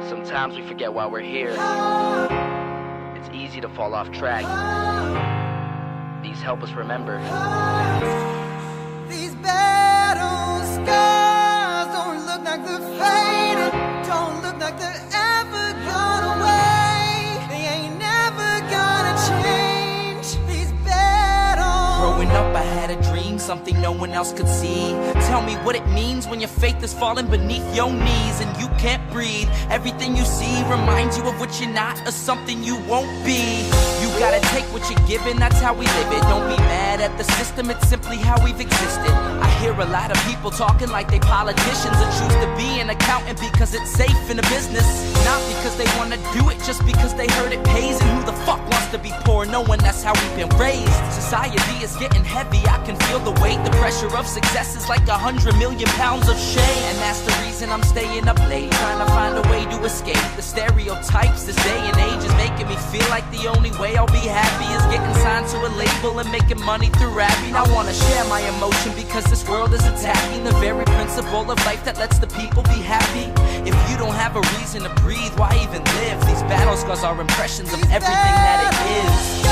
Sometimes we forget why we're here. It's easy to fall off track. These help us remember. These battle scars don't look like they're faded, don't look like they're ever gone away. They ain't never gonna change. These battles. Growing up, I had a dream, something no one else could see. Tell me what it means when your faith is falling beneath your knees and you can't breathe. Everything you see reminds you of what you're not or something you won't be. You gotta take what you're given, that's how we live it. Don't be mad at the system, it's simply how we've existed. I hear a lot of people talking like they politicians and choose to be an accountant because it's safe in a business. Not because they wanna do it, just because they heard it pays. And who the fuck wants to be poor knowing that's how we've been raised? Society is getting heavy, I can feel the weight. The pressure of success is like 100 million pounds of shame. And that's the reason I'm staying up late, trying to find a way to escape the stereotypes this day and age is making me feel like the only way I'll be happy is getting signed to a label and making money through rapping. I wanna share my emotion because this world is attacking the very principle of life that lets the people be happy. If you don't have a reason to breathe, why even live? These battle scars are impressions of everything that it is.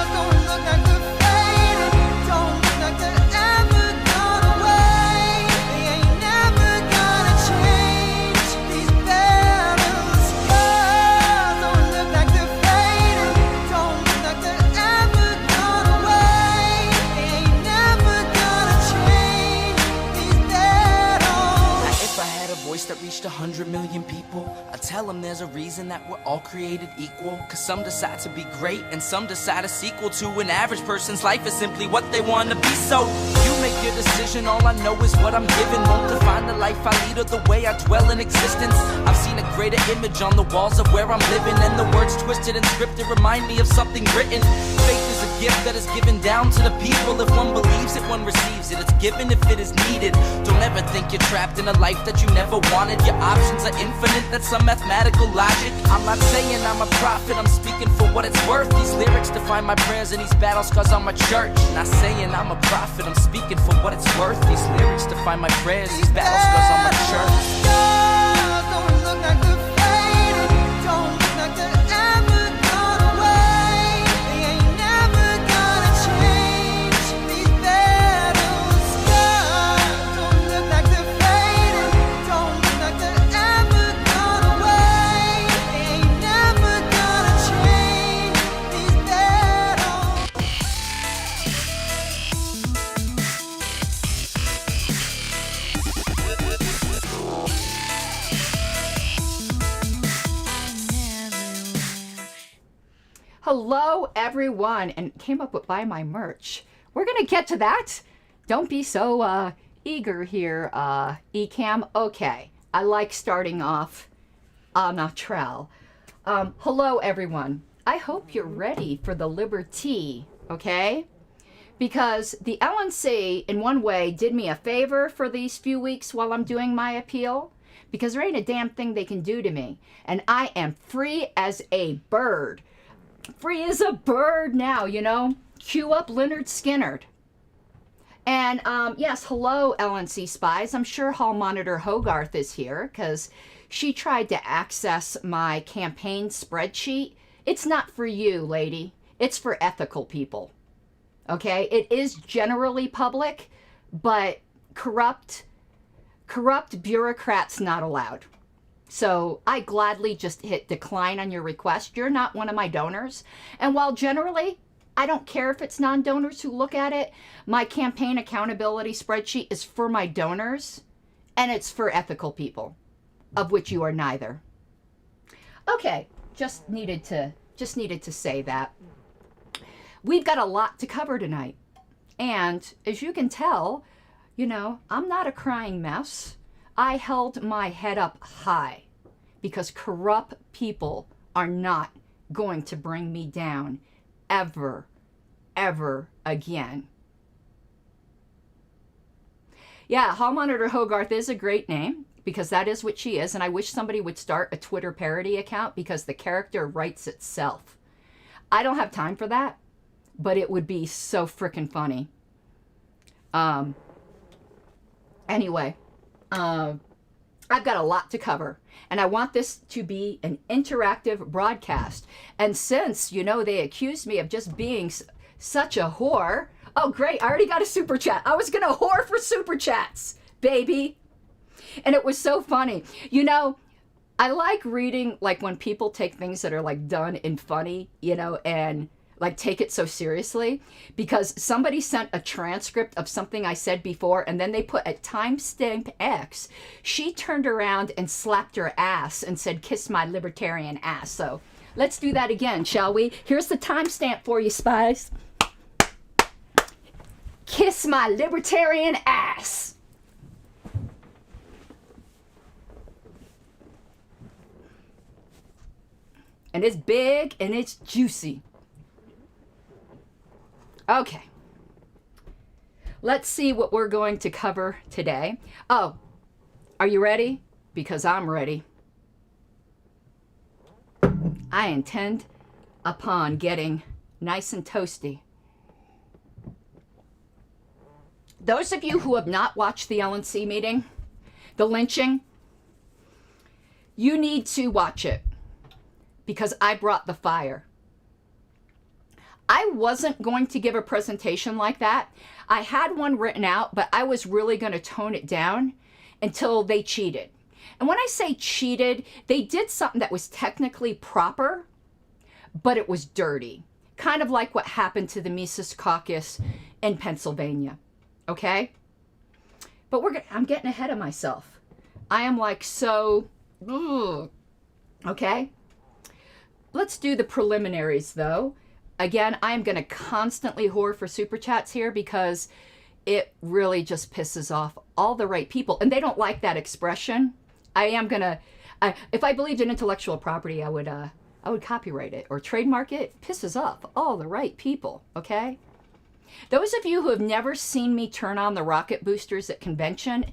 Don't look like they're faded, don't look like they're ever gone away. They ain't never gonna change. These battle scars don't look like they're faded, don't look like they're ever gone away. They ain't never gonna change. These battles. Now, if I had a voice that reached 100 million people, I'd tell them there's a reason that we're all created equal. Cause some decide to be great and some decide a sequel to an average person's life is simply what they want to be. So you make your decision, all I know is what I'm given. Won't define the life I lead or the way I dwell in existence. I've seen a greater image on the walls of where I'm living, and the words twisted and scripted remind me of something written. Faith is a gift that is given down to the people. If one believes it, one receives it. It's given if it is needed. Don't ever think you're trapped in a life that you never wanted. Your options are infinite, that's some mathematical logic. I'm not saying I'm a prophet, I'm speaking for what it's worth. These lyrics define my prayers and these battle scars on my church. Not saying I'm a prophet, I'm speaking for what it's worth. These lyrics define my prayers, these battle scars on my church. Don't look like they're faded, don't look like they're ever gone away. They ain't never gonna change. These battle scars don't look like they're faded, don't look like they're ever gone away. They ain't never gonna change. These battles. Hello, everyone, and came up with buy my merch. We're gonna get to that. Don't be so eager here, Ecam. Okay, I like starting off au naturel. Hello, everyone. I hope you're ready for the Liberty, okay? Because the LNC, in one way, did me a favor for these few weeks while I'm doing my appeal, because there ain't a damn thing they can do to me, and I am free as a bird. Free as a bird now, you know? Cue up Leonard Skinnerd. And yes, hello, LNC spies. I'm sure Hall Monitor Hogarth is here because she tried to access my campaign spreadsheet. It's not for you, lady. It's for ethical people. Okay? It is generally public, but corrupt bureaucrats not allowed. So I gladly just hit decline on your request. You're not one of my donors. And while generally, I don't care if it's non-donors who look at it, my campaign accountability spreadsheet is for my donors, and it's for ethical people, of which you are neither. Okay, just needed to say that. We've got a lot to cover tonight. And as you can tell, you know, I'm not a crying mess. I held my head up high because corrupt people are not going to bring me down ever, ever again. Yeah, Hall Monitor Hogarth is a great name because that is what she is, and I wish somebody would start a Twitter parody account because the character writes itself. I don't have time for that, but it would be so frickin' funny. Anyway, I've got a lot to cover, and I want this to be an interactive broadcast. And since, you know, they accused me of just being such a whore. Oh, great. I already got a super chat. I was going to whore for super chats, baby. And it was so funny. You know, I like reading, like, when people take things that are, like, done and funny, you know, and, like, take it so seriously, because somebody sent a transcript of something I said before, and then they put a timestamp X. She turned around and slapped her ass and said, "Kiss my libertarian ass." So let's do that again, shall we? Here's the timestamp for you, spies. Kiss my libertarian ass. And it's big and it's juicy. Okay. Let's see what we're going to cover today. Oh, are you ready? Because I'm ready. I intend upon getting nice and toasty. Those of you who have not watched the LNC meeting, the lynching, you need to watch it. Because I brought the fire. I wasn't going to give a presentation like that. I had one written out, but I was really going to tone it down until they cheated. And when I say cheated, they did something that was technically proper, but it was dirty. Kind of like what happened to the Mises Caucus in Pennsylvania. Okay? But I'm getting ahead of myself. I am like so, ugh. Okay? Let's do the preliminaries, though. Again, I am going to constantly whore for super chats here because it really just pisses off all the right people. And they don't like that expression. I am going to, if I believed in intellectual property, I would copyright it or trademark it. It pisses off all the right people, okay? Those of you who have never seen me turn on the rocket boosters at convention,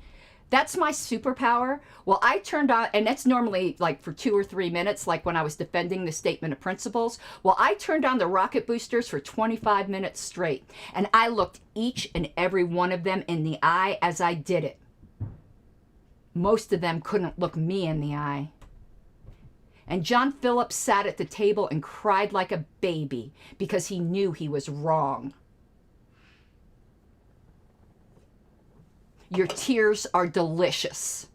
that's my superpower. Well, I turned on, and that's normally like for 2 or 3 minutes, like when I was defending the statement of principles. Well, I turned on the rocket boosters for 25 minutes straight, and I looked each and every one of them in the eye as I did it. Most of them couldn't look me in the eye. And John Phillips sat at the table and cried like a baby because he knew he was wrong. Your tears are delicious.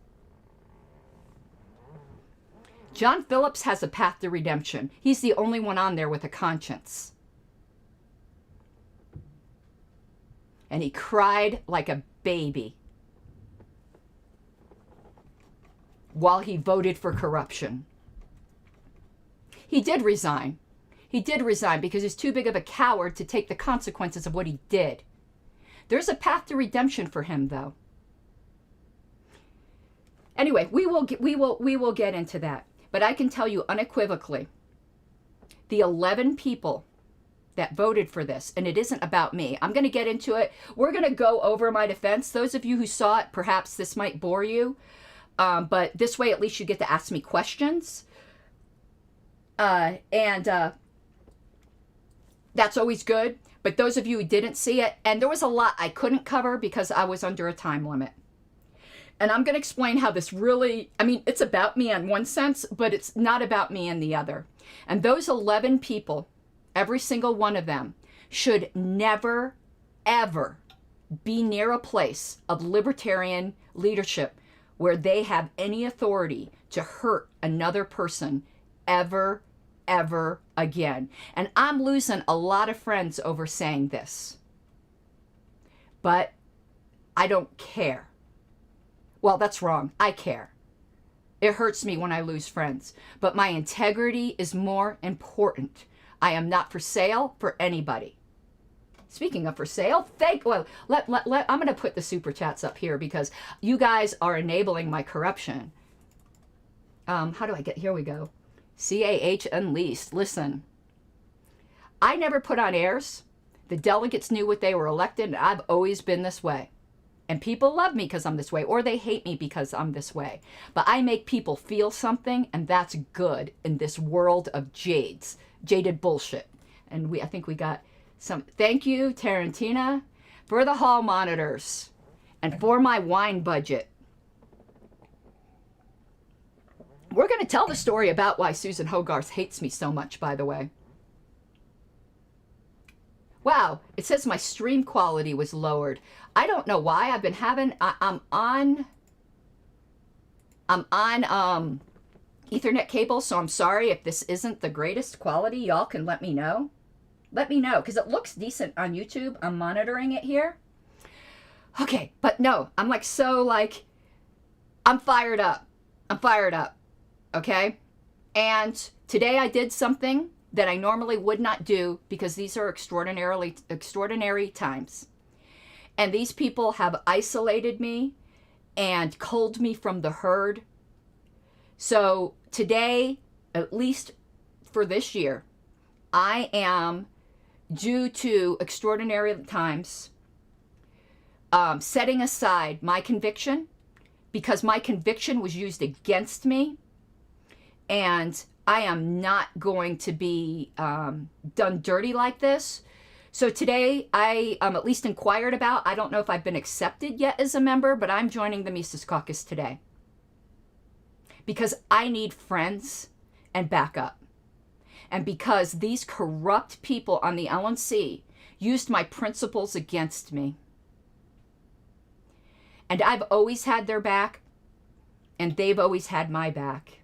John Phillips has a path to redemption. He's the only one on there with a conscience. And he cried like a baby while he voted for corruption. He did resign. He did resign because he's too big of a coward to take the consequences of what he did. There's a path to redemption for him, though. Anyway, we will get into that. But I can tell you unequivocally, the 11 people that voted for this, and it isn't about me. I'm going to get into it. We're going to go over my defense. Those of you who saw it, perhaps this might bore you. But this way, at least you get to ask me questions. And that's always good. But those of you who didn't see it, and there was a lot I couldn't cover because I was under a time limit. And I'm going to explain how this really, I mean, it's about me in one sense, but it's not about me in the other. And those 11 people, every single one of them, should never, ever be near a place of libertarian leadership where they have any authority to hurt another person ever again. And I'm losing a lot of friends over saying this. But I don't care. Well, that's wrong. I care. It hurts me when I lose friends. But my integrity is more important. I am not for sale for anybody. Speaking of for sale, I'm going to put the super chats up here because you guys are enabling my corruption. How do I get, here we go. CAH Unleashed. Listen, I never put on airs. The delegates knew what they were elected, and I've always been this way. And people love me because I'm this way, or they hate me because I'm this way. But I make people feel something, and that's good in this world of jaded bullshit. And I think we got some. Thank you, Tarantina, for the hall monitors and for my wine budget. We're going to tell the story about why Susan Hogarth hates me so much, by the way. Wow, it says my stream quality was lowered. I don't know why. I've been having, I'm on Ethernet cable, so I'm sorry if this isn't the greatest quality. Y'all can let me know. Let me know, because it looks decent on YouTube. I'm monitoring it here. Okay, but no, I'm like, so like, I'm fired up. I'm fired up, okay? And today I did something that I normally would not do because these are extraordinary times. And these people have isolated me and culled me from the herd. So today, at least for this year, I am, due to extraordinary times, setting aside my conviction, because my conviction was used against me, and I am not going to be done dirty like this. So today I at least inquired about, I don't know if I've been accepted yet as a member, but I'm joining the Mises Caucus today. Because I need friends and backup. And because these corrupt people on the LNC used my principles against me. And I've always had their back, and they've always had my back.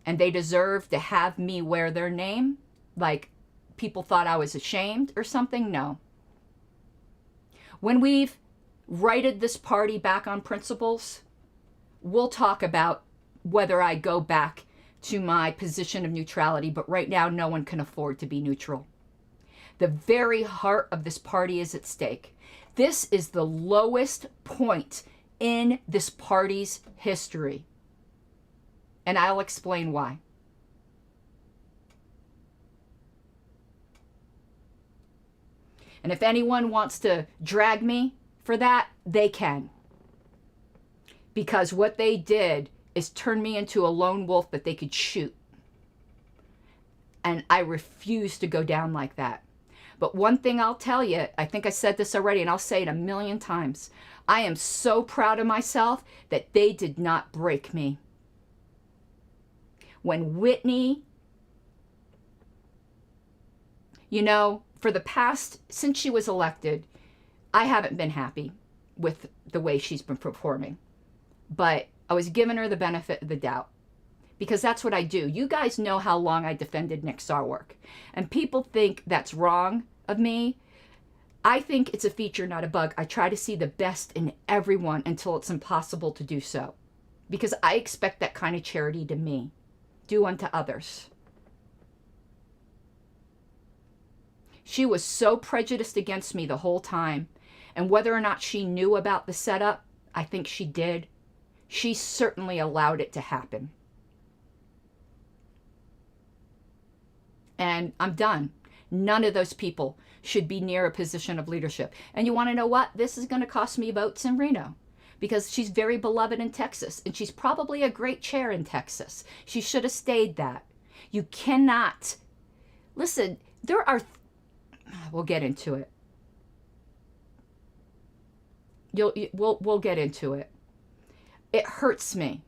And they deserve to have me wear their name, like people thought I was ashamed or something. No. When we've righted this party back on principles, we'll talk about whether I go back to my position of neutrality, but right now no one can afford to be neutral. The very heart of this party is at stake. This is the lowest point in this party's history. And I'll explain why. And if anyone wants to drag me for that, they can. Because what they did is turn me into a lone wolf that they could shoot. And I refuse to go down like that. But one thing I'll tell you, I think I said this already, and I'll say it 1,000,000 times. I am so proud of myself that they did not break me. When Whitney, you know, for the past, since she was elected, I haven't been happy with the way she's been performing. But I was giving her the benefit of the doubt. Because that's what I do. You guys know how long I defended Nick Sarwark. And people think that's wrong of me. I think it's a feature, not a bug. I try to see the best in everyone until it's impossible to do so. Because I expect that kind of charity to me. Do unto others. She was so prejudiced against me the whole time. And whether or not she knew about the setup, I think she did. She certainly allowed it to happen. And I'm done. None of those people should be near a position of leadership. And you want to know what? This is going to cost me votes in Reno. Because she's very beloved in Texas. And she's probably a great chair in Texas. She should have stayed that. You cannot. Listen, there are. We'll get into it. We'll get into it. It hurts me.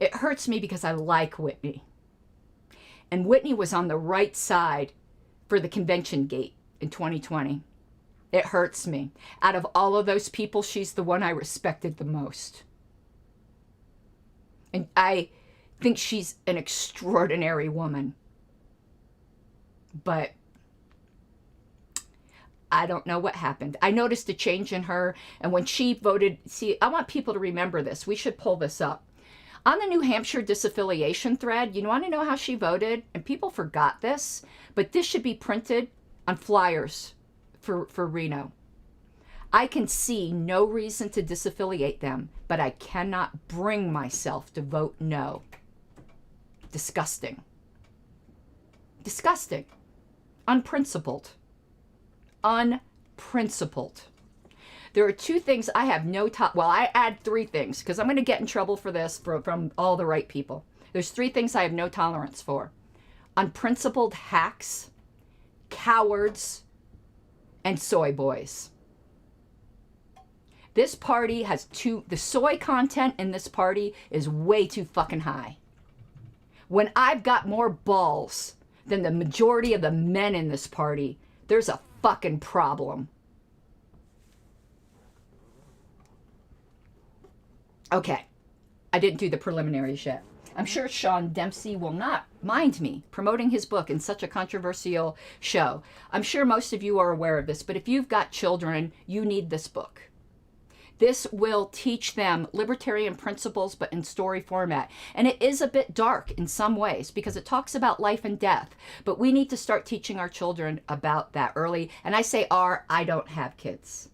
It hurts me because I like Whitney. And Whitney was on the right side for the convention gate in 2020. It hurts me. Out of all of those people, she's the one I respected the most. And I think she's an extraordinary woman. But I don't know what happened. I noticed a change in her. And when she voted, see, I want people to remember this. We should pull this up. On the New Hampshire disaffiliation thread, you want to know how she voted? And people forgot this, but this should be printed on flyers for Reno. I can see no reason to disaffiliate them, but I cannot bring myself to vote no. Disgusting. Disgusting. Unprincipled. Unprincipled. There are two things I have no well, I add three things because I'm going to get in trouble for this from all the right people. There's three things I have no tolerance for. Unprincipled hacks, cowards, and soy boys. This party has the soy content in this party is way too fucking high. When I've got more balls than the majority of the men in this party, there's a fucking problem. Okay, I didn't do the preliminaries yet. I'm sure Sean Dempsey will not mind me promoting his book in such a controversial show. I'm sure most of you are aware of this, but if you've got children, you need this book. This will teach them libertarian principles, but in story format. And it is a bit dark in some ways because it talks about life and death. But we need to start teaching our children about that early. And I say I don't have kids.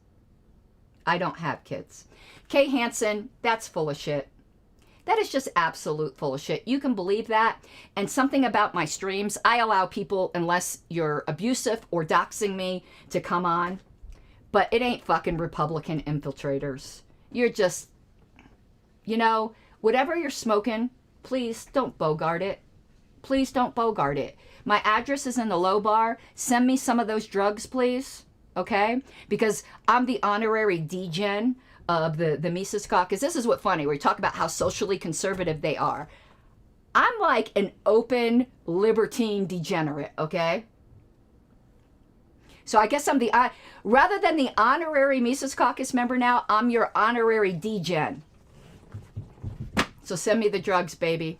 I don't have kids. Kay Hansen, that's full of shit. That is just absolute full of shit. You can believe that. And something about my streams, I allow people, unless you're abusive or doxing me, to come on. But it ain't fucking Republican infiltrators. You're just, you know, whatever you're smoking, please don't bogart it. Please don't bogart it. My address is in the low bar. Send me some of those drugs, please. Okay? Because I'm the honorary degen of the Mises Caucus. This is what's funny. We talk about how socially conservative they are. I'm like an open libertine degenerate, okay? So I guess I'm the, rather than the honorary Mises Caucus member now, I'm your honorary degen. So send me the drugs, baby.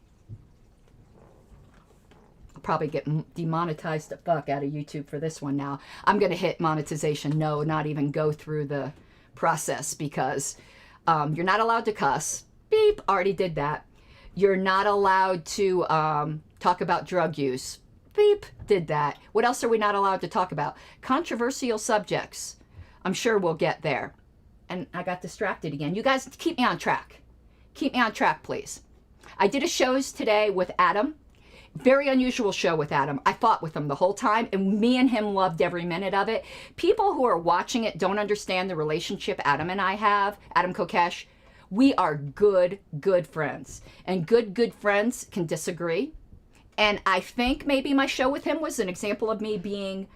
I'll probably get demonetized the fuck out of YouTube for this one now. I'm going to hit monetization. No, not even go through the process because you're not allowed to cuss. Beep, already did that. You're not allowed to talk about drug use. Beep, did that. What else are we not allowed to talk about? Controversial subjects. I'm sure we'll get there. And I got distracted again. You guys keep me on track. Keep me on track, please. I did a shows today with Adam. Very unusual show with Adam. I fought with him the whole time, and me and him loved every minute of it. People who are watching it don't understand the relationship Adam and I have. Adam Kokesh. We are good friends. And good friends can disagree. And I think maybe my show with him was an example of me being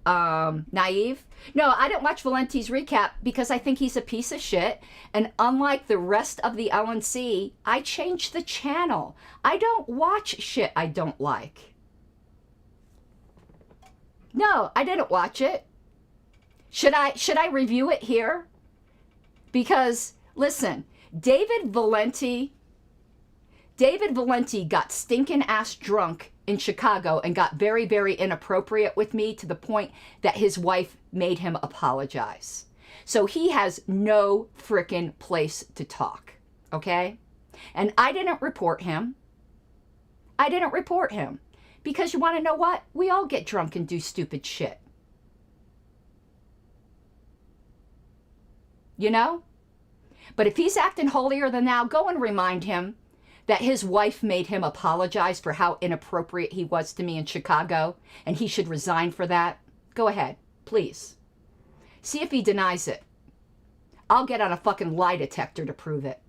naive. No, I didn't watch Valenti's recap because I think he's a piece of shit. And unlike the rest of the LNC, I changed the channel. I don't watch shit I don't like. No, I didn't watch it. Should I review it here? Because, listen, David Valenti got stinking ass drunk in Chicago and got very, very inappropriate with me to the point that his wife made him apologize. So he has no frickin' place to talk, okay? And I didn't report him. Because you want to know what? We all get drunk and do stupid shit. You know? But if he's acting holier than thou, go and remind him that his wife made him apologize for how inappropriate he was to me in Chicago, and he should resign for that. Go ahead, please. See if he denies it. I'll get on a fucking lie detector to prove it.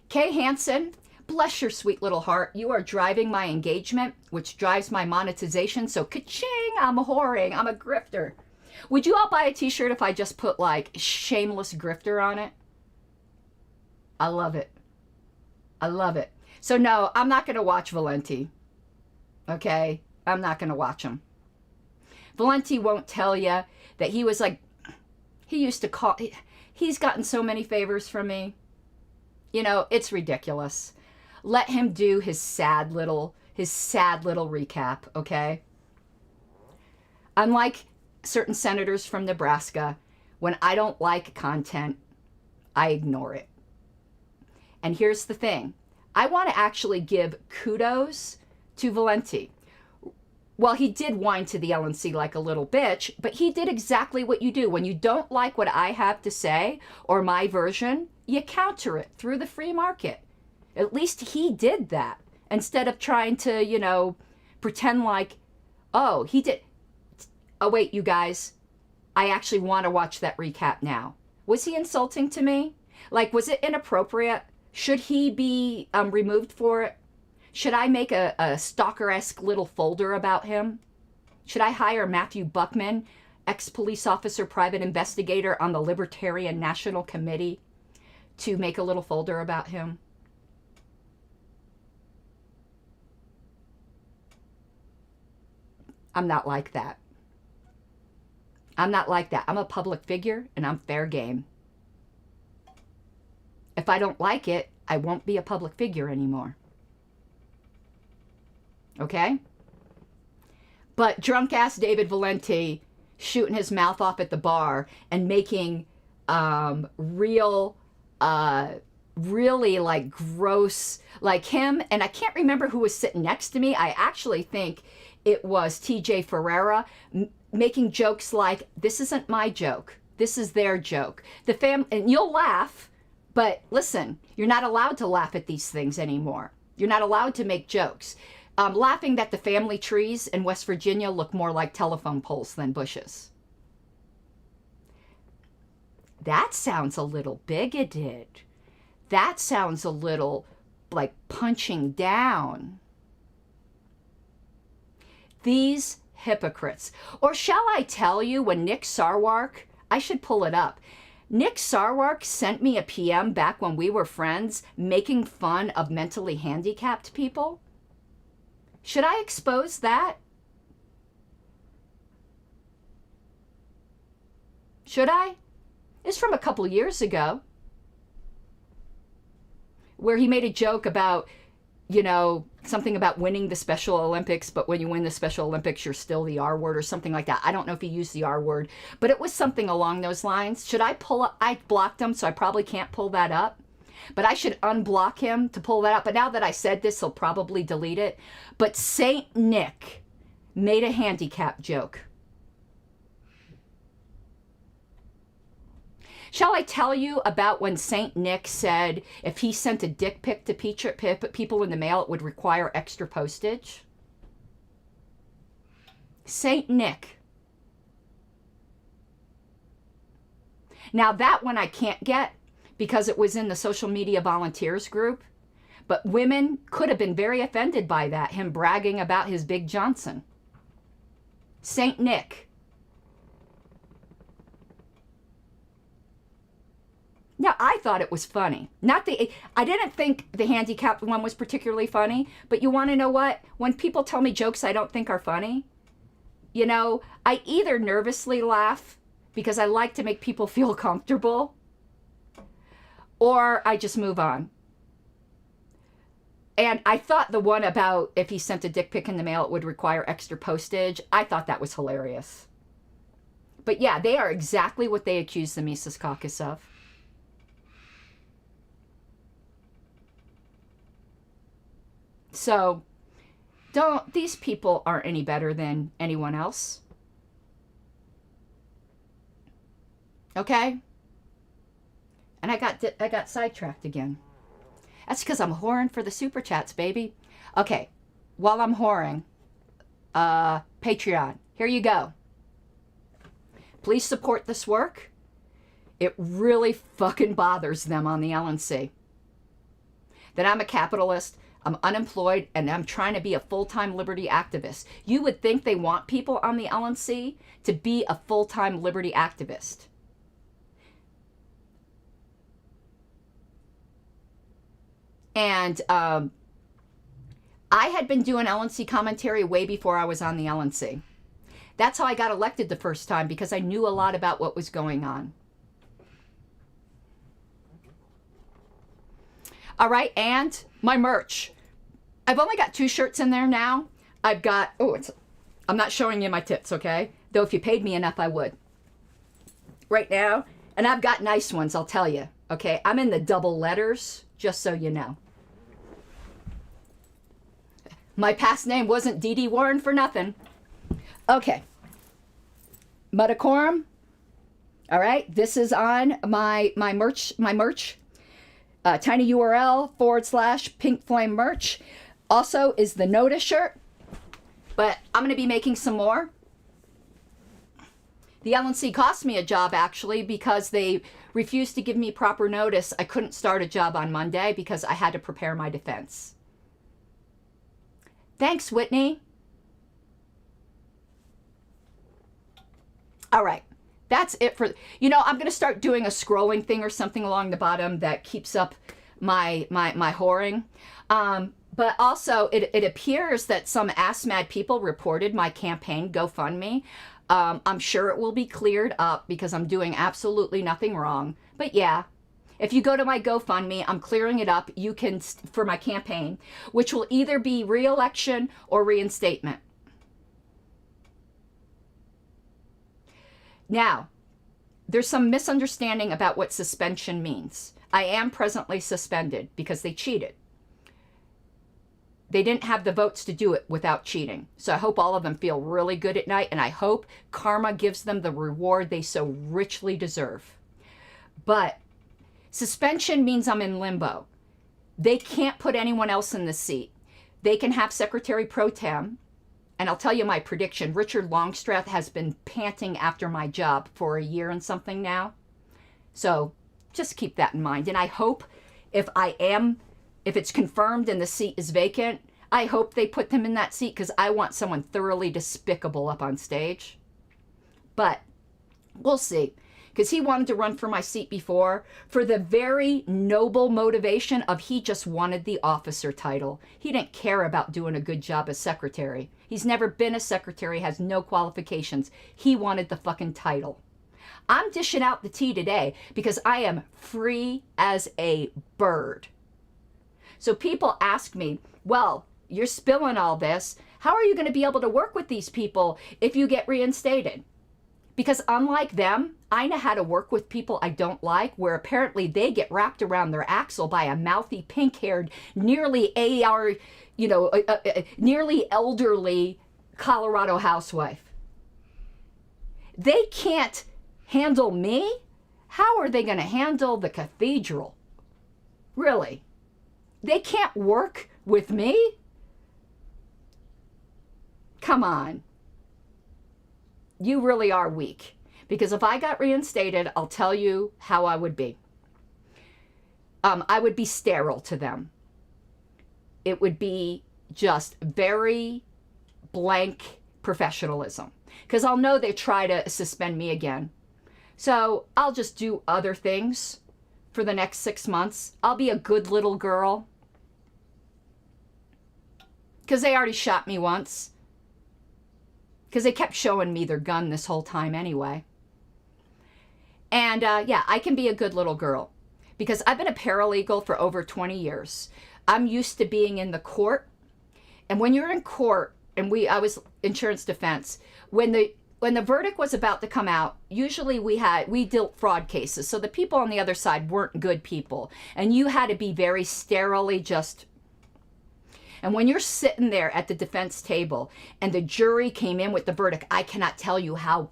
Kay Hansen, bless your sweet little heart. You are driving my engagement, which drives my monetization. So ka-ching, I'm whoring. I'm a grifter. Would you all buy a t-shirt if I just put like shameless grifter on it? I love it. I love it. So no, I'm not going to watch Valenti. Okay? I'm not going to watch him. Valenti won't tell you that he was like, he used to call, he's gotten so many favors from me. You know, it's ridiculous. Let him do his sad little recap, okay? Unlike certain senators from Nebraska, when I don't like content, I ignore it. And here's the thing. I want to actually give kudos to Valenti. Well, he did whine to the LNC like a little bitch, but he did exactly what you do. When you don't like what I have to say or my version, you counter it through the free market. At least he did that instead of trying to, you know, pretend like, oh, he did. Oh, wait, you guys, I actually want to watch that recap now. Was he insulting to me? Like, was it inappropriate? Should he be removed for it? Should I make a stalker-esque little folder about him? Should I hire Matthew Buckman, ex-police officer, private investigator on the Libertarian National Committee, to make a little folder about him? I'm not like that. I'm not like that. I'm a public figure and I'm fair game. If I don't like it, I won't be a public figure anymore. Okay? But drunk ass David Valenti shooting his mouth off at the bar and making really like gross, like him, and I can't remember who was sitting next to me. I actually think it was TJ Ferreira, making jokes like, this isn't my joke, this is their joke. And you'll laugh, but listen, you're not allowed to laugh at these things anymore. You're not allowed to make jokes. Laughing that the family trees in West Virginia look more like telephone poles than bushes. That sounds a little bigoted. That sounds a little like punching down. These hypocrites. Or shall I tell you, when Nick Sarwark, I should pull it up. Nick Sarwark sent me a PM back when we were friends making fun of mentally handicapped people. Should I expose that? Should I? It's from a couple years ago, where he made a joke about, you know, something about winning the Special Olympics, but when you win the Special Olympics, you're still the R word or something like that. I don't know if he used the R word, but it was something along those lines. Should I pull up? I blocked him, so I probably can't pull that up. But I should unblock him to pull that up. But now that I said this, he'll probably delete it. But Saint Nick made a handicap joke. Shall I tell you about when Saint Nick said if he sent a dick pic to people in the mail, it would require extra postage? Saint Nick. Now that one I can't get, because it was in the social media volunteers group. But women could have been very offended by that, him bragging about his Big Johnson. Saint Nick. Now, I thought it was funny. I didn't think the handicapped one was particularly funny, but you want to know what? When people tell me jokes I don't think are funny, you know, I either nervously laugh because I like to make people feel comfortable, or I just move on. And I thought the one about if he sent a dick pic in the mail, it would require extra postage. I thought that was hilarious. But yeah, they are exactly what they accused the Mises Caucus of. So, these people aren't any better than anyone else. Okay? And I got sidetracked again. That's because I'm whoring for the super chats, baby. Okay, while I'm whoring, Patreon, here you go. Please support this work. It really fucking bothers them on the LNC that I'm a capitalist, I'm unemployed, and I'm trying to be a full-time liberty activist. You would think they want people on the LNC to be a full-time liberty activist. And I had been doing LNC commentary way before I was on the LNC. That's how I got elected the first time, because I knew a lot about what was going on. All right, and my merch. I've only got 2 shirts in there now. I've got, I'm not showing you my tits, okay? Though if you paid me enough, I would. Right now, and I've got nice ones, I'll tell you, okay? I'm in the double letters, just so you know. My past name wasn't Dee Dee Warren for nothing. Okay. Mutacorum. All right, this is on my merch. Tiny URL / Pink Flame merch. Also is the Notice shirt. But I'm going to be making some more. The LNC cost me a job, actually, because they refused to give me proper notice. I couldn't start a job on Monday because I had to prepare my defense. Thanks, Whitney. All right. That's it for, I'm going to start doing a scrolling thing or something along the bottom that keeps up my whoring. But also, it appears that some ass-mad people reported my campaign GoFundMe. I'm sure it will be cleared up because I'm doing absolutely nothing wrong. But yeah, if you go to my GoFundMe, I'm clearing it up. You can, for my campaign, which will either be re-election or reinstatement. Now, there's some misunderstanding about what suspension means. I am presently suspended because they cheated. They didn't have the votes to do it without cheating. So I hope all of them feel really good at night, and I hope karma gives them the reward they so richly deserve. But suspension means I'm in limbo. They can't put anyone else in the seat. They can have Secretary Pro Tem, and I'll tell you my prediction. Richard Longstreth has been panting after my job for a year and something now. So just keep that in mind. And I hope if it's confirmed and the seat is vacant, I hope they put them in that seat because I want someone thoroughly despicable up on stage. But we'll see. Because he wanted to run for my seat before for the very noble motivation of he just wanted the officer title. He didn't care about doing a good job as secretary. He's never been a secretary, has no qualifications. He wanted the fucking title. I'm dishing out the tea today because I am free as a bird. So people ask me, well, you're spilling all this. How are you going to be able to work with these people if you get reinstated? Because unlike them, I know how to work with people I don't like, where apparently they get wrapped around their axle by a mouthy, pink-haired, nearly nearly elderly Colorado housewife. They can't handle me. How are they going to handle the cathedral? Really? They can't work with me? Come on. You really are weak. Because if I got reinstated, I'll tell you how I would be. I would be sterile to them. It would be just very blank professionalism. Because I'll know they try to suspend me again. So I'll just do other things for the next 6 months. I'll be a good little girl. Because they already shot me once. Because they kept showing me their gun this whole time anyway. And yeah, I can be a good little girl. Because I've been a paralegal for over 20 years. I'm used to being in the court. And when you're in court, and I was insurance defense, when the verdict was about to come out, usually we dealt fraud cases. So the people on the other side weren't good people. And you had to be very sterilely just... And when you're sitting there at the defense table and the jury came in with the verdict, I cannot tell you how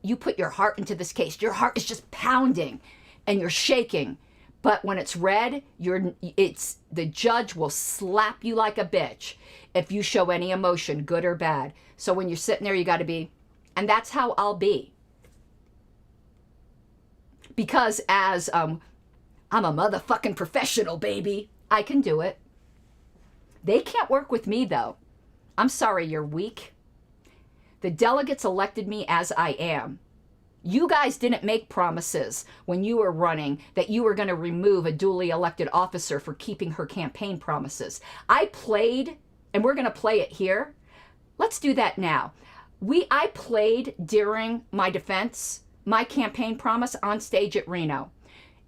you put your heart into this case. Your heart is just pounding and you're shaking. But when it's read, the judge will slap you like a bitch if you show any emotion, good or bad. So when you're sitting there, you got to be, and that's how I'll be. Because as I'm a motherfucking professional, baby, I can do it. They can't work with me, though. I'm sorry, you're weak. The delegates elected me as I am. You guys didn't make promises when you were running that you were going to remove a duly elected officer for keeping her campaign promises. I played, and we're going to play it here. Let's do that now. I played during my defense, my campaign promise on stage at Reno.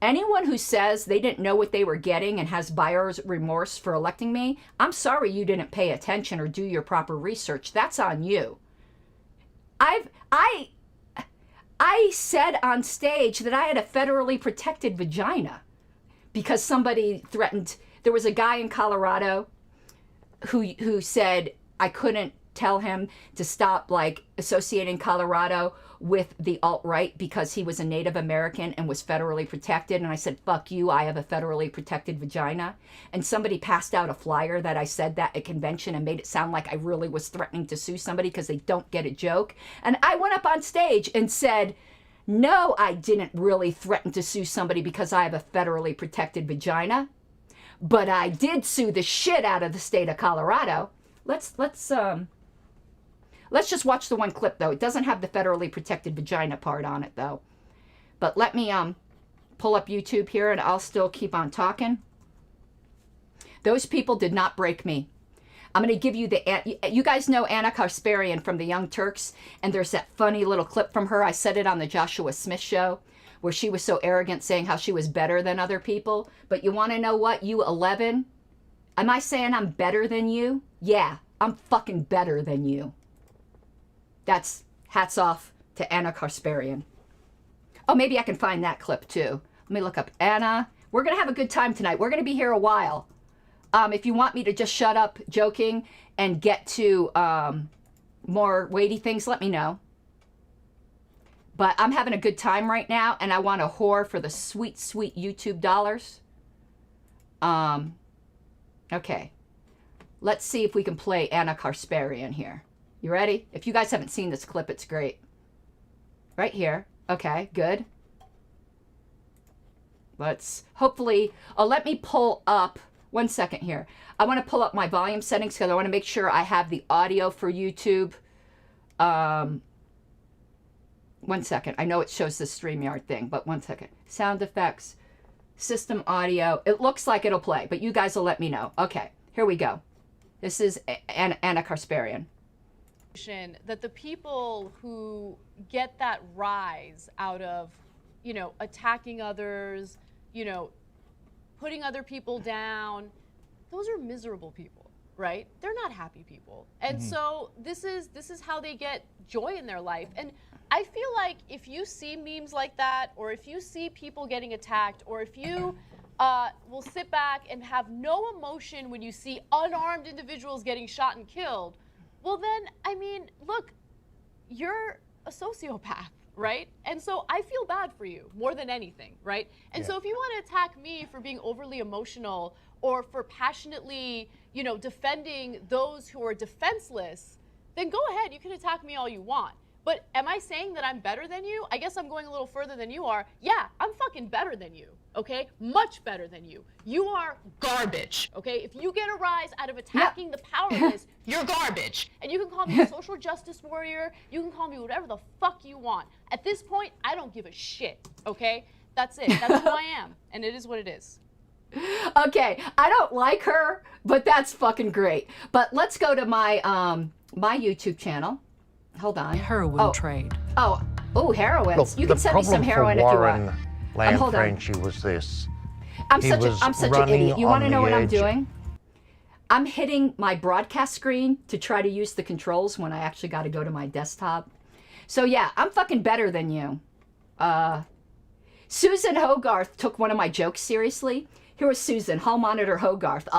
Anyone who says they didn't know what they were getting and has buyer's remorse for electing me, I'm sorry you didn't pay attention or do your proper research. That's on you. I said on stage that I had a federally protected vagina because somebody threatened. There was a guy in Colorado who said I couldn't tell him to stop associating Colorado with the alt-right because he was a Native American and was federally protected. And I said, fuck you, I have a federally protected vagina. And somebody passed out a flyer that I said that at convention and made it sound like I really was threatening to sue somebody because they don't get a joke. And I went up on stage and said, no, I didn't really threaten to sue somebody because I have a federally protected vagina. But I did sue the shit out of the state of Colorado. Let's just watch the one clip, though. It doesn't have the federally protected vagina part on it, though. But let me pull up YouTube here, and I'll still keep on talking. Those people did not break me. I'm going to give you you guys know Anna Kasparian from the Young Turks, and there's that funny little clip from her. I said it on the Joshua Smith show, where she was so arrogant saying how she was better than other people. But you want to know what, you 11? Am I saying I'm better than you? Yeah, I'm fucking better than you. That's hats off to Anna Kasparian. Oh, maybe I can find that clip too. Let me look up Anna. We're going to have a good time tonight. We're going to be here a while. If you want me to just shut up joking and get to more weighty things, let me know. But I'm having a good time right now, and I want a whore for the sweet, sweet YouTube dollars. Okay. Let's see if we can play Anna Kasparian here. You ready? If you guys haven't seen this clip, it's great. Right here. Okay, good. Let's hopefully... Oh, let me pull up... 1 second here. I want to pull up my volume settings because I want to make sure I have the audio for YouTube. 1 second. I know it shows the StreamYard thing, but 1 second. Sound effects, system audio. It looks like it'll play, but you guys will let me know. Okay, here we go. This is Anna Kasparian. That the people who get that rise out of, you know, attacking others, you know, putting other people down, those are miserable people, right? They're not happy people. And so this is how they get joy in their life. And I feel like if you see memes like that, or if you see people getting attacked, or if you will sit back and have no emotion when you see unarmed individuals getting shot and killed, well then, I mean, look, you're a sociopath. Right? And so I feel bad for you more than anything, right? And so if you want to attack me for being overly emotional or for passionately, you know, defending those who are defenseless, then go ahead, you can attack me all you want. But am I saying that I'm better than you? I guess I'm going a little further than you are. Yeah, I'm fucking better than you, okay? Much better than you. You are garbage, okay? If you get a rise out of attacking the powerless, you're garbage. And you can call me a social justice warrior. You can call me whatever the fuck you want. At this point, I don't give a shit, okay? That's it. That's who I am. And it is what it is. Okay, I don't like her, but that's fucking great. But let's go to my my YouTube channel. Hold on. Heroin trade. Oh, heroin. Look, You can send me some heroin if you want. Hold on. Lanfranchi was this. I'm He such was an idiot. You want to running know on what the I'm edge. doing? I'm hitting my broadcast screen to try to use the controls when I actually got to go to my desktop. So yeah, I'm fucking better than you. Susan Hogarth took one of my jokes seriously. Here was Susan, Hall Monitor Hogarth.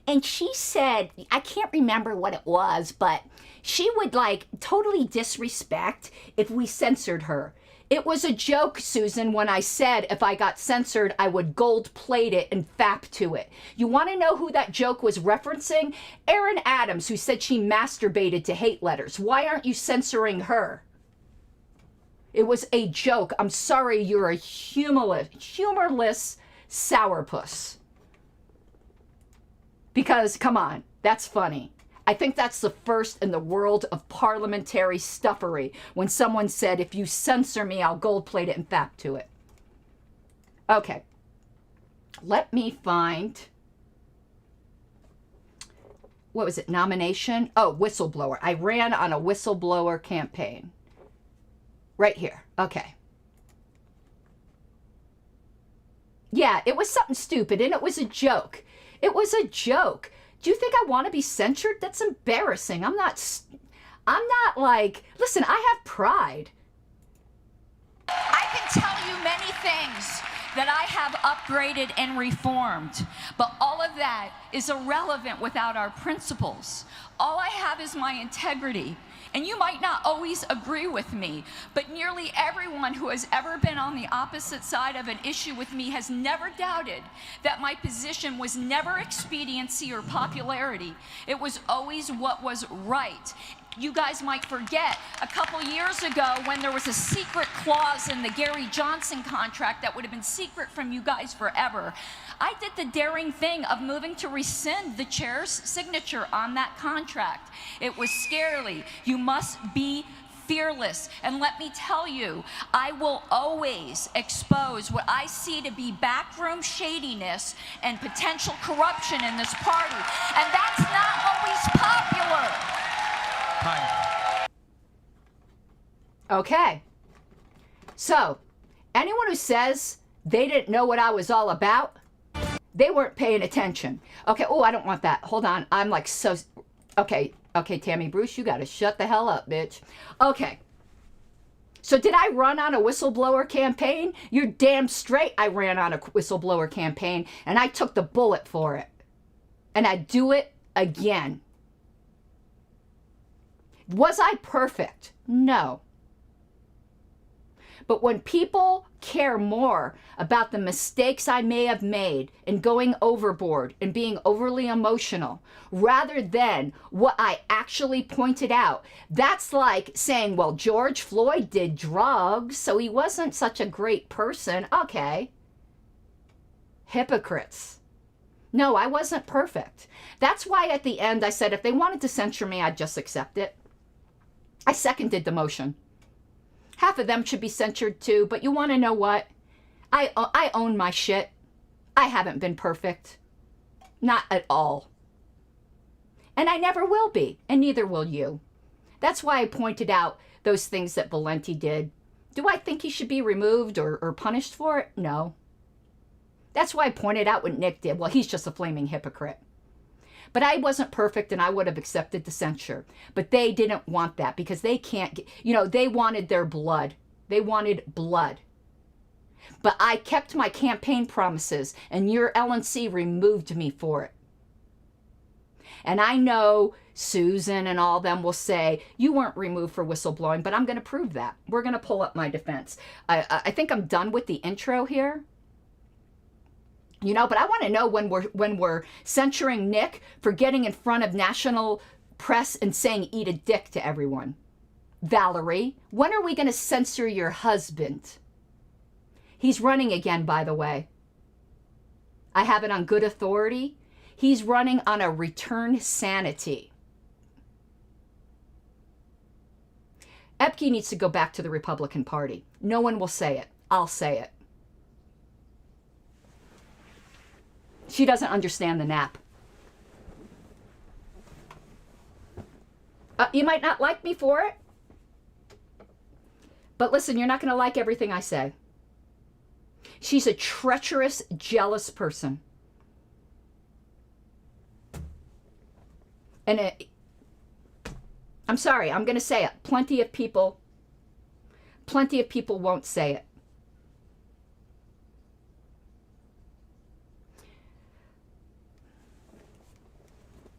And she said, I can't remember what it was, but she would like totally disrespect if we censored her. It was a joke, Susan, when I said if I got censored, I would gold plate it and fap to it. You want to know who that joke was referencing? Erin Adams, who said she masturbated to hate letters. Why aren't you censoring her? It was a joke. I'm sorry, you're a humorless sourpuss. Because, come on, that's funny. I think that's the first in the world of parliamentary stuffery when someone said, if you censor me, I'll gold plate it and fap to it. Okay. Let me find, what was it, nomination? Oh, whistleblower. I ran on a whistleblower campaign. Right here. Okay. Yeah, it was something stupid, and it was a joke. It was a joke. Do you think I want to be censored? That's embarrassing. I'm not like, listen, I have pride. I can tell you many things that I have upgraded and reformed, but all of that is irrelevant without our principles. All I have is my integrity. And you might not always agree with me, but nearly everyone who has ever been on the opposite side of an issue with me has never doubted that my position was never expediency or popularity. It was always what was right. You guys might forget a couple years ago when there was a secret clause in the Gary Johnson contract that would have been secret from you guys forever. I did the daring thing of moving to rescind the chair's signature on that contract. It was scarily. You must be fearless. And let me tell you, I will always expose what I see to be backroom shadiness and potential corruption in this party. And that's not always popular. Time. Okay. So, anyone who says they didn't know what I was all about, they weren't paying attention. Okay, oh, I don't want that. Hold on. I'm like so... Okay, Tammy Bruce, you gotta shut the hell up, bitch. Okay. So did I run on a whistleblower campaign? You're damn straight I ran on a whistleblower campaign, and I took the bullet for it. And I'd do it again. Was I perfect? No. But when people care more about the mistakes I may have made and going overboard and being overly emotional rather than what I actually pointed out, that's like saying, well, George Floyd did drugs, so he wasn't such a great person. Okay. Hypocrites. No, I wasn't perfect. That's why at the end I said if they wanted to censure me, I'd just accept it. I seconded the motion. Half of them should be censored too, but you want to know what? I own my shit. I haven't been perfect. Not at all. And I never will be, and neither will you. That's why I pointed out those things that Valenti did. Do I think he should be removed or punished for it? No. That's why I pointed out what Nick did. Well, he's just a flaming hypocrite. But I wasn't perfect, and I would have accepted the censure. But they didn't want that because they can't get, they wanted their blood. They wanted blood. But I kept my campaign promises, and your LNC removed me for it. And I know Susan and all them will say, you weren't removed for whistleblowing, but I'm going to prove that. We're going to pull up my defense. I think I'm done with the intro here. But I want to know when we're censuring Nick for getting in front of national press and saying eat a dick to everyone. Valerie, when are we going to censor your husband? He's running again, by the way. I have it on good authority. He's running on a return sanity. Epke needs to go back to the Republican Party. No one will say it. I'll say it. She doesn't understand the nap. You might not like me for it. But listen, you're not going to like everything I say. She's a treacherous, jealous person. And I'm sorry, I'm going to say it. Plenty of people won't say it.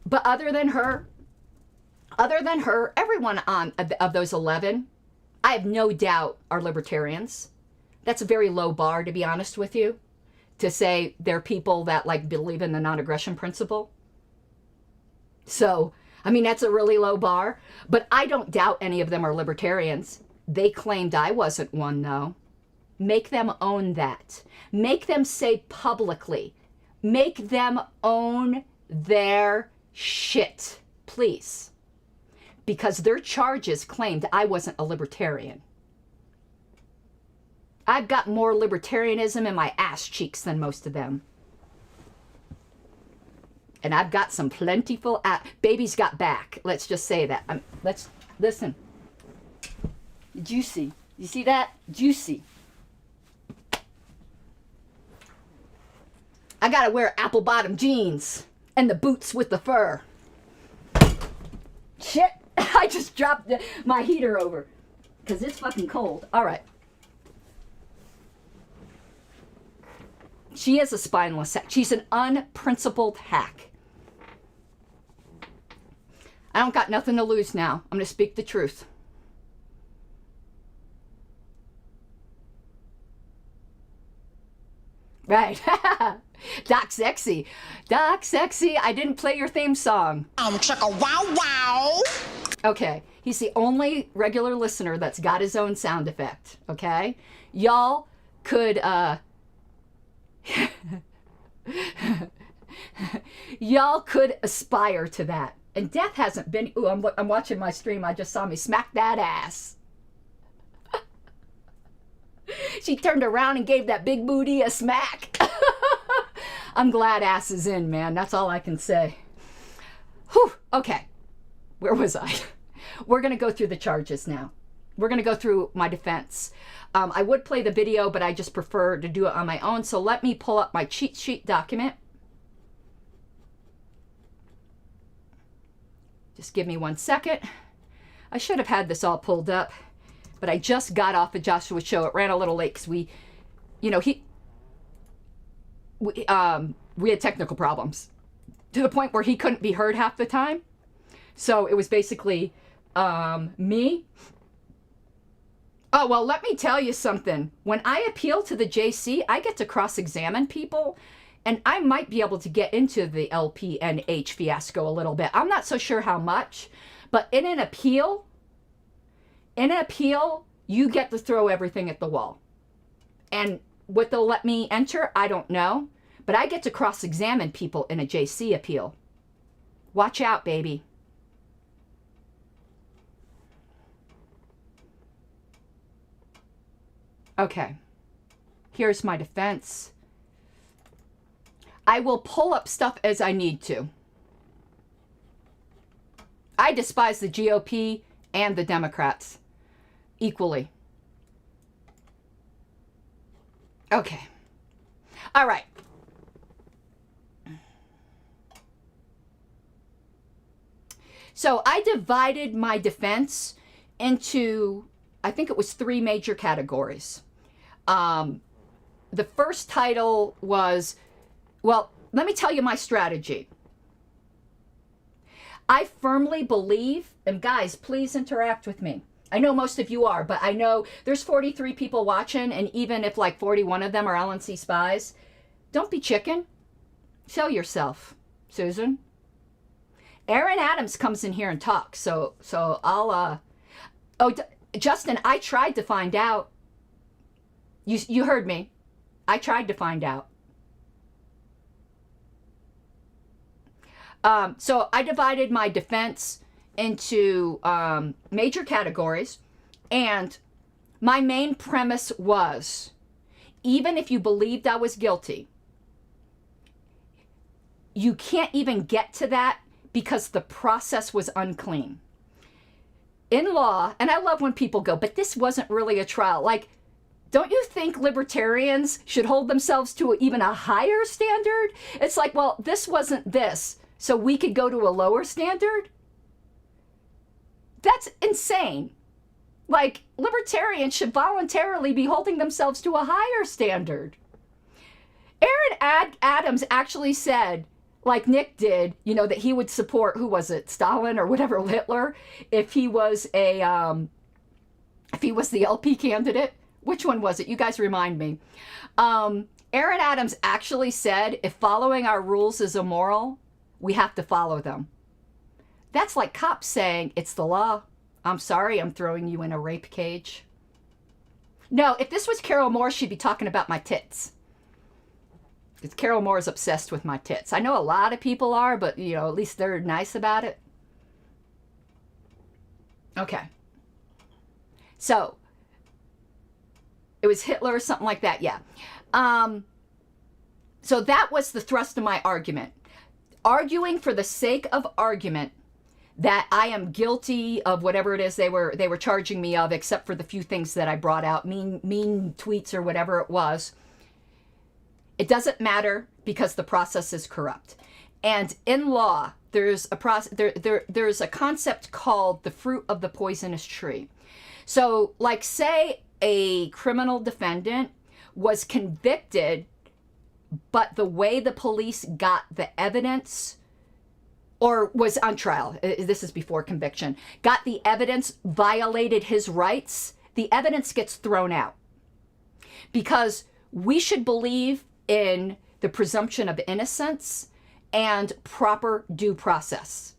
But other than her, everyone of those 11, I have no doubt are libertarians. That's a very low bar, to be honest with you, to say they're people that believe in the non-aggression principle. So, that's a really low bar. But I don't doubt any of them are libertarians. They claimed I wasn't one, though. Make them own that. Make them say publicly. Make them own their shit, please. Because their charges claimed I wasn't a libertarian. I've got more libertarianism in my ass cheeks than most of them. And I've got some plentiful... Baby's got back. Let's just say that. Let's listen. Juicy. You see that? Juicy. I gotta wear apple bottom jeans and the boots with the fur. Shit. I just dropped my heater over because it's fucking cold. All right. She is a spineless hack. She's an unprincipled hack. I don't got nothing to lose now. I'm going to speak the truth. Right. Doc Sexy. Doc Sexy, I didn't play your theme song. Chicka wow wow. Okay. He's the only regular listener that's got his own sound effect. Okay? Y'all could, y'all could aspire to that. And death hasn't been, ooh, I'm watching my stream. I just saw me smack that ass. She turned around and gave that big booty a smack. I'm glad ass is in, man. That's all I can say. Whew, okay. Where was I? We're going to go through the charges now. We're going to go through my defense. I would play the video, but I just prefer to do it on my own. So let me pull up my cheat sheet document. Just give me 1 second. I should have had this all pulled up, but I just got off of Joshua's show. It ran a little late because we had technical problems to the point where he couldn't be heard half the time. So it was basically me. Oh, well, let me tell you something. When I appeal to the JC, I get to cross-examine people, and I might be able to get into the LPNH fiasco a little bit. I'm not so sure how much, but in an appeal, you get to throw everything at the wall. And what they'll let me enter, I don't know, but I get to cross-examine people in a JC appeal. Watch out, baby. Okay, here's my defense. I will pull up stuff as I need to. I despise the GOP and the Democrats equally. Okay. All right. So I divided my defense into, I think it was 3 major categories. The first title was, well, let me tell you my strategy. I firmly believe, and guys, please interact with me. I know most of you are, but I know there's 43 people watching, and even if like 41 of them are LNC spies, don't be chicken. Show yourself, Susan. Aaron Adams comes in here and talks, so I'll, Justin, I tried to find out. You heard me. I tried to find out. So I divided my defense into major categories, and my main premise was, even if you believed I was guilty, you can't even get to that because the process was unclean. In law, and I love when people go, but this wasn't really a trial. Like, don't you think libertarians should hold themselves to even a higher standard? It's like, well, this wasn't this, so we could go to a lower standard? That's insane. Like, libertarians should voluntarily be holding themselves to a higher standard. Aaron Adams actually said, like Nick did, that he would support, who was it, Stalin or whatever, Hitler, if he was the LP candidate. Which one was it? You guys remind me. Aaron Adams actually said, if following our rules is immoral, we have to follow them. That's like cops saying, it's the law. I'm sorry, I'm throwing you in a rape cage. No, if this was Carol Moore, she'd be talking about my tits. Because Carol Moore is obsessed with my tits. I know a lot of people are, but, at least they're nice about it. Okay. So, it was Hitler or something like that, yeah. So that was the thrust of my argument. Arguing for the sake of argument that I am guilty of whatever it is they were charging me of, except for the few things that I brought out, mean tweets or whatever it was. It doesn't matter because the process is corrupt. And in law, there's a there's a concept called the fruit of the poisonous tree. So, like, say a criminal defendant was convicted, but the way the police got the evidence, or was on trial, this is before conviction, got the evidence, violated his rights, the evidence gets thrown out. Because we should believe in the presumption of innocence and proper due process.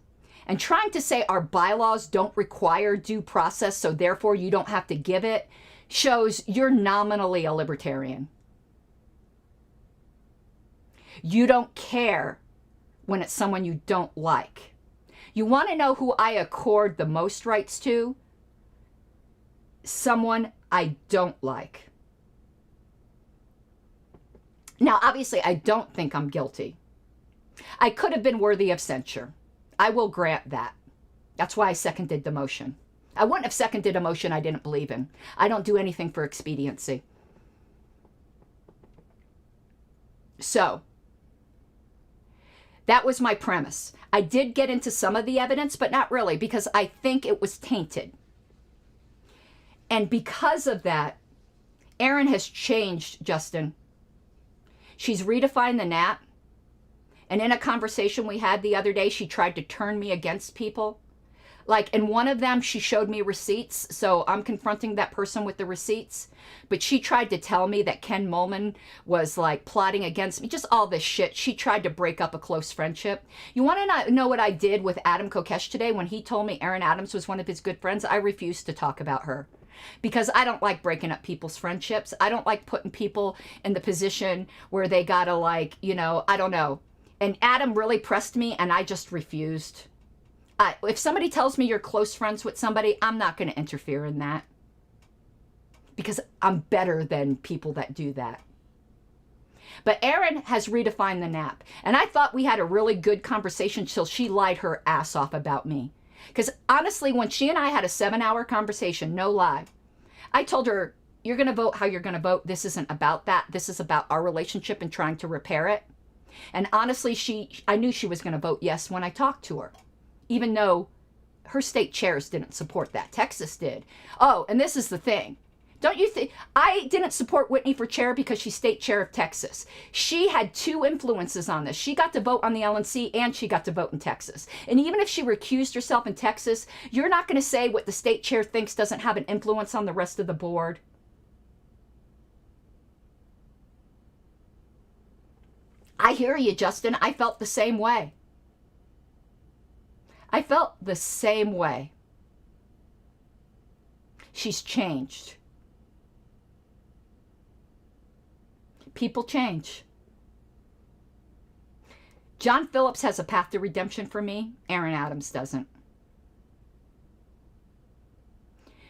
And trying to say our bylaws don't require due process, so therefore you don't have to give it, shows you're nominally a libertarian. You don't care when it's someone you don't like. You want to know who I accord the most rights to? Someone I don't like. Now, obviously, I don't think I'm guilty. I could have been worthy of censure. I will grant that. That's why I seconded the motion. I wouldn't have seconded a motion I didn't believe in. I don't do anything for expediency. So, that was my premise. I did get into some of the evidence, but not really, because I think it was tainted. And because of that, Erin has changed, Justin. She's redefined the NAP. And in a conversation we had the other day, she tried to turn me against people. Like, in one of them, she showed me receipts, so I'm confronting that person with the receipts. But she tried to tell me that Ken Molman was, like, plotting against me. Just all this shit. She tried to break up a close friendship. You want to know what I did with Adam Kokesh today when he told me Erin Adams was one of his good friends? I refused to talk about her. Because I don't like breaking up people's friendships. I don't like putting people in the position where they gotta, like, you know, I don't know. And Adam really pressed me, and I just refused. If somebody tells me you're close friends with somebody, I'm not going to interfere in that. Because I'm better than people that do that. But Erin has redefined the NAP. And I thought we had a really good conversation till she lied her ass off about me. Because honestly, when she and I had a 7-hour conversation, no lie, I told her, you're going to vote how you're going to vote. This isn't about that. This is about our relationship and trying to repair it. And honestly, I knew she was going to vote yes when I talked to her. Even though her state chairs didn't support that. Texas did. Oh, and this is the thing. Don't you think I didn't support Whitney for chair because she's state chair of Texas? She had 2 influences on this. She got to vote on the LNC and she got to vote in Texas. And even if she recused herself in Texas, you're not going to say what the state chair thinks doesn't have an influence on the rest of the board. I hear you, Justin. I felt the same way. I felt the same way. She's changed. People change. John Phillips has a path to redemption for me. Erin Adams doesn't.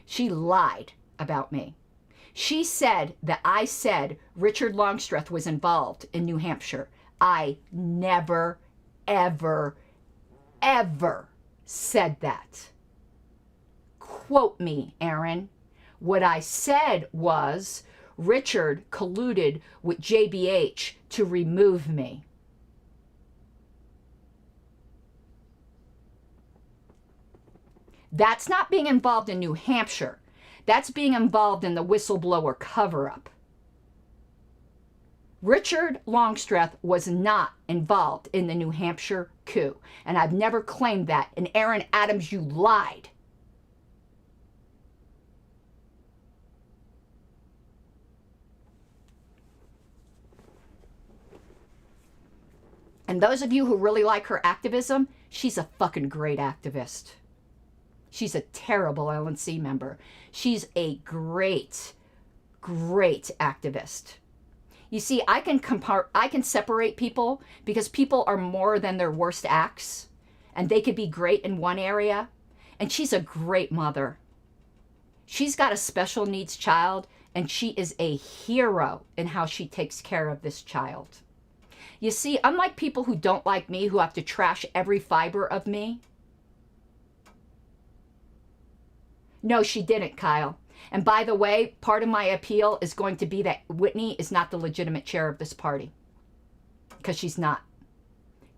She lied about me. She said that I said Richard Longstreth was involved in New Hampshire. I never, ever, ever said that. Quote me, Erin. What I said was Richard colluded with JBH to remove me. That's not being involved in New Hampshire. That's being involved in the whistleblower cover-up. Richard Longstreth was not involved in the New Hampshire coup. And I've never claimed that. And Erin Adams, you lied. And those of you who really like her activism, she's a fucking great activist. She's a terrible LNC member. She's a great, great activist. You see, I can separate people because people are more than their worst acts, and they could be great in one area. And she's a great mother. She's got a special needs child, and she is a hero in how she takes care of this child. You see, unlike people who don't like me, who have to trash every fiber of me. No, she didn't, Kyle. And by the way, part of my appeal is going to be that Whitney is not the legitimate chair of this party. Because she's not.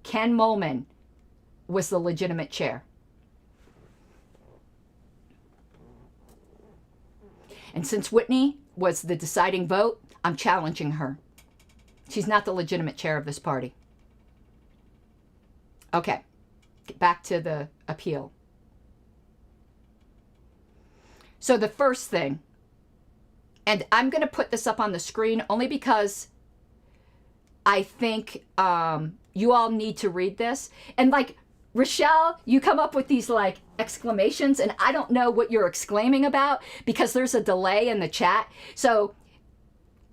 Ken Molman was the legitimate chair. And since Whitney was the deciding vote, I'm challenging her. She's not the legitimate chair of this party. Okay, get back to the appeal. So the first thing, and I'm going to put this up on the screen only because I think you all need to read this. And like, Rochelle, you come up with these like exclamations, and I don't know what you're exclaiming about because there's a delay in the chat. So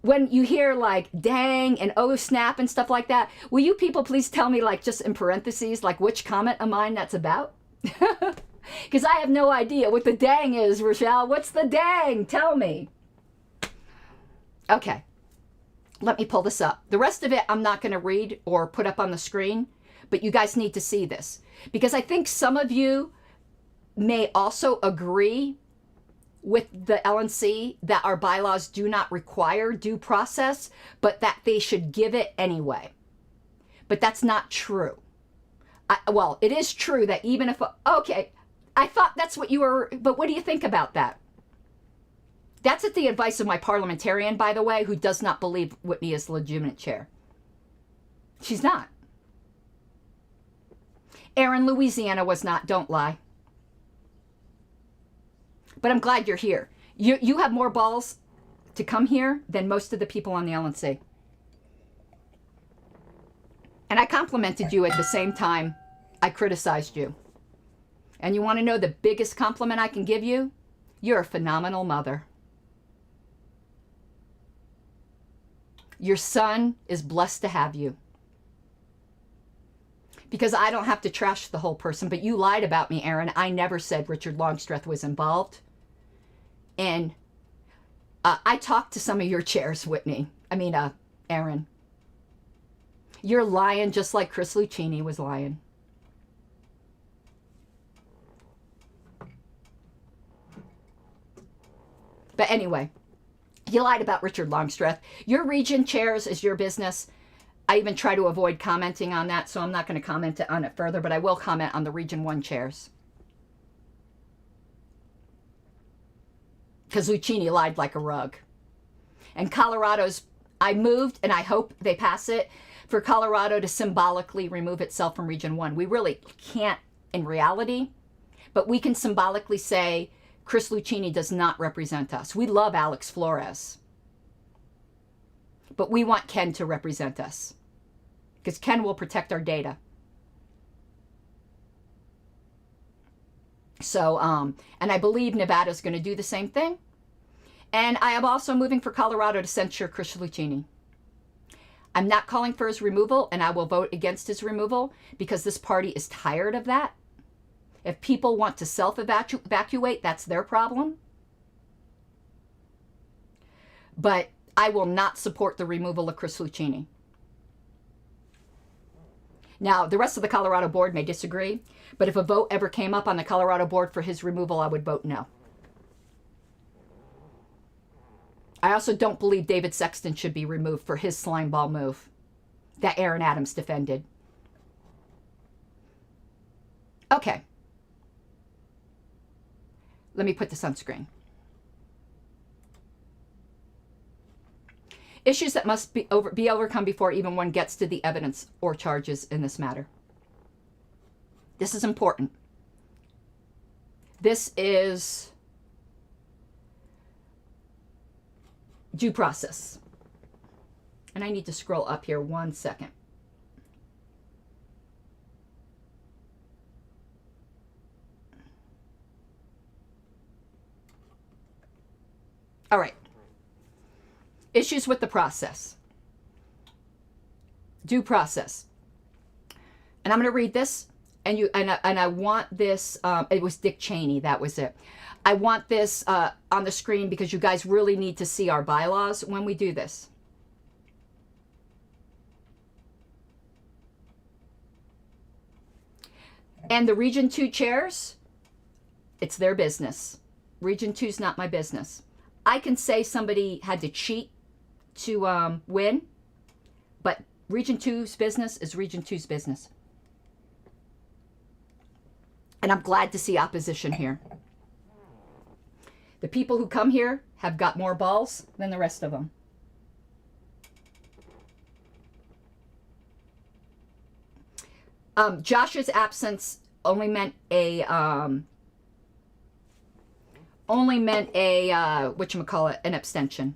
when you hear like dang and oh snap and stuff like that, will you people please tell me, like, just in parentheses, like which comment of mine that's about? Because I have no idea what the dang is, Rochelle. What's the dang? Tell me. Okay. Let me pull this up. The rest of it I'm not going to read or put up on the screen, but you guys need to see this. Because I think some of you may also agree with the LNC that our bylaws do not require due process, but that they should give it anyway. But that's not true. Well, it is true that even if, okay, I thought that's what you were, but what do you think about that? That's at the advice of my parliamentarian, by the way, who does not believe Whitney is the legitimate chair. She's not. Aaron, Louisiana was not, don't lie. But I'm glad you're here. You have more balls to come here than most of the people on the LNC. And I complimented you at the same time I criticized you. And you want to know the biggest compliment I can give you? You're a phenomenal mother. Your son is blessed to have you. Because I don't have to trash the whole person, but you lied about me, Aaron. I never said Richard Longstreth was involved. And I talked to some of your chairs, Whitney. Aaron. You're lying just like Chris Lucchini was lying. But anyway, you lied about Richard Longstreth. Your region chairs is your business. I even try to avoid commenting on that, so I'm not going to comment on it further, but I will comment on the Region 1 chairs. Because Lucchini lied like a rug. And Colorado's, I moved, and I hope they pass it, for Colorado to symbolically remove itself from Region 1. We really can't in reality, but we can symbolically say Chris Lucchini does not represent us. We love Alex Flores, but we want Ken to represent us because Ken will protect our data. So, and I believe Nevada's going to do the same thing. And I am also moving for Colorado to censure Chris Lucchini. I'm not calling for his removal, and I will vote against his removal because this party is tired of that. If people want to self-evacuate, that's their problem. But I will not support the removal of Chris Lucchini. Now, the rest of the Colorado board may disagree, but if a vote ever came up on the Colorado board for his removal, I would vote no. I also don't believe David Sexton should be removed for his slimeball move that Aaron Adams defended. Okay. Let me put this on screen. Issues that must be overcome before even one gets to the evidence or charges in this matter. This is important. This is due process. And I need to scroll up here 1 second. All right. Issues with the process. Due process. And I'm going to read this, and I want this, it was Dick Cheney, that was it. I want this on the screen because you guys really need to see our bylaws when we do this. And the Region 2 chairs, it's their business. Region 2 is not my business. I can say somebody had to cheat to win, but Region 2's business is Region 2's business. And I'm glad to see opposition here. The people who come here have got more balls than the rest of them. Josh's absence only meant a whatchamacallit, an abstention.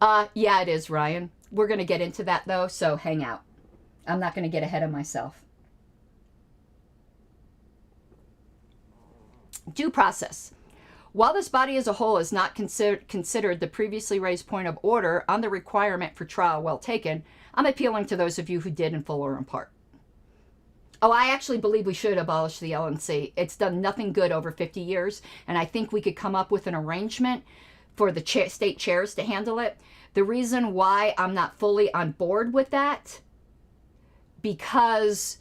Yeah, it is, Ryan. We're going to get into that, though, so hang out. I'm not going to get ahead of myself. Due process. While this body as a whole is not considered the previously raised point of order on the requirement for trial well taken, I'm appealing to those of you who did in full or in part. Oh, I actually believe we should abolish the LNC. It's done nothing good over 50 years, and I think we could come up with an arrangement for the state chairs to handle it. The reason why I'm not fully on board with that, because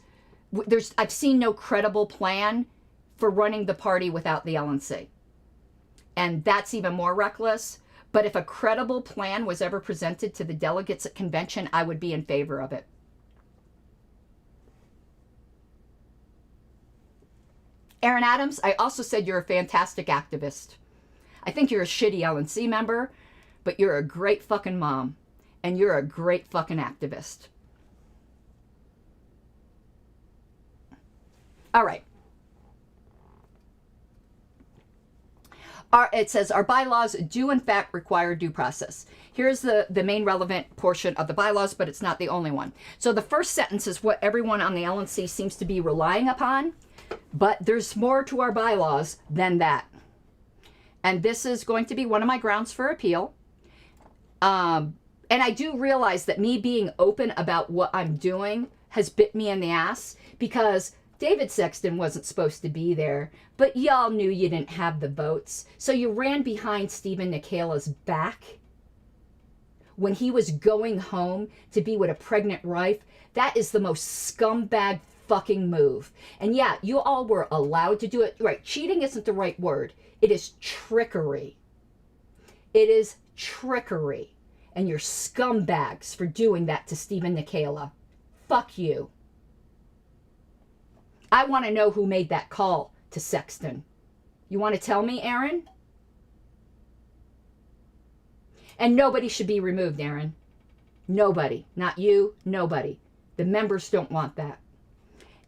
I've seen no credible plan for running the party without the LNC. And that's even more reckless. But if a credible plan was ever presented to the delegates at convention, I would be in favor of it. Aaron Adams, I also said you're a fantastic activist. I think you're a shitty LNC member, but you're a great fucking mom. And you're a great fucking activist. All right. It says, our bylaws do in fact require due process. Here's the main relevant portion of the bylaws, but it's not the only one. So the first sentence is what everyone on the LNC seems to be relying upon, but there's more to our bylaws than that. And this is going to be one of my grounds for appeal. And I do realize that me being open about what I'm doing has bit me in the ass, because David Sexton wasn't supposed to be there, but y'all knew you didn't have the votes. So you ran behind Stephen Nikala's back when he was going home to be with a pregnant wife. That is the most scumbag fucking move. And yeah, you all were allowed to do it. Right, cheating isn't the right word. It is trickery. It is trickery. And you're scumbags for doing that to Stephen Nikala. Fuck you. I want to know who made that call to Sexton. You want to tell me, Aaron? And nobody should be removed, Aaron. Nobody. Not you, nobody. The members don't want that.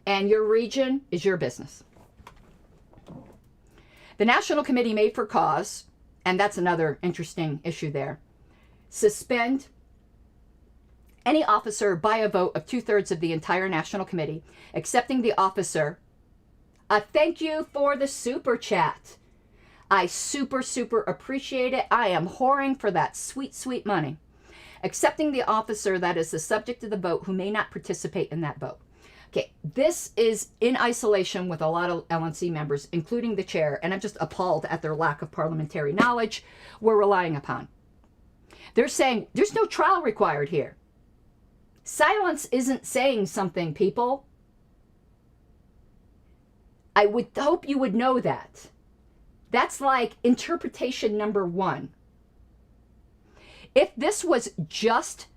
And your region is your business. The National Committee Made for Cause, and that's another interesting issue there, suspend any officer by a vote of 2/3 of the entire National Committee, accepting the officer. Thank you for the super chat. I super appreciate it. I am whoring for that sweet, sweet money. Accepting the officer that is the subject of the vote who may not participate in that vote. Okay, this is in isolation with a lot of LNC members, including the chair, and I'm just appalled at their lack of parliamentary knowledge we're relying upon. They're saying there's no trial required here. Silence isn't saying something, people. I would hope you would know that. That's like interpretation number one. If this was just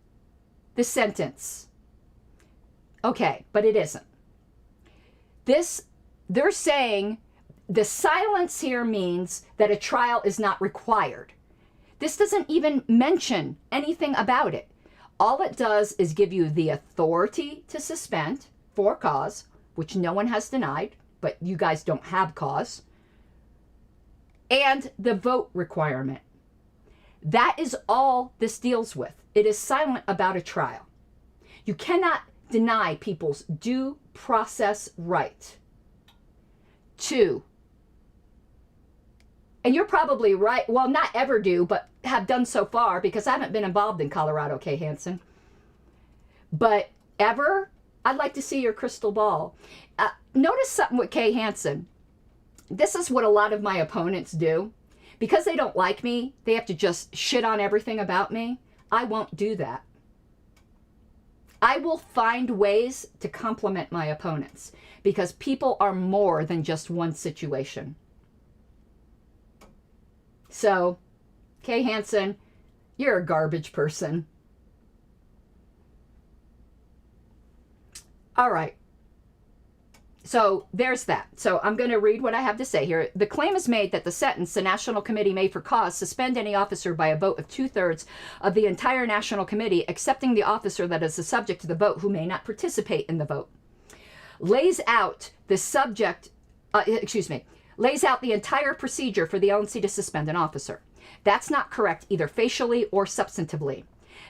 the sentence, okay, but it isn't. They're saying the silence here means that a trial is not required. This doesn't even mention anything about it. All it does is give you the authority to suspend for cause, which no one has denied, but you guys don't have cause, and the vote requirement. That is all this deals with. It is silent about a trial. You cannot deny people's due process right to, and you're probably right, well, not ever do, but have done so far, because I haven't been involved in Colorado, Kay Hansen. But ever, I'd like to see your crystal ball. Notice something with Kay Hansen. This is what a lot of my opponents do. Because they don't like me, they have to just shit on everything about me. I won't do that. I will find ways to compliment my opponents, because people are more than just one situation. So, Kay Hansen, you're a garbage person. All right. So there's that. So I'm going to read what I have to say here. The claim is made that the sentence, the National Committee Made for Cause, suspend any officer by a vote of 2/3 of the entire National Committee, accepting the officer that is the subject of the vote who may not participate in the vote, lays out the lays out the entire procedure for the LNC to suspend an officer. That's not correct either facially or substantively.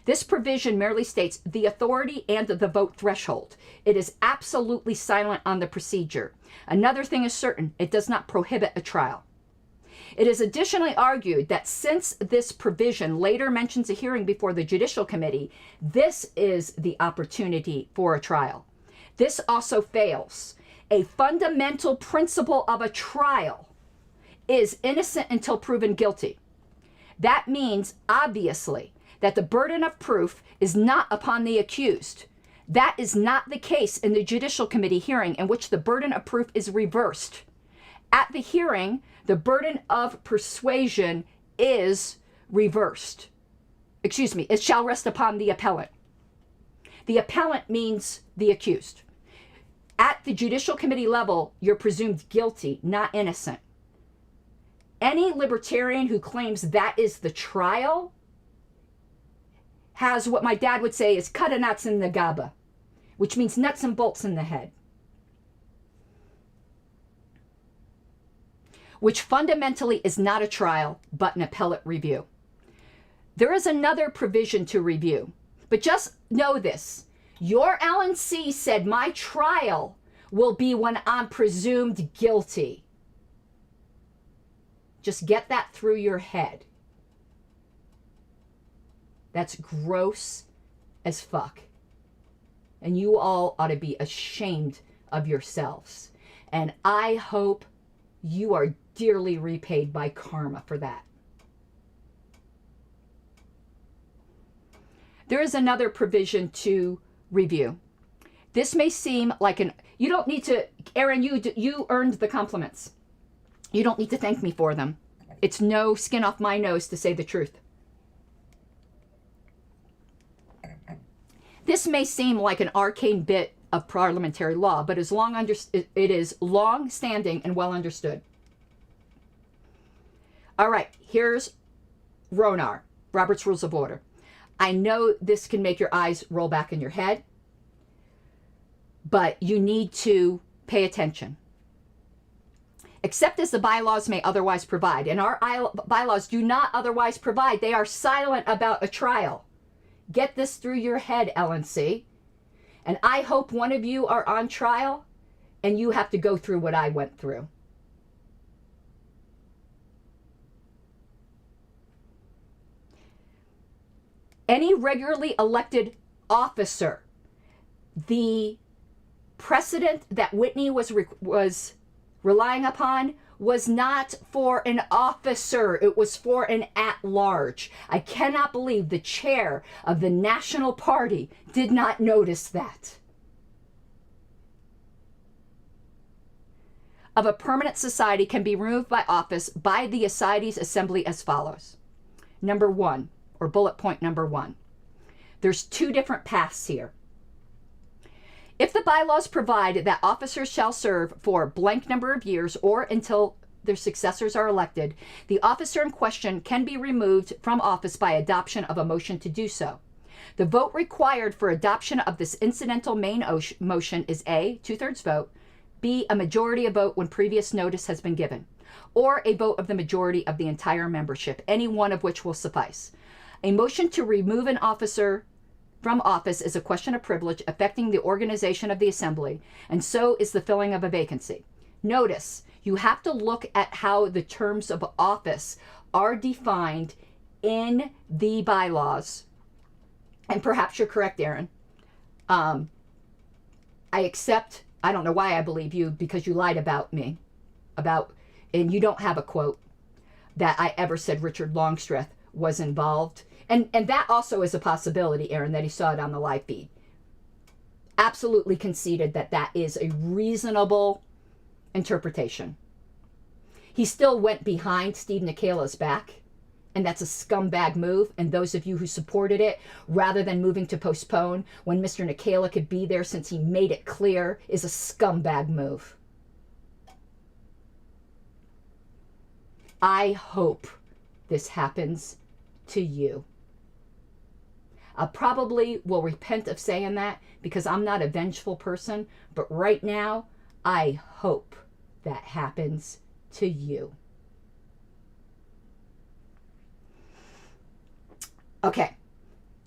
This provision merely states the authority and the vote threshold. It is absolutely silent on the procedure. Another thing is certain, it does not prohibit a trial. It is additionally argued that since this provision later mentions a hearing before the Judicial Committee, this is the opportunity for a trial. This also fails. A fundamental principle of a trial is innocent until proven guilty. That means, obviously, that the burden of proof is not upon the accused. That is not the case in the Judicial Committee hearing, in which the burden of proof is reversed. At the hearing, the burden of persuasion is reversed. Excuse me, it shall rest upon the appellant. The appellant means the accused. At the Judicial Committee level, you're presumed guilty, not innocent. Any libertarian who claims that is the trial has what my dad would say is cut a nuts in the gaba, which means nuts and bolts in the head, which fundamentally is not a trial, but an appellate review. There is another provision to review, but just know this. Your LNC said my trial will be when I'm presumed guilty. Just get that through your head. That's gross as fuck. And you all ought to be ashamed of yourselves. And I hope you are dearly repaid by karma for that. There is another provision to review. This may seem like you don't need to, Aaron, you earned the compliments. You don't need to thank me for them. It's no skin off my nose to say the truth. This may seem like an arcane bit of parliamentary law, but it is long-standing and well understood. All right, here's RONAR, Robert's Rules of Order. I know this can make your eyes roll back in your head, but you need to pay attention. Except as the bylaws may otherwise provide. And our bylaws do not otherwise provide. They are silent about a trial. Get this through your head, LNC. And I hope one of you are on trial and you have to go through what I went through. Any regularly elected officer, the precedent that Whitney was relying upon was not for an officer. It was for an at-large. I cannot believe the chair of the National Party did not notice that. Of a permanent society can be removed by office by the Society's Assembly as follows. Number 1, or bullet point number 1. There's 2 different paths here. If the bylaws provide that officers shall serve for blank number of years or until their successors are elected, the officer in question can be removed from office by adoption of a motion to do so. The vote required for adoption of this incidental main motion is A, 2/3 vote, B, a majority of vote when previous notice has been given, or a vote of the majority of the entire membership, any one of which will suffice. A motion to remove an officer from office is a question of privilege affecting the organization of the assembly, and so is the filling of a vacancy. Notice, you have to look at how the terms of office are defined in the bylaws. And perhaps you're correct, Aaron. I accept, I don't know why I believe you, because you lied about me. And you don't have a quote that I ever said Richard Longstreth was involved. And that also is a possibility, Aaron, that he saw it on the live feed. Absolutely conceded that that is a reasonable interpretation. He still went behind Steve Nikala's back, and that's a scumbag move. And those of you who supported it, rather than moving to postpone when Mr. Nikala could be there since he made it clear, is a scumbag move. I hope this happens to you. I probably will repent of saying that because I'm not a vengeful person, but right now, I hope that happens to you. Okay,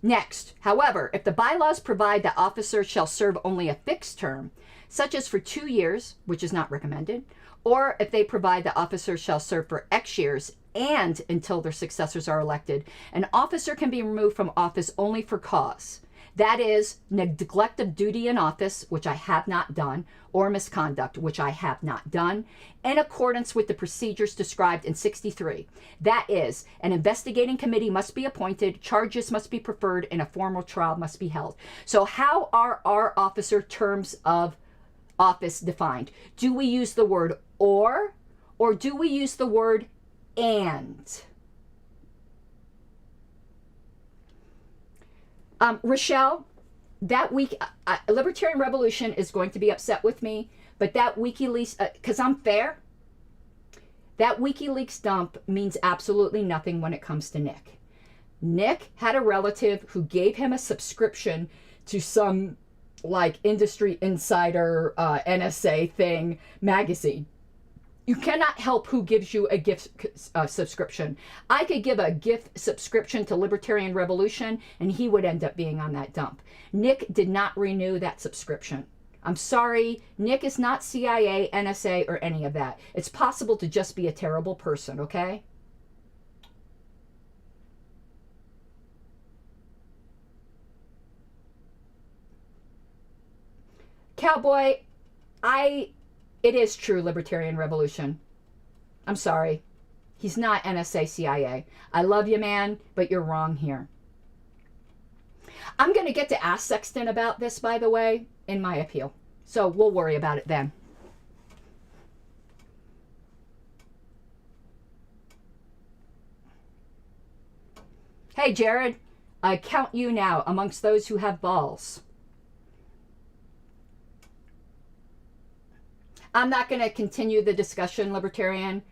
next. However, if the bylaws provide that officers shall serve only a fixed term, such as for 2 years, which is not recommended, or if they provide that officers shall serve for X years and until their successors are elected, an officer can be removed from office only for cause. That is neglect of duty in office, which I have not done, or misconduct, which I have not done, in accordance with the procedures described in 63. That is, an investigating committee must be appointed, charges must be preferred, and a formal trial must be held. So how are our officer terms of office defined? Do we use the word or do we use the word and? Rochelle, that week, Libertarian Revolution is going to be upset with me, but that WikiLeaks, because I'm fair, that WikiLeaks dump means absolutely nothing when it comes to Nick. Nick had a relative who gave him a subscription to some like industry insider NSA thing magazine. You cannot help who gives you a gift subscription. I could give a gift subscription to Libertarian Revolution and he would end up being on that dump. Nick did not renew that subscription. I'm sorry, Nick is not CIA, NSA, or any of that. It's possible to just be a terrible person, okay? Cowboy, it is true, Libertarian Revolution. I'm sorry. He's not NSA, CIA. I love you, man, but you're wrong here. I'm going to get to ask Sexton about this, by the way, in my appeal. So we'll worry about it then. Hey, Jared, I count you now amongst those who have balls. I'm not going to continue the discussion, Libertarian.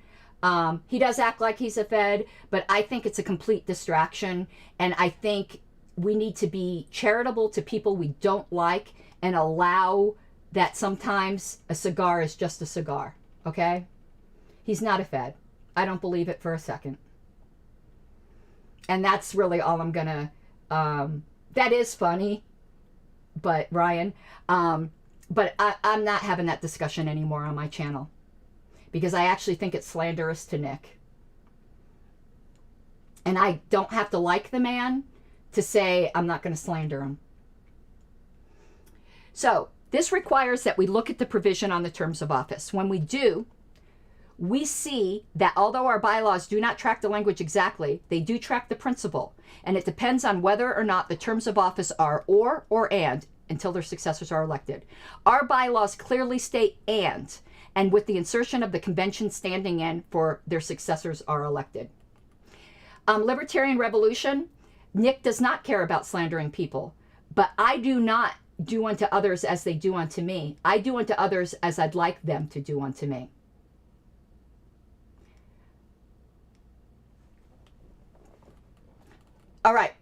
He does act like he's a Fed, but I think it's a complete distraction. And I think we need to be charitable to people we don't like and allow that sometimes a cigar is just a cigar, okay? He's not a Fed. I don't believe it for a second. And that's really all I'm going to... that is funny, but Ryan... But I'm not having that discussion anymore on my channel because I actually think it's slanderous to Nick. And I don't have to like the man to say I'm not going to slander him. So this requires that we look at the provision on the terms of office. When we do, we see that although our bylaws do not track the language exactly, they do track the principle. And it depends on whether or not the terms of office are or and until their successors are elected. Our bylaws clearly state and with the insertion of the convention standing in for their successors are elected. Libertarian Revolution, Nick does not care about slandering people, but I do not do unto others as they do unto me. I do unto others as I'd like them to do unto me. All right.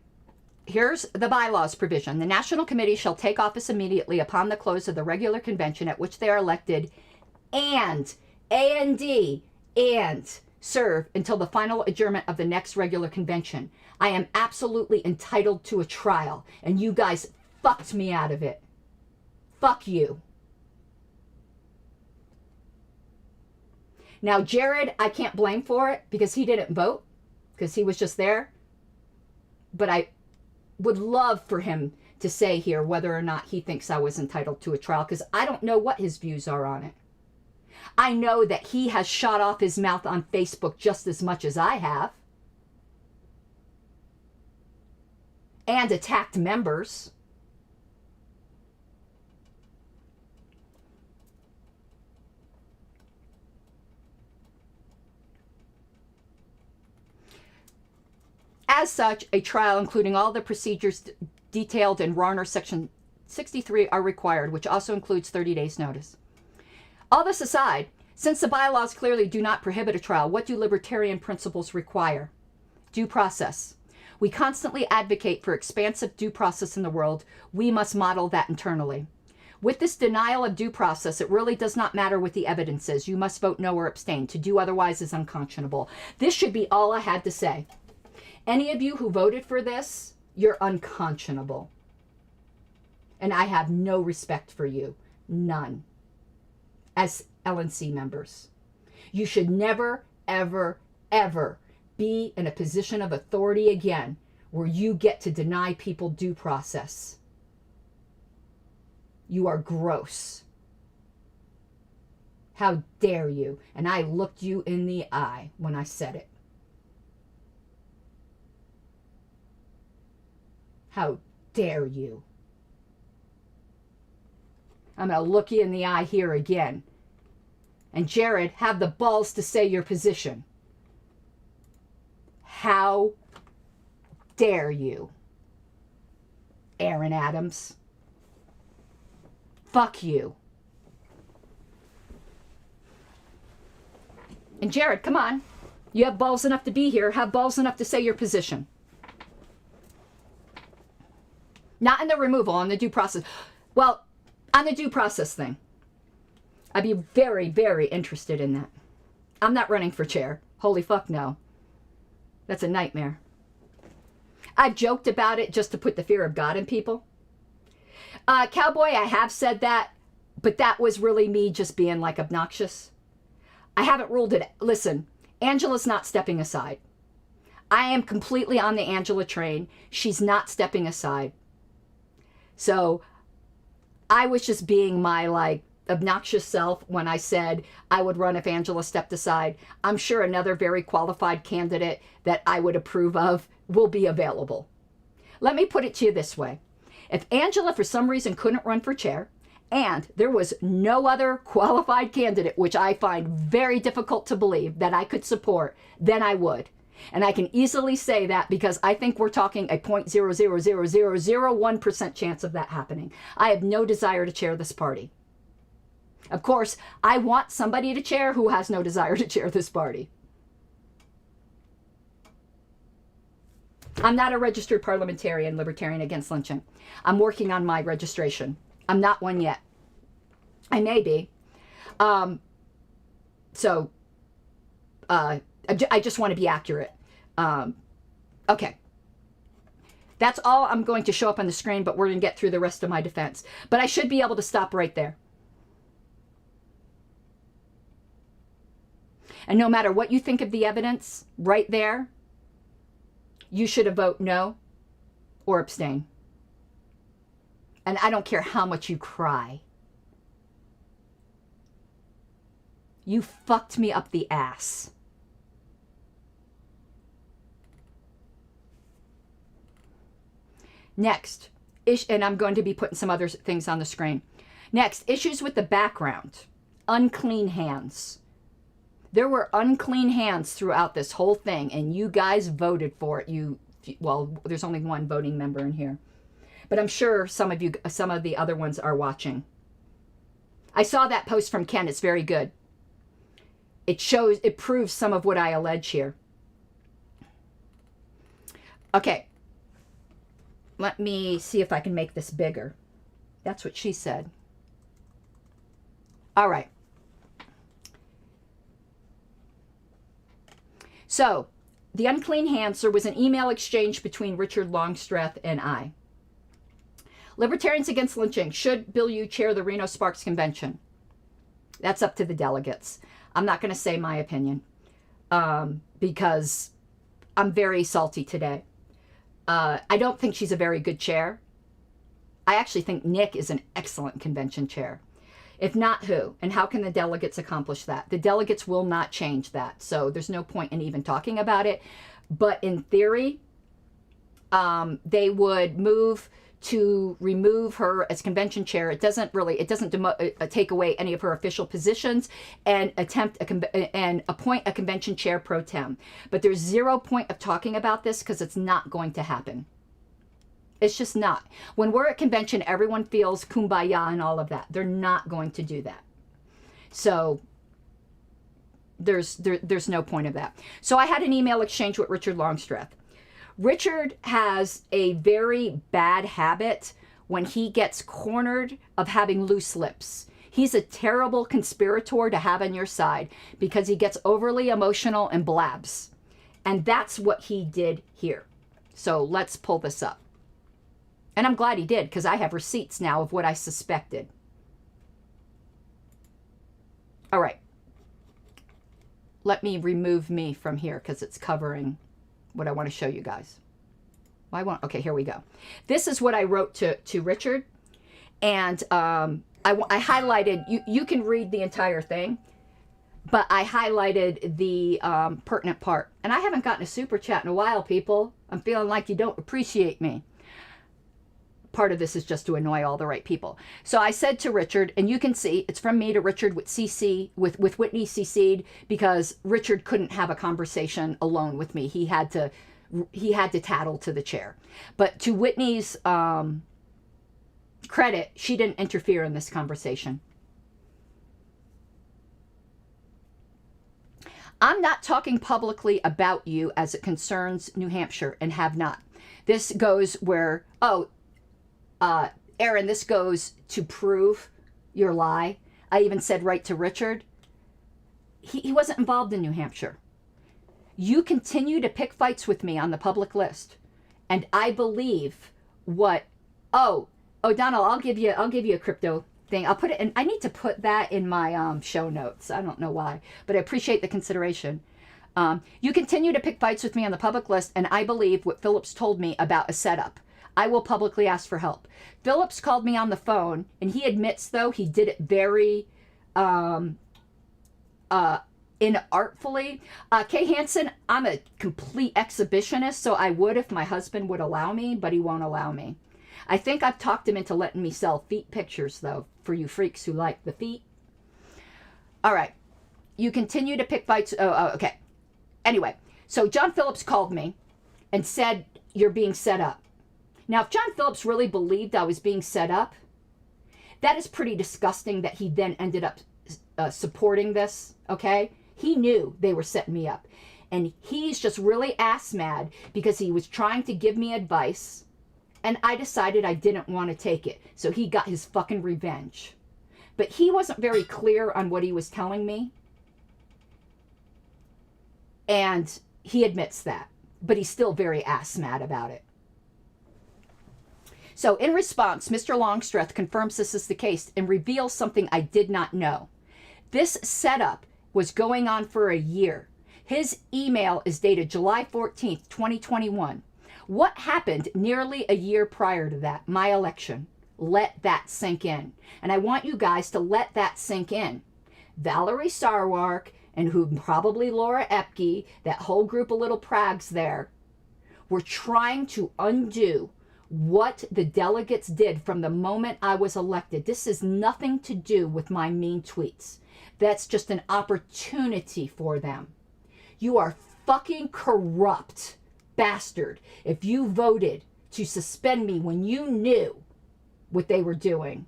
Here's the bylaws provision. The National Committee shall take office immediately upon the close of the regular convention at which they are elected and, A&D, and serve until the final adjournment of the next regular convention. I am absolutely entitled to a trial, and you guys fucked me out of it. Fuck you. Now, Jared, I can't blame for it because he didn't vote, because he was just there. But I would love for him to say here whether or not he thinks I was entitled to a trial, because I don't know what his views are on it. I know that he has shot off his mouth on Facebook just as much as I have. And attacked members. As such, a trial including all the procedures detailed in Rarner Section 63 are required, which also includes 30 days notice. All this aside, since the bylaws clearly do not prohibit a trial, what do libertarian principles require? Due process. We constantly advocate for expansive due process in the world. We must model that internally. With this denial of due process, it really does not matter what the evidence is. You must vote no or abstain. To do otherwise is unconscionable. This should be all I had to say. Any of you who voted for this, you're unconscionable. And I have no respect for you. None. As LNC members. You should never, ever, ever be in a position of authority again where you get to deny people due process. You are gross. How dare you? And I looked you in the eye when I said it. How dare you? I'm going to look you in the eye here again. And Jared, have the balls to say your position. How dare you? Aaron Adams. Fuck you. And Jared, come on. You have balls enough to be here. Have balls enough to say your position. Not in the removal, on the due process. Well, on the due process thing. I'd be very, very interested in that. I'm not running for chair. Holy fuck no. That's a nightmare. I've joked about it just to put the fear of God in people. Cowboy, I have said that, but that was really me just being like obnoxious. I haven't ruled it. Listen, Angela's not stepping aside. I am completely on the Angela train. She's not stepping aside. So I was just being my like obnoxious self when I said I would run if Angela stepped aside. I'm sure another very qualified candidate that I would approve of will be available. Let me put it to you this way. If Angela for some reason couldn't run for chair and there was no other qualified candidate, which I find very difficult to believe, that I could support, then I would. And I can easily say that because I think we're talking a 0.0000001% chance of that happening. I have no desire to chair this party. Of course, I want somebody to chair who has no desire to chair this party. I'm not a registered parliamentarian, Libertarian against lynching. I'm working on my registration. I'm not one yet. I may be. I just want to be accurate. Okay. That's all I'm going to show up on the screen, but we're going to get through the rest of my defense. But I should be able to stop right there. And no matter what you think of the evidence, right there, you should have voted no or abstain. And I don't care how much you cry. You fucked me up the ass. Next, and I'm going to be putting some other things on the screen. Next, issues with the background. Unclean hands. There were unclean hands throughout this whole thing, and you guys voted for it. Well, there's only one voting member in here. But I'm sure some of the other ones are watching. I saw that post from Ken. It's very good. It proves some of what I allege here. Okay. Let me see if I can make this bigger. That's what she said. All right. So, the unclean hands, there was an email exchange between Richard Longstreth and I. Libertarians against lynching. Should Bill Yu chair the Reno Sparks Convention? That's up to the delegates. I'm not going to say my opinion because I'm very salty today. I don't think she's a very good chair. I actually think Nick is an excellent convention chair. If not, who? And how can the delegates accomplish that? The delegates will not change that. So there's no point in even talking about it. But in theory, they would move to remove her as convention chair. It doesn't take away any of her official positions and appoint a convention chair pro tem. But there's zero point of talking about this because it's not going to happen. It's just not. When we're at convention, everyone feels kumbaya and all of that. They're not going to do that. So there's no point of that. So I had an email exchange with Richard Longstreth. Richard has a very bad habit when he gets cornered of having loose lips. He's a terrible conspirator to have on your side because he gets overly emotional and blabs. And that's what he did here. So let's pull this up. And I'm glad he did because I have receipts now of what I suspected. All right. Let me remove me from here because it's covering what I want to show you guys. Okay, here we go. This is what I wrote to Richard. And I highlighted, you can read the entire thing, but I highlighted the pertinent part. And I haven't gotten a super chat in a while, people. I'm feeling like you don't appreciate me. Part of this is just to annoy all the right people. So I said to Richard, and you can see it's from me to Richard with with Whitney CC'd, because Richard couldn't have a conversation alone with me. He had to tattle to the chair. But to Whitney's credit, she didn't interfere in this conversation. I'm not talking publicly about you as it concerns New Hampshire, and have not. This goes where, Aaron, this goes to prove your lie. I even said right to Richard, he wasn't involved in New Hampshire. You continue to pick fights with me on the public list. And I believe what, O'Donnell, I'll give you a crypto thing. I'll put it in, I need to put that in my show notes. I don't know why, but I appreciate the consideration. You continue to pick fights with me on the public list, and I believe what Phillips told me about a setup. I will publicly ask for help. Phillips called me on the phone, and he admits, though, he did it very inartfully. Kay Hansen, I'm a complete exhibitionist, so I would if my husband would allow me, but he won't allow me. I think I've talked him into letting me sell feet pictures, though, for you freaks who like the feet. All right. You continue to pick fights. Okay. Anyway, so John Phillips called me and said, you're being set up. Now, if John Phillips really believed I was being set up, that is pretty disgusting that he then ended up supporting this, okay? He knew they were setting me up. And he's just really ass mad because he was trying to give me advice, and I decided I didn't want to take it. So he got his fucking revenge. But he wasn't very clear on what he was telling me. And he admits that. But he's still very ass mad about it. So in response, Mr. Longstreth confirms this is the case and reveals something I did not know. This setup was going on for a year. His email is dated July 14th, 2021. What happened nearly a year prior to that? My election. Let that sink in. And I want you guys to let that sink in. Valerie Sarwark, and who probably Laura Epke, that whole group of little prags there, were trying to undo what the delegates did from the moment I was elected. This has nothing to do with my mean tweets. That's just an opportunity for them. You are fucking corrupt bastard if you voted to suspend me when you knew what they were doing.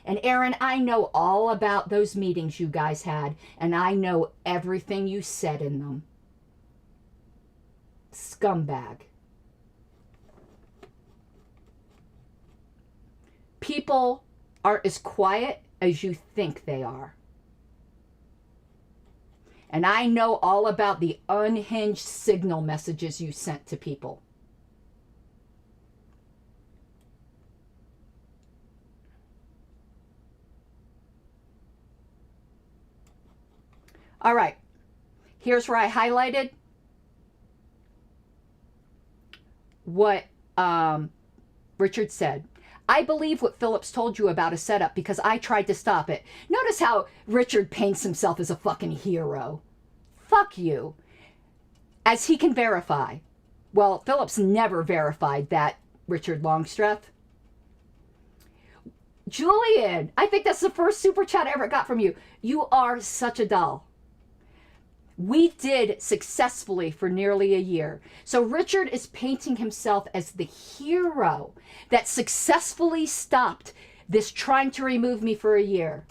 And Aaron, I know all about those meetings you guys had, and I know everything you said in them. Scumbag. People aren't as quiet as you think they are. And I know all about the unhinged signal messages you sent to people. All right. Here's where I highlighted what Richard said. I believe what Phillips told you about a setup because I tried to stop it. Notice how Richard paints himself as a fucking hero. Fuck you. As he can verify. Well, Phillips never verified that, Richard Longstreth. Julian, I think that's the first super chat I ever got from you. You are such a doll. We did successfully for nearly a year. So Richard is painting himself as the hero that successfully stopped this trying to remove me for a year.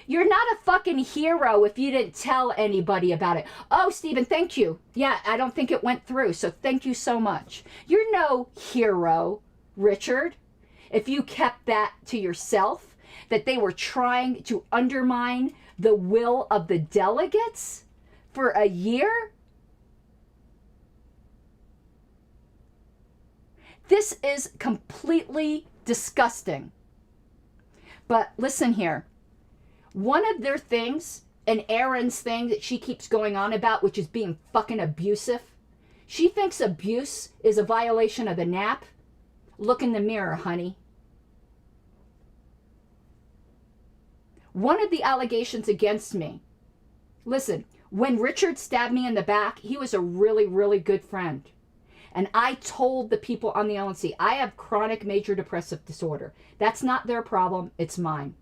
You're not a fucking hero if you didn't tell anybody about it. Oh, Stephen, thank you. Yeah, I don't think it went through, so thank you so much. You're no hero, Richard, if you kept that to yourself, that they were trying to undermine the will of the delegates for a year? This is completely disgusting. But listen here. One of their things, and Erin's thing that she keeps going on about, which is being fucking abusive. She thinks abuse is a violation of the NAP. Look in the mirror, honey. One of the allegations against me, listen, when Richard stabbed me in the back, he was a really, really good friend. And I told the people on the LNC, I have chronic major depressive disorder. That's not their problem, it's mine.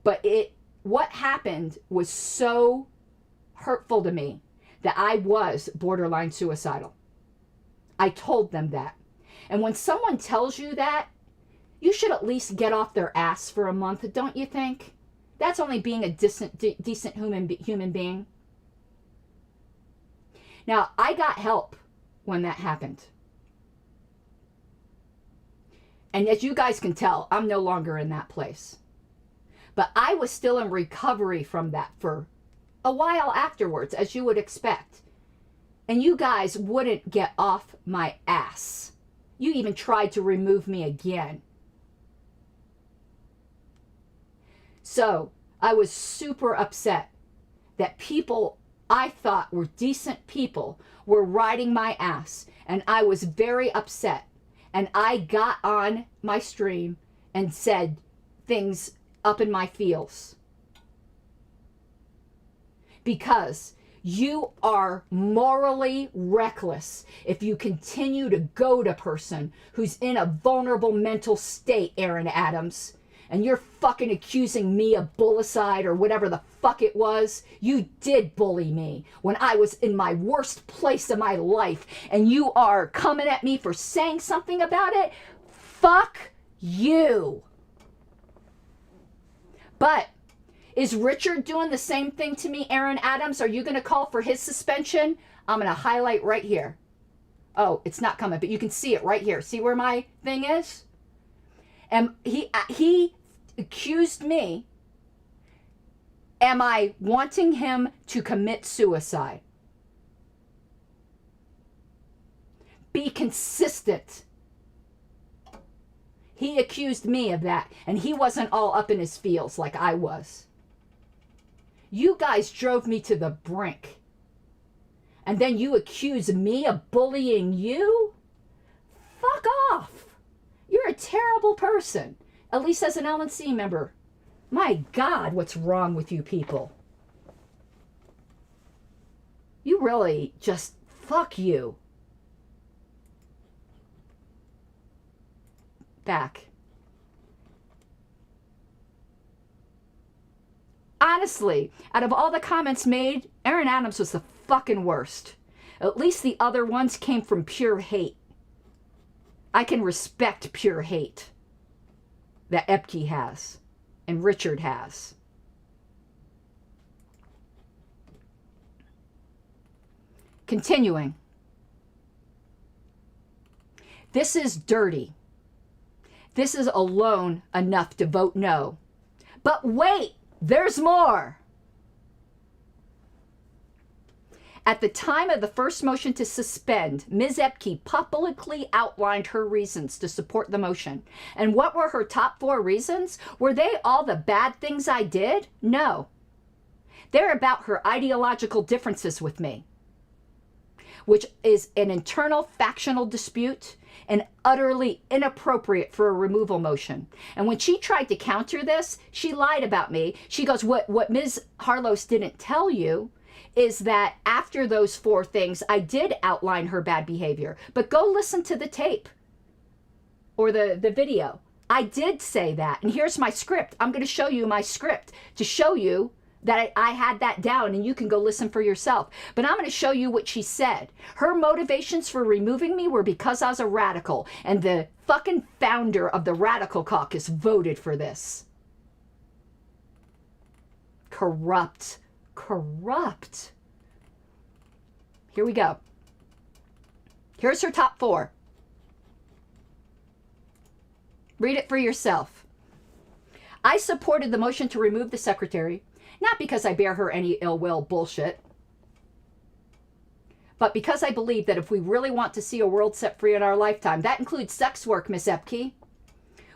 But what happened was so hurtful to me that I was borderline suicidal. I told them that. And when someone tells you that, you should at least get off their ass for a month, don't you think? That's only being a decent human being. Now, I got help when that happened. And as you guys can tell, I'm no longer in that place. But I was still in recovery from that for a while afterwards, as you would expect. And you guys wouldn't get off my ass. You even tried to remove me again. So I was super upset that people I thought were decent people were riding my ass. And I was very upset. And I got on my stream and said things up in my feels. Because you are morally reckless if you continue to goad a person who's in a vulnerable mental state, Aaron Adams. And you're fucking accusing me of bullicide or whatever the fuck it was. You did bully me when I was in my worst place of my life. And you are coming at me for saying something about it? Fuck you. But is Richard doing the same thing to me, Aaron Adams? Are you going to call for his suspension? I'm going to highlight right here. Oh, it's not coming, but you can see it right here. See where my thing is? And he accused me. Am I wanting him to commit suicide? Be consistent. He accused me of that, and he wasn't all up in his feels like I was. You guys drove me to the brink. And then you accuse me of bullying you? Fuck off. You're a terrible person. At least as an LNC member. My God, what's wrong with you people? You really just, fuck you. Back. Honestly, out of all the comments made, Aaron Adams was the fucking worst. At least the other ones came from pure hate. I can respect pure hate that Epke has and Richard has. Continuing. This is dirty. This is alone enough to vote no. But wait, there's more. At the time of the first motion to suspend, Ms. Epke publicly outlined her reasons to support the motion. And what were her top 4 reasons? Were they all the bad things I did? No. They're about her ideological differences with me, which is an internal factional dispute and utterly inappropriate for a removal motion. And when she tried to counter this, she lied about me. She goes, what Ms. Harlos didn't tell you is that after those 4 things, I did outline her bad behavior. But go listen to the tape or the video. I did say that. And here's my script. I'm going to show you my script to show you that I had that down, and you can go listen for yourself. But I'm going to show you what she said. Her motivations for removing me were because I was a radical, and the fucking founder of the Radical Caucus voted for this. Corrupt. Corrupt. Here we go. Here's her top 4. Read it for yourself. I supported the motion to remove the secretary, not because I bear her any ill will bullshit, but because I believe that if we really want to see a world set free in our lifetime, that includes sex work, Miss Epke,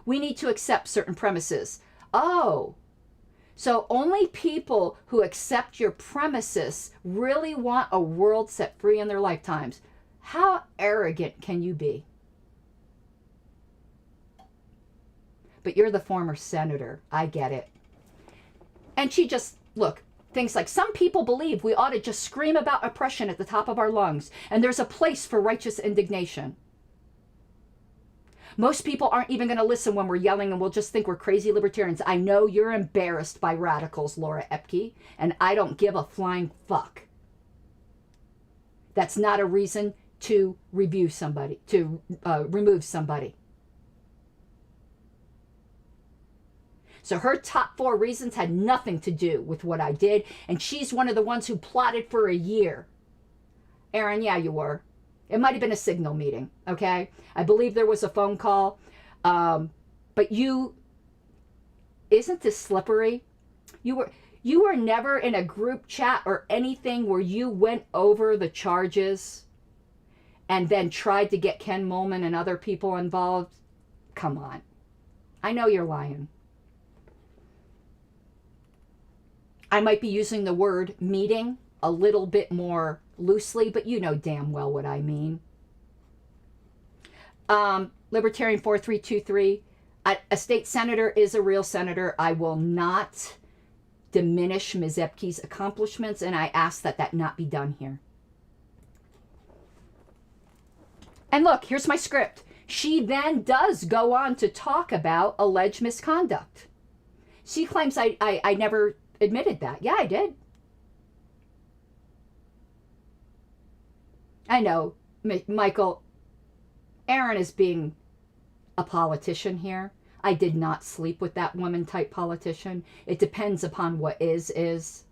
we need to accept certain premises. Oh, so only people who accept your premises really want a world set free in their lifetimes. How arrogant can you be? But you're the former senator. I get it. And she just, look, things like, some people believe we ought to just scream about oppression at the top of our lungs, and there's a place for righteous indignation. Most people aren't even going to listen when we're yelling, and will just think we're crazy libertarians. I know you're embarrassed by radicals, Laura Epke, and I don't give a flying fuck. That's not a reason to remove somebody. So her top 4 reasons had nothing to do with what I did, and she's one of the ones who plotted for a year. Aaron, yeah, you were. It might have been a signal meeting, okay? I believe there was a phone call, but isn't this slippery? You were never in a group chat or anything where you went over the charges and then tried to get Ken Molman and other people involved. Come on. I know you're lying. I might be using the word meeting a little bit more loosely, but you know damn well what I mean. Libertarian 4323, a state senator is a real senator. I will not diminish Ms. Epke's accomplishments, and I ask that that not be done here. And look, here's my script. She then does go on to talk about alleged misconduct. She claims I never admitted that. Yeah, I did. I know, Michael, Aaron is being a politician here. I did not sleep with that woman type politician. It depends upon what is.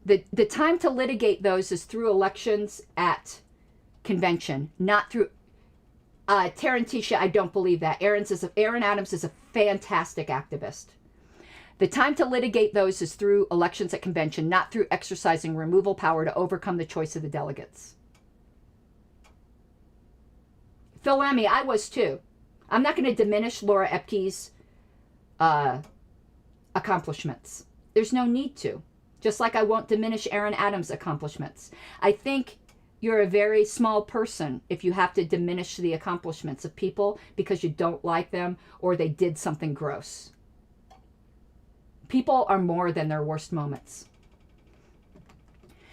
The time to litigate those is through elections at convention, not through Tarantisha. I don't believe that. Aaron Adams is a fantastic activist. The time to litigate those is through elections at convention, not through exercising removal power to overcome the choice of the delegates. Phil Lemmy, I was too. I'm not going to diminish Laura Epke's accomplishments. There's no need to. Just like I won't diminish Aaron Adams' accomplishments. I think you're a very small person if you have to diminish the accomplishments of people because you don't like them or they did something gross. People are more than their worst moments.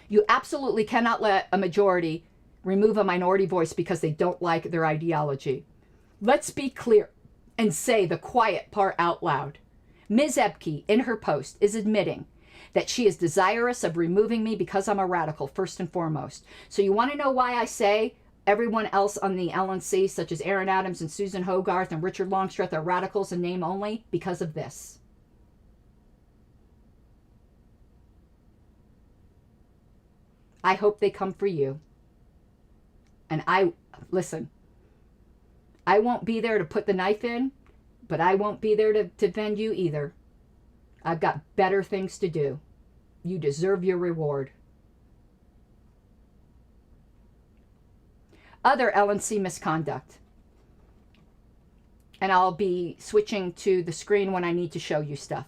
You absolutely cannot let a majority remove a minority voice because they don't like their ideology. Let's be clear and say the quiet part out loud. Ms. Epke, in her post, is admitting that she is desirous of removing me because I'm a radical, first and foremost. So you want to know why I say everyone else on the LNC, such as Aaron Adams and Susan Hogarth and Richard Longstreth, are radicals in name only? Because of this. I hope they come for you. And listen, I won't be there to put the knife in, but I won't be there to defend you either. I've got better things to do. You deserve your reward. Other LNC misconduct. And I'll be switching to the screen when I need to show you stuff.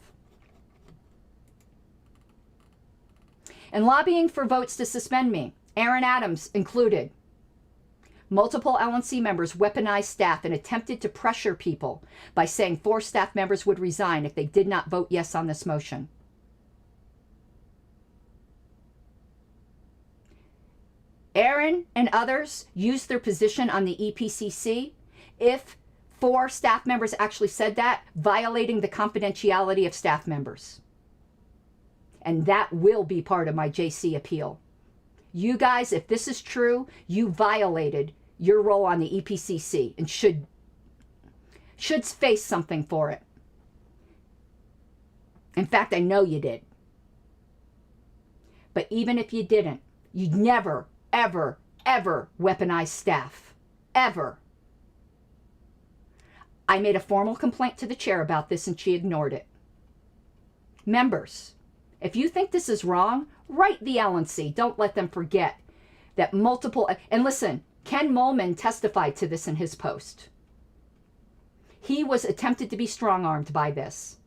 And lobbying for votes to suspend me, Aaron Adams included. Multiple LNC members weaponized staff and attempted to pressure people by saying 4 staff members would resign if they did not vote yes on this motion. Aaron and others used their position on the EPCC. If 4 staff members actually said that, violating the confidentiality of staff members. And that will be part of my JC appeal. You guys, if this is true, you violated your role on the EPCC and should face something for it. In fact, I know you did. But even if you didn't, you'd never, ever, ever weaponize staff. Ever. I made a formal complaint to the chair about this and she ignored it. Members, if you think this is wrong, write the LNC. Don't let them forget that multiple... And listen, Ken Molman testified to this in his post. He was attempted to be strong-armed by this.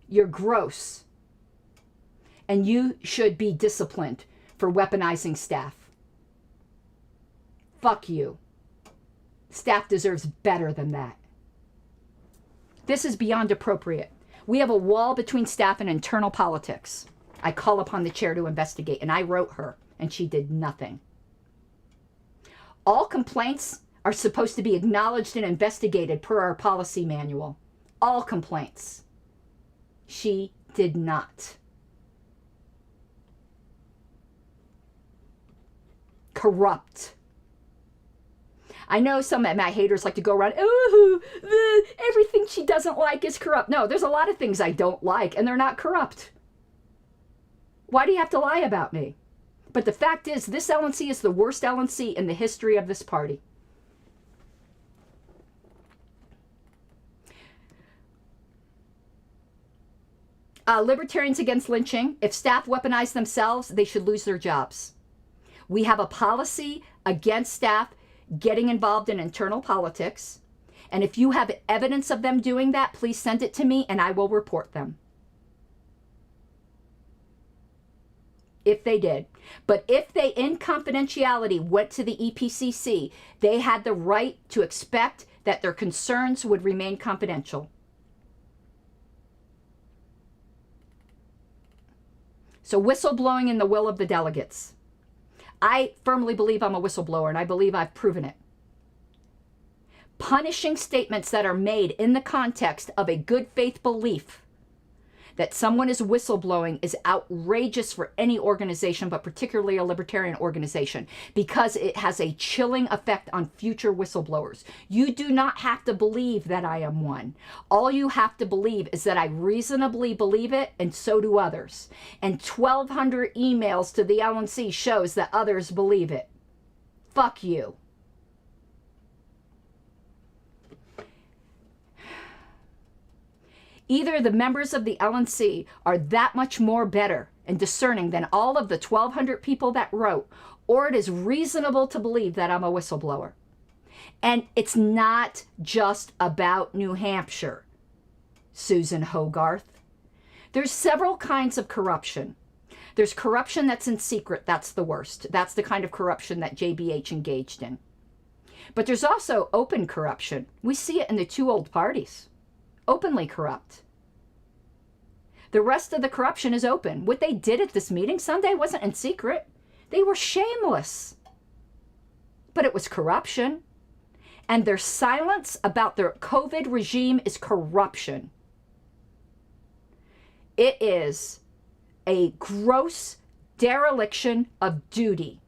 You're gross. And you should be disciplined for weaponizing staff. Fuck you. Staff deserves better than that. This is beyond appropriate. We have a wall between staff and internal politics. I call upon the chair to investigate, and I wrote her, and she did nothing. All complaints are supposed to be acknowledged and investigated per our policy manual. All complaints. She did not. Corrupt. I know some of my haters like to go around, everything she doesn't like is corrupt. No, there's a lot of things I don't like, and they're not corrupt. Why do you have to lie about me? But the fact is, this LNC is the worst LNC in the history of this party. Libertarians against lynching. If staff weaponize themselves, they should lose their jobs. We have a policy against staff getting involved in internal politics. And if you have evidence of them doing that, please send it to me and I will report them. If they did. But if they, in confidentiality, went to the EPCC, they had the right to expect that their concerns would remain confidential. So whistleblowing in the will of the delegates. I firmly believe I'm a whistleblower, and I believe I've proven it. Punishing statements that are made in the context of a good faith belief that someone is whistleblowing is outrageous for any organization, but particularly a libertarian organization, because it has a chilling effect on future whistleblowers. You do not have to believe that I am one. All you have to believe is that I reasonably believe it, and so do others. And 1,200 emails to the LNC shows that others believe it. Fuck you. Either the members of the LNC are that much more better and discerning than all of the 1,200 people that wrote, or it is reasonable to believe that I'm a whistleblower. And it's not just about New Hampshire, Susan Hogarth. There's several kinds of corruption. There's corruption that's in secret. That's the worst. That's the kind of corruption that JBH engaged in. But there's also open corruption. We see it in the two old parties. Openly corrupt. The rest of the corruption is open. What they did at this meeting Sunday wasn't in secret. They were shameless. But it was corruption. And their silence about their COVID regime is corruption. It is a gross dereliction of duty.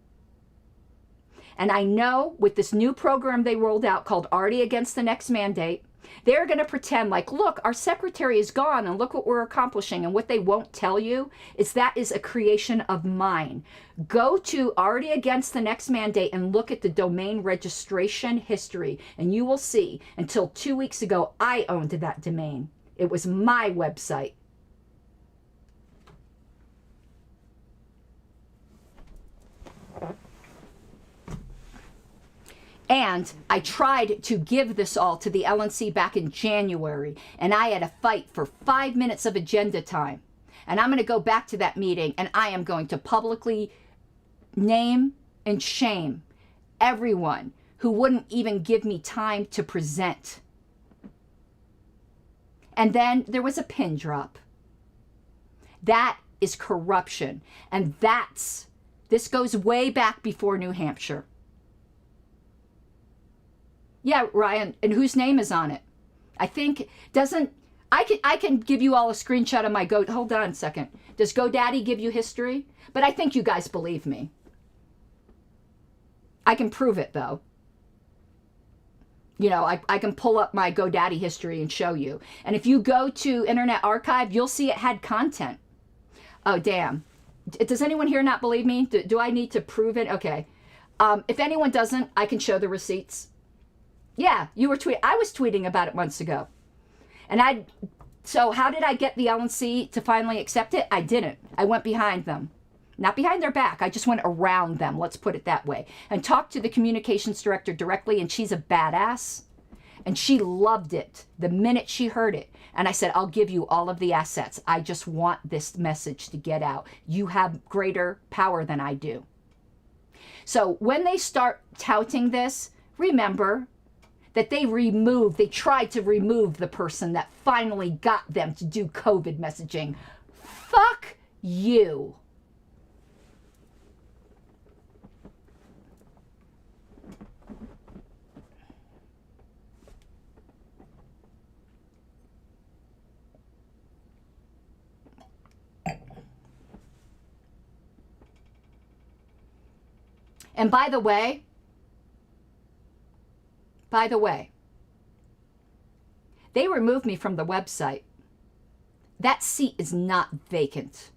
And I know with this new program they rolled out called Arty Against the Next Mandate, they're going to pretend like, look, our secretary is gone and look what we're accomplishing. And what they won't tell you is that is a creation of mine. Go to Arty Against the Next Mandate and look at the domain registration history. And you will see, until 2 weeks ago, I owned that domain. It was my website. And I tried to give this all to the LNC back in January, and I had a fight for 5 minutes of agenda time. And I'm going to go back to that meeting, and I am going to publicly name and shame everyone who wouldn't even give me time to present. And then there was a pin drop. That is corruption. And this goes way back before New Hampshire. Yeah, Ryan, and whose name is on it? I think, I can give you all a screenshot of my hold on a second. Does GoDaddy give you history? But I think you guys believe me. I can prove it, though. You know, I can pull up my GoDaddy history and show you. And if you go to Internet Archive, you'll see it had content. Oh, damn. Does anyone here not believe me? Do I need to prove it? Okay. If anyone doesn't, I can show the receipts. Yeah, you were tweeting. I was tweeting about it months ago. And so how did I get the LNC to finally accept it? I didn't. I went behind them. Not behind their back. I just went around them, let's put it that way. And talked to the communications director directly, and she's a badass. And she loved it the minute she heard it. And I said, I'll give you all of the assets. I just want this message to get out. You have greater power than I do. So when they start touting this, remember that they tried to remove the person that finally got them to do COVID messaging. Fuck you. And by the way, they removed me from the website. That seat is not vacant.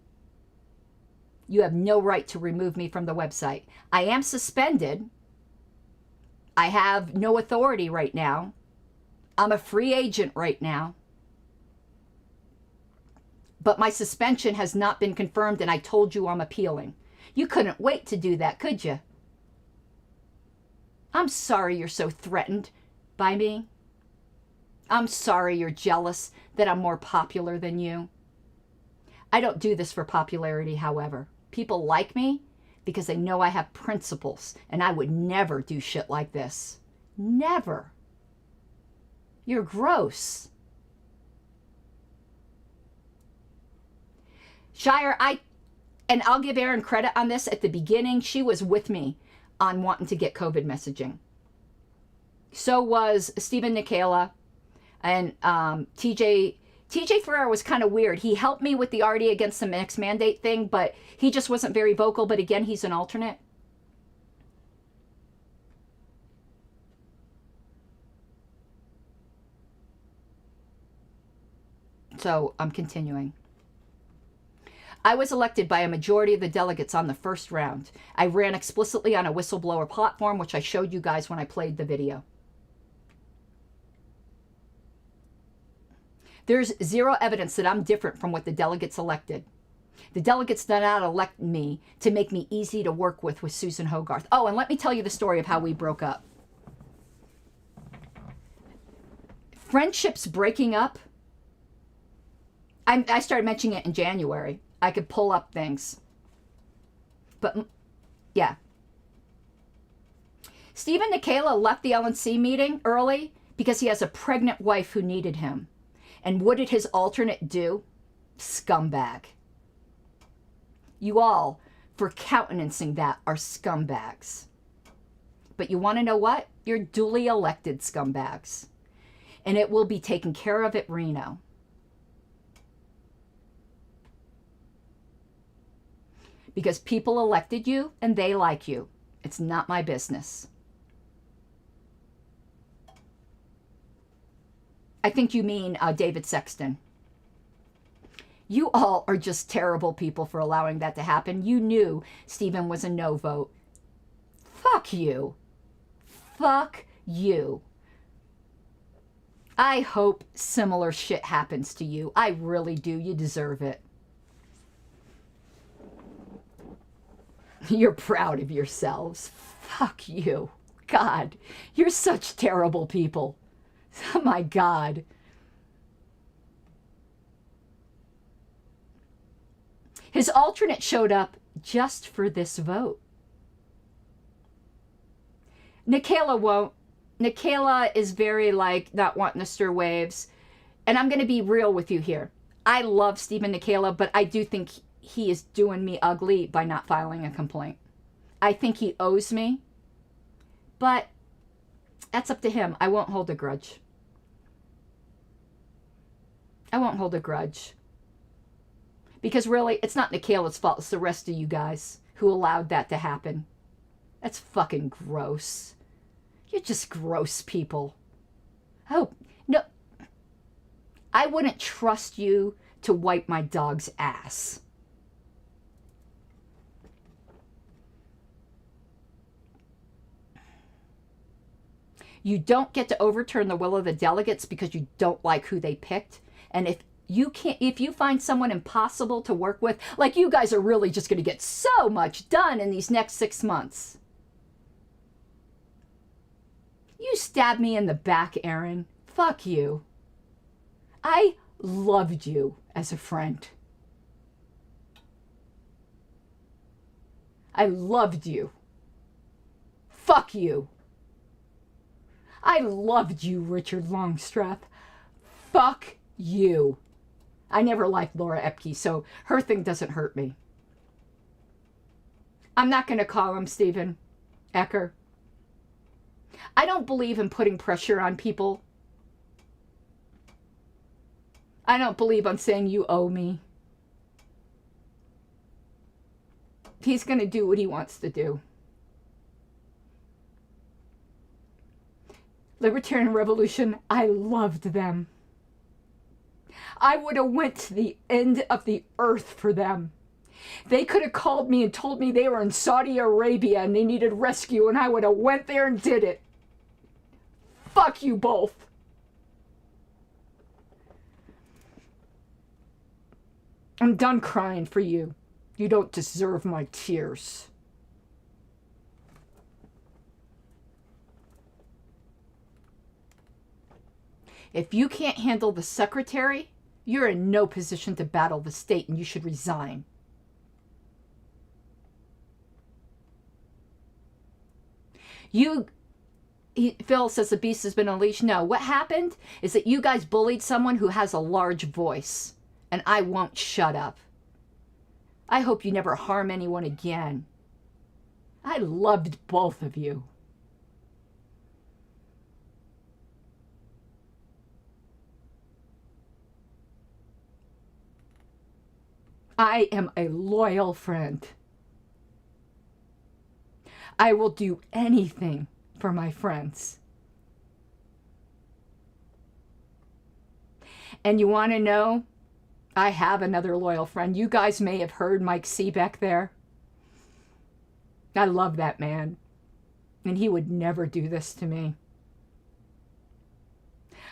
You have no right to remove me from the website. I am suspended. I have no authority right now. I'm a free agent right now. But my suspension has not been confirmed, and I told you I'm appealing. You couldn't wait to do that, could you? I'm sorry you're so threatened by me. I'm sorry you're jealous that I'm more popular than you. I don't do this for popularity, however. People like me because they know I have principles, and I would never do shit like this. Never. You're gross. Shire, I'll give Erin credit on this. At the beginning, she was with me on wanting to get COVID messaging. So was Stephen Nikela, and TJ Ferrer was kind of weird. He helped me with the RD against the mixed mandate thing, but he just wasn't very vocal. But again, he's an alternate. So I'm continuing. I was elected by a majority of the delegates on the first round. I ran explicitly on a whistleblower platform, which I showed you guys when I played the video. There's zero evidence that I'm different from what the delegates elected. The delegates did not elect me to make me easy to work with Susan Hogarth. Oh, and let me tell you the story of how we broke up. Friendships breaking up. I started mentioning it in January. I could pull up things. But, yeah. Stephen Nikela left the LNC meeting early because he has a pregnant wife who needed him. And what did his alternate do? Scumbag. You all, for countenancing that, are scumbags. But you want to know what? You're duly elected scumbags. And it will be taken care of at Reno. Because people elected you and they like you. It's not my business. I think you mean David Sexton. You all are just terrible people for allowing that to happen. You knew Stephen was a no vote. Fuck you. Fuck you. I hope similar shit happens to you. I really do. You deserve it. You're proud of yourselves. Fuck you. God, you're such terrible people. Oh my God. His alternate showed up just for this vote. Nikela won't. Nikela is very like not wanting to stir waves. And I'm going to be real with you here. I love Stephen Nikela, but I do think he is doing me ugly by not filing a complaint. I think he owes me, but that's up to him. I won't hold a grudge. I won't hold a grudge. Because really, it's not Nikela's fault. It's the rest of you guys who allowed that to happen. That's fucking gross. You're just gross people. Oh, no. I wouldn't trust you to wipe my dog's ass. You don't get to overturn the will of the delegates because you don't like who they picked. And if you find someone impossible to work with, like you guys are really just going to get so much done in these next 6 months. You stabbed me in the back, Erin. Fuck you. I loved you as a friend. I loved you. Fuck you. I loved you, Richard Longstreth. Fuck you. I never liked Laura Epke, so her thing doesn't hurt me. I'm not going to call him Stephen Ecker. I don't believe in putting pressure on people. I don't believe on saying you owe me. He's going to do what he wants to do. Libertarian Revolution, I loved them. I would have went to the end of the earth for them. They could have called me and told me they were in Saudi Arabia and they needed rescue, and I would have went there and did it. Fuck you both. I'm done crying for you. You don't deserve my tears. If you can't handle the secretary, you're in no position to battle the state, and you should resign. Phil says the beast has been unleashed. No, what happened is that you guys bullied someone who has a large voice, and I won't shut up. I hope you never harm anyone again. I loved both of you. I am a loyal friend. I will do anything for my friends. And you want to know? I have another loyal friend. You guys may have heard Mike C back there. I love that man. And he would never do this to me.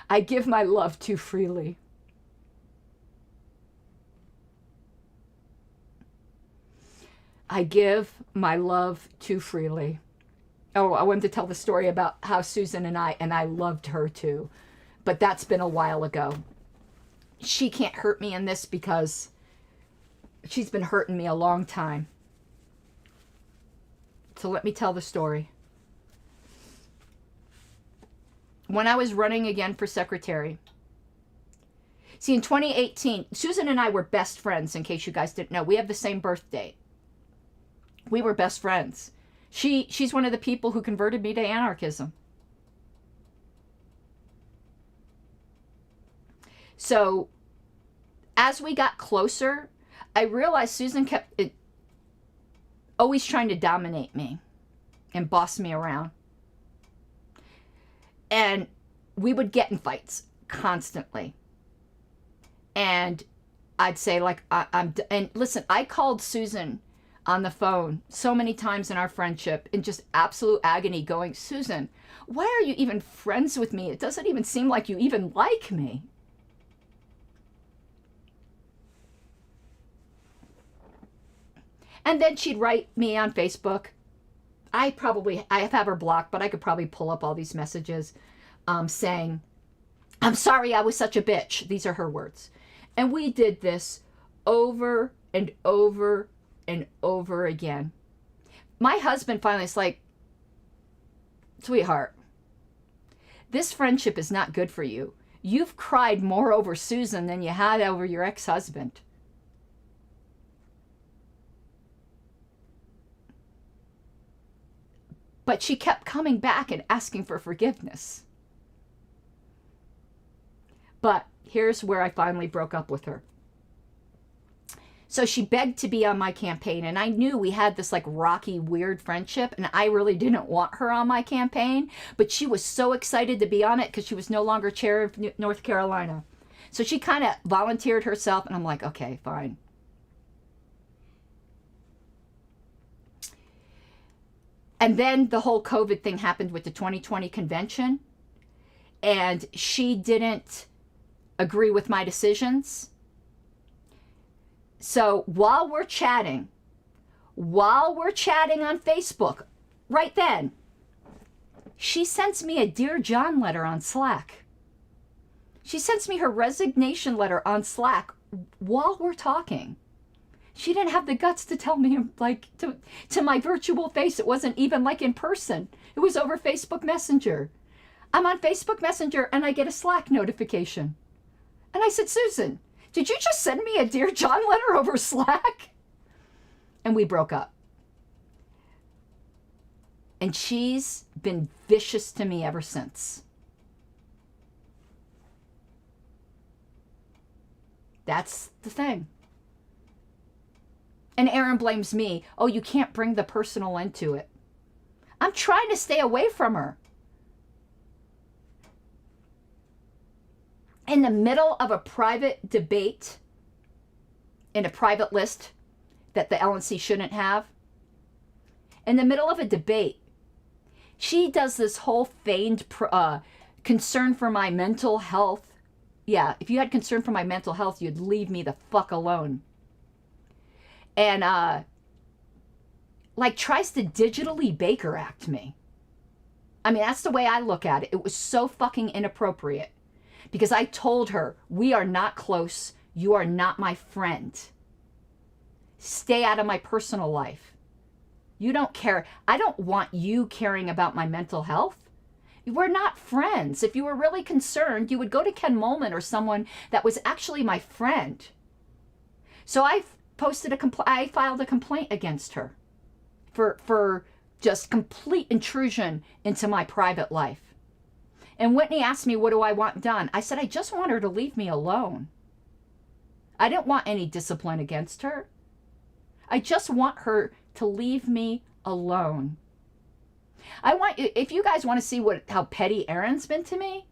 I give my love too freely. I give my love too freely. Oh, I wanted to tell the story about how Susan and I loved her too. But that's been a while ago. She can't hurt me in this because she's been hurting me a long time. So let me tell the story. When I was running again for secretary, see, in 2018, Susan and I were best friends, in case you guys didn't know. We have the same birth date. We were best friends. She's one of the people who converted me to anarchism. So as we got closer, I realized Susan kept always trying to dominate me and boss me around. And we would get in fights constantly. And I'd say, like, and listen, I called Susan on the phone so many times in our friendship in just absolute agony, going, Susan, why are you even friends with me? It doesn't even seem like you even like me. And then she'd write me on Facebook. I have her blocked, but I could probably pull up all these messages saying, I'm sorry I was such a bitch. These are her words. And we did this over and over and over again. My husband finally is like, sweetheart, this friendship is not good for you. You've cried more over Susan than you had over your ex-husband. But she kept coming back and asking for forgiveness. But here's where I finally broke up with her. So she begged to be on my campaign, and I knew we had this like rocky, weird friendship, and I really didn't want her on my campaign, but she was so excited to be on it because she was no longer chair of North Carolina. So she kind of volunteered herself, and I'm like, okay, fine. And then the whole COVID thing happened with the 2020 convention, and she didn't agree with my decisions. So while we're chatting on Facebook, right then, she sends me a Dear John letter on Slack. She sends me her resignation letter on Slack while we're talking. She didn't have the guts to tell me, like, to my virtual face. It wasn't even like in person. It was over Facebook Messenger. I'm on Facebook Messenger and I get a Slack notification. And I said, Susan, did you just send me a Dear John letter over Slack? And we broke up. And she's been vicious to me ever since. That's the thing. And Aaron blames me. Oh, you can't bring the personal into it. I'm trying to stay away from her. In the middle of a private debate, in a private list that the LNC shouldn't have, in the middle of a debate, she does this whole feigned concern for my mental health. Yeah, if you had concern for my mental health, you'd leave me the fuck alone. And, like, tries to digitally Baker Act me. I mean, that's the way I look at it. It was so fucking inappropriate. Because I told her, we are not close. You are not my friend. Stay out of my personal life. You don't care. I don't want you caring about my mental health. We're not friends. If you were really concerned, you would go to Ken Molman or someone that was actually my friend. So I filed a complaint against her for just complete intrusion into my private life. And Whitney asked me, what do I want done? I said, I just want her to leave me alone. I didn't want any discipline against her. I just want her to leave me alone. If you guys want to see how petty Aaron's been to me,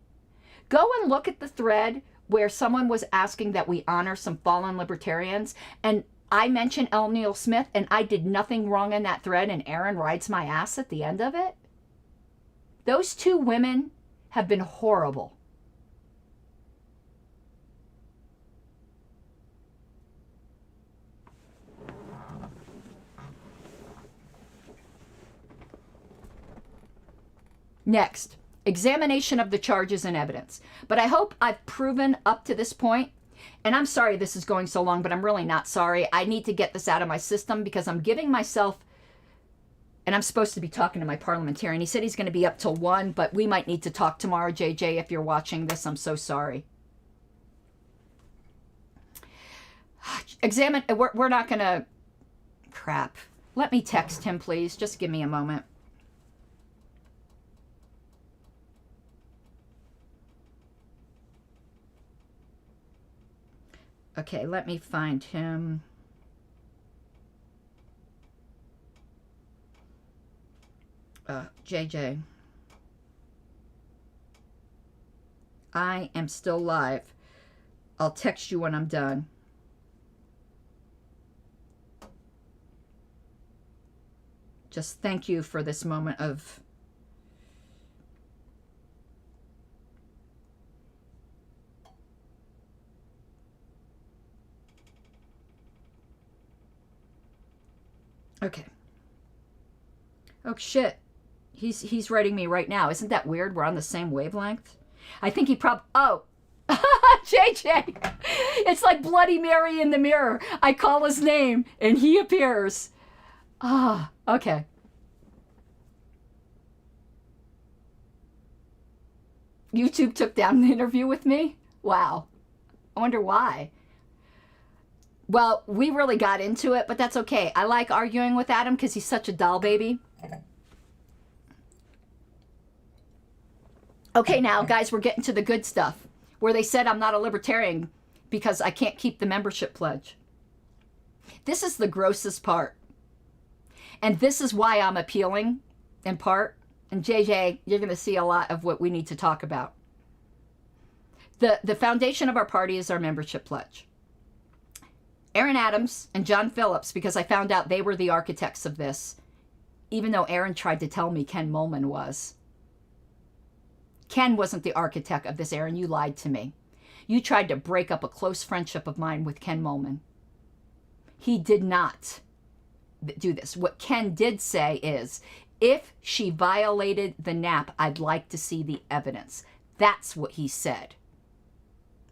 go and look at the thread where someone was asking that we honor some fallen libertarians. And I mentioned L. Neil Smith, and I did nothing wrong in that thread, and Aaron rides my ass at the end of it. Those two women have been horrible. Next, examination of the charges and evidence. But I hope I've proven up to this point, and I'm sorry this is going so long, but I'm really not sorry. I need to get this out of my system because I'm giving myself, and I'm supposed to be talking to my parliamentarian. He said he's going to be up till 1, but we might need to talk tomorrow, JJ, if you're watching this. I'm so sorry. We're not going to, crap. Let me text him, please. Just give me a moment. Okay, let me find him. JJ. I am still live. I'll text you when I'm done. Just thank you for this moment of okay. Oh shit. He's writing me right now. Isn't that weird? We're on the same wavelength. I think he oh, JJ. It's like Bloody Mary in the mirror. I call his name and he appears. Okay. YouTube took down the interview with me? Wow. I wonder why. Well, we really got into it, but that's okay. I like arguing with Adam because he's such a doll baby. Okay, now, guys, we're getting to the good stuff, where they said I'm not a libertarian because I can't keep the membership pledge. This is the grossest part. And this is why I'm appealing, in part. And JJ, you're going to see a lot of what we need to talk about. The foundation of our party is our membership pledge. Aaron Adams and John Phillips, because I found out they were the architects of this, even though Aaron tried to tell me Ken Molman was. Ken wasn't the architect of this, Aaron. You lied to me. You tried to break up a close friendship of mine with Ken Molman. He did not do this. What Ken did say is, if she violated the NAP, I'd like to see the evidence. That's what he said.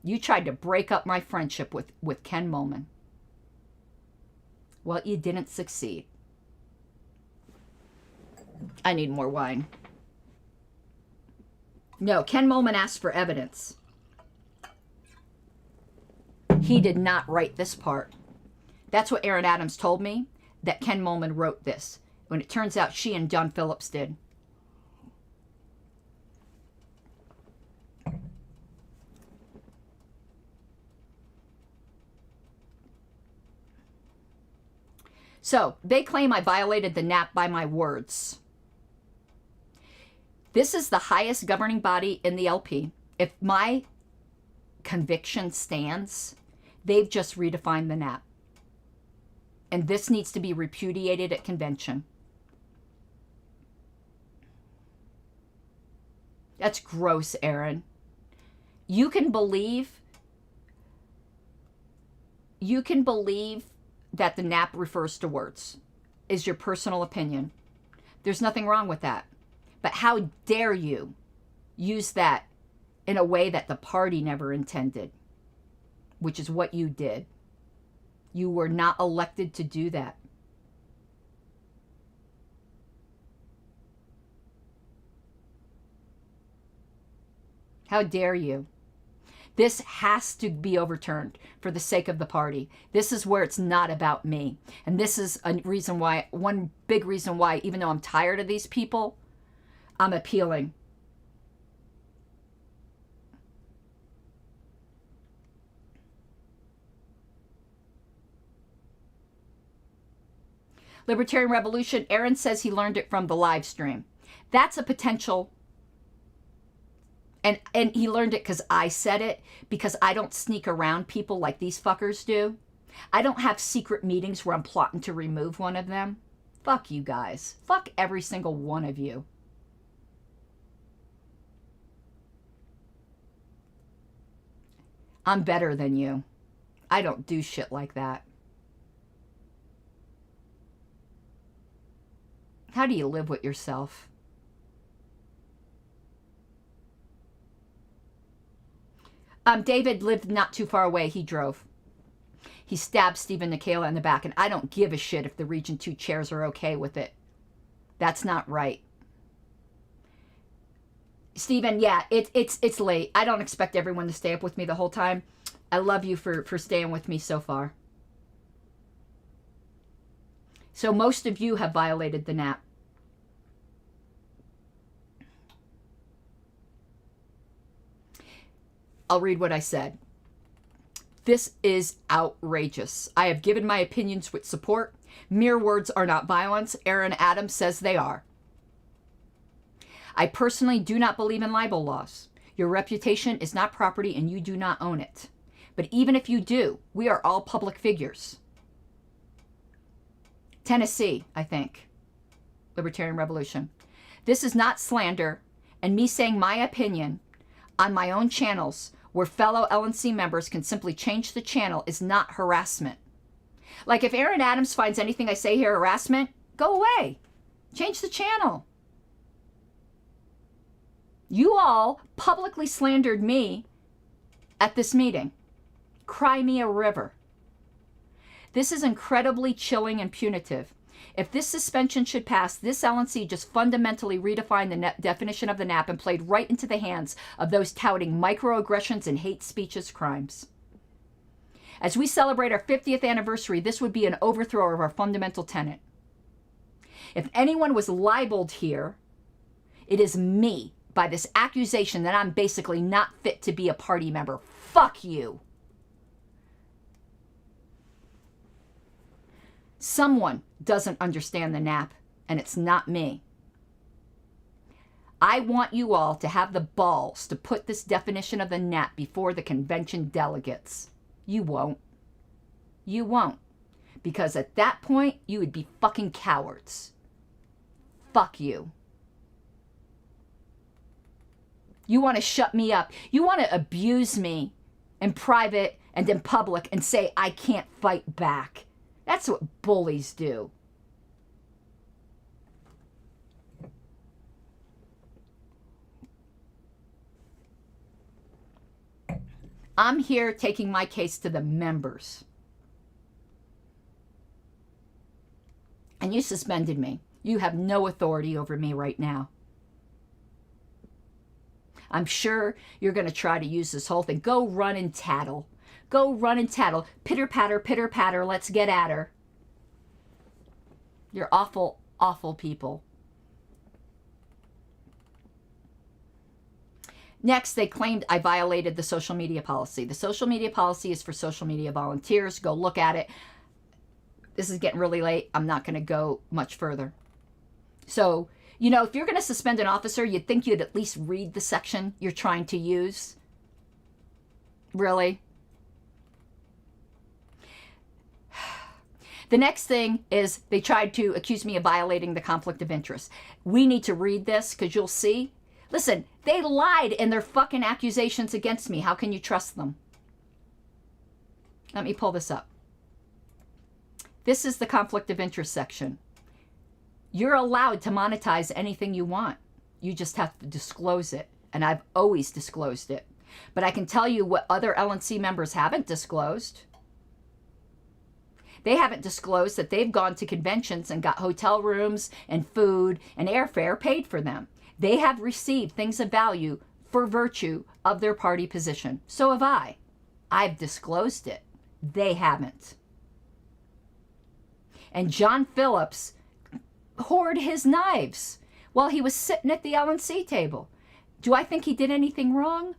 You tried to break up my friendship with Ken Molman. Well, you didn't succeed. I need more wine. No, Ken Molman asked for evidence. He did not write this part. That's what Aaron Adams told me, that Ken Molman wrote this, when it turns out she and John Phillips did. So, they claim I violated the NAP by my words. This is the highest governing body in the LP. If my conviction stands, they've just redefined the NAP. And this needs to be repudiated at convention. That's gross, Aaron. You can believe that the NAP refers to words, is your personal opinion. There's nothing wrong with that. But how dare you use that in a way that the party never intended, which is what you did. You were not elected to do that. How dare you? This has to be overturned for the sake of the party. This is where it's not about me. And this is a reason why, one big reason why, even though I'm tired of these people, I'm appealing. Libertarian Revolution, Aaron says he learned it from the live stream. That's a potential. And he learned it because I said it, because I don't sneak around people like these fuckers do. I don't have secret meetings where I'm plotting to remove one of them. Fuck you guys. Fuck every single one of you. I'm better than you. I don't do shit like that. How do you live with yourself? David lived not too far away. He drove. He stabbed Stephen Nikela in the back, and I don't give a shit if the Region 2 chairs are okay with it. That's not right. Stephen, yeah, it's late. I don't expect everyone to stay up with me the whole time. I love you for staying with me so far. So most of you have violated the NAP. I'll read what I said. This is outrageous. I have given my opinions with support. Mere words are not violence. Aaron Adams says they are. I personally do not believe in libel laws. Your reputation is not property and you do not own it. But even if you do, we are all public figures. Tennessee, I think. Libertarian Revolution. This is not slander, and me saying my opinion on my own channels where fellow LNC members can simply change the channel is not harassment. Like if Aaron Adams finds anything I say here harassment, go away. Change the channel. You all publicly slandered me at this meeting. Cry me a river. This is incredibly chilling and punitive. If this suspension should pass, this LNC just fundamentally redefined the definition of the NAP and played right into the hands of those touting microaggressions and hate speech as crimes. As we celebrate our 50th anniversary, this would be an overthrow of our fundamental tenet. If anyone was libeled here, it is me by this accusation that I'm basically not fit to be a party member. Fuck you. Someone doesn't understand the NAP, and it's not me. I want you all to have the balls to put this definition of the NAP before the convention delegates. You won't. You won't. Because at that point, you would be fucking cowards. Fuck you. You want to shut me up. You want to abuse me in private and in public and say I can't fight back. That's what bullies do. I'm here taking my case to the members. and you suspended me. You have no authority over me right now. I'm sure you're going to try to use this whole thing. Go run and tattle. Go run and tattle. Pitter patter, let's get at her. You're awful, awful people. Next, they claimed I violated the social media policy. The social media policy is for social media volunteers. Go look at it. This is getting really late. I'm not going to go much further. So, you know, if you're going to suspend an officer, you'd think you'd at least read the section you're trying to use. Really? The next thing is they tried to accuse me of violating the conflict of interest. We need to read this because you'll see. Listen, they lied in their fucking accusations against me. How can you trust them? Let me pull this up. This is the conflict of interest section. You're allowed to monetize anything you want. You just have to disclose it. And I've always disclosed it. But I can tell you what other LNC members haven't disclosed. They haven't disclosed that they've gone to conventions and got hotel rooms and food and airfare paid for them. They have received things of value for virtue of their party position. So have I. I've disclosed it. They haven't. And John Phillips hoarded his knives while he was sitting at the LNC table. Do I think he did anything wrong?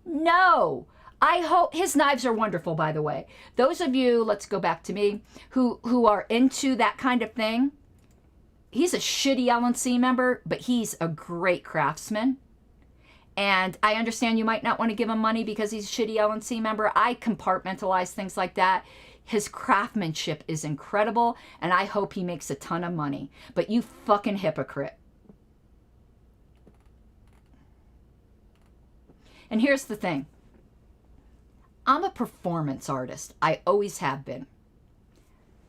No. I hope his knives are wonderful, by the way. Those of you, let's go back to me, who are into that kind of thing, he's a shitty LNC member, but he's a great craftsman. And I understand you might not want to give him money because he's a shitty LNC member. I compartmentalize things like that. His craftsmanship is incredible, and I hope he makes a ton of money. But you fucking hypocrite. And here's the thing. I'm a performance artist. I always have been.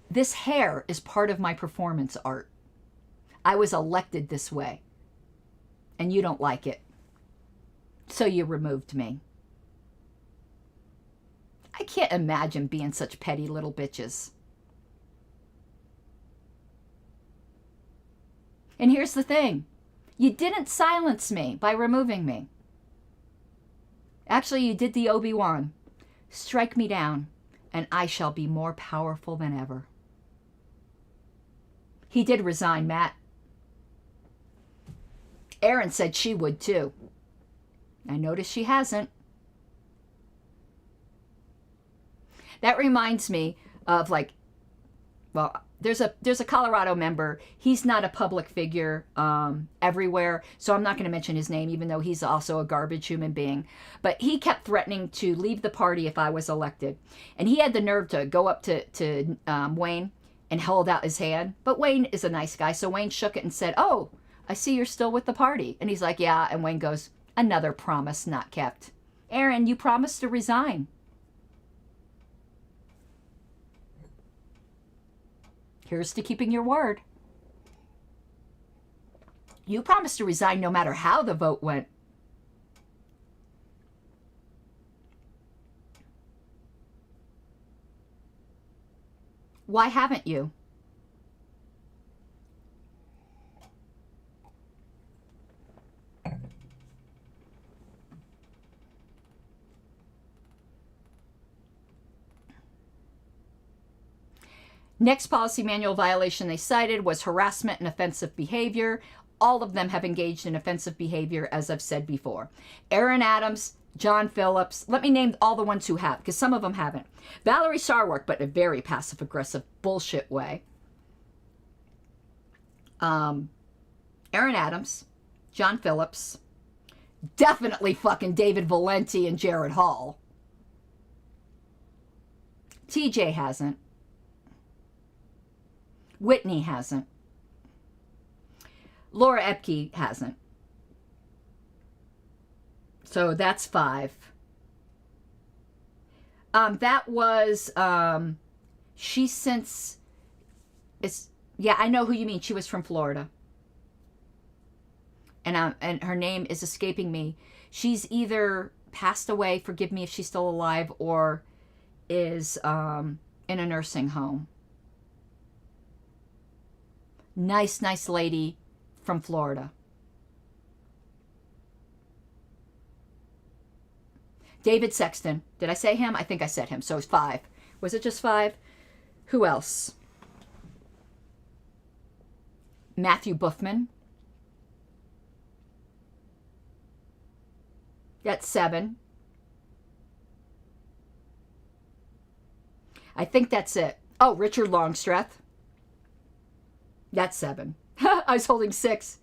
This hair is part of my performance art. I was elected this way, and you don't like it. So you removed me. I can't imagine being such petty little bitches. And here's the thing. You didn't silence me by removing me. Actually, you did the Obi-Wan. Strike me down, and I shall be more powerful than ever. He did resign, Matt. Erin said she would too. I noticed she hasn't. That reminds me of there's a Colorado member. He's not a public figure everywhere, so I'm not going to mention his name, even though he's also a garbage human being. But he kept threatening to leave the party if I was elected. And he had the nerve to go up to Wayne and hold out his hand. But Wayne is a nice guy, so Wayne shook it and said, "Oh, I see you're still with the party." And he's like, "Yeah." And Wayne goes, "Another promise not kept. Erin, you promised to resign." Here's to keeping your word. You promised to resign no matter how the vote went. Why haven't you? Next policy manual violation they cited was harassment and offensive behavior. All of them have engaged in offensive behavior, as I've said before. Erin Adams, John Phillips. Let me name all the ones who have, because some of them haven't. Valerie Sarwark, but in a very passive-aggressive bullshit way. Erin Adams, John Phillips. Definitely fucking David Valenti and Jared Hall. TJ hasn't. Whitney hasn't. Laura Epke hasn't. So that's 5. That was, she since, yeah, I know who you mean. She was from Florida. And her name is escaping me. She's either passed away, forgive me if she's still alive, or is in a nursing home. Nice, nice lady from Florida. David Sexton. Did I say him? I think I said him. So it's 5. Was it just 5? Who else? Matthew Buffman. That's 7. I think that's it. Oh, Richard Longstreth. That's 7. I was holding 6.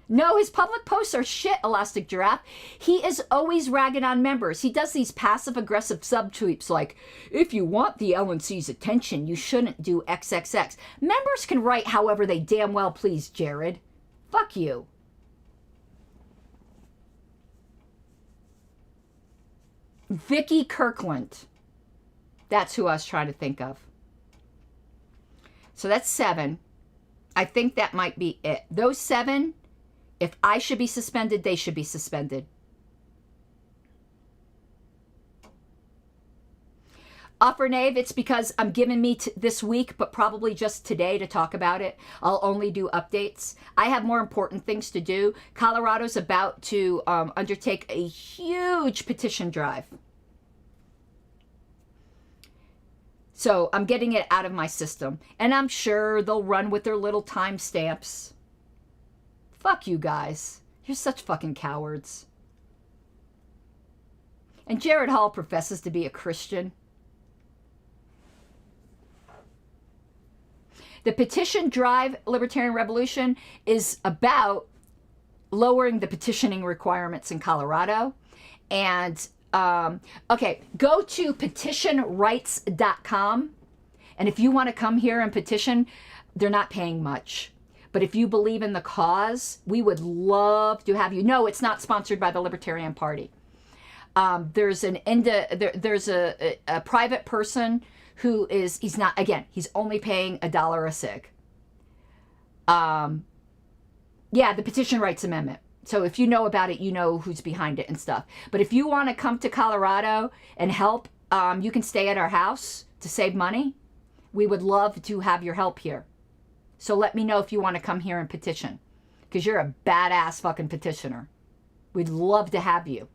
No, his public posts are shit, Elastic Giraffe. He is always ragging on members. He does these passive-aggressive subtweets like, if you want the LNC's attention, you shouldn't do XXX. Members can write however they damn well please, Jared. Fuck you. Vicky Kirkland. That's who I was trying to think of. So that's 7. I think that might be it. Those 7... if I should be suspended, they should be suspended. Offer Nave, it's because I'm giving me this week, but probably just today to talk about it. I'll only do updates. I have more important things to do. Colorado's about to undertake a huge petition drive. So I'm getting it out of my system. And I'm sure they'll run with their little timestamps. Fuck you guys. You're such fucking cowards. And Jared Hall professes to be a Christian. The petition drive, Libertarian Revolution, is about lowering the petitioning requirements in Colorado. And, okay, go to petitionrights.com. And if you want to come here and petition, they're not paying much. But if you believe in the cause, we would love to have you. No, it's not sponsored by the Libertarian Party. There's a private person who is, he's not, again, he's only paying $1 a sig. Yeah, the Petition Rights Amendment. So if you know about it, you know who's behind it and stuff. But if you want to come to Colorado and help, you can stay at our house to save money. We would love to have your help here. So let me know if you want to come here and petition. Because you're a badass fucking petitioner. We'd love to have you.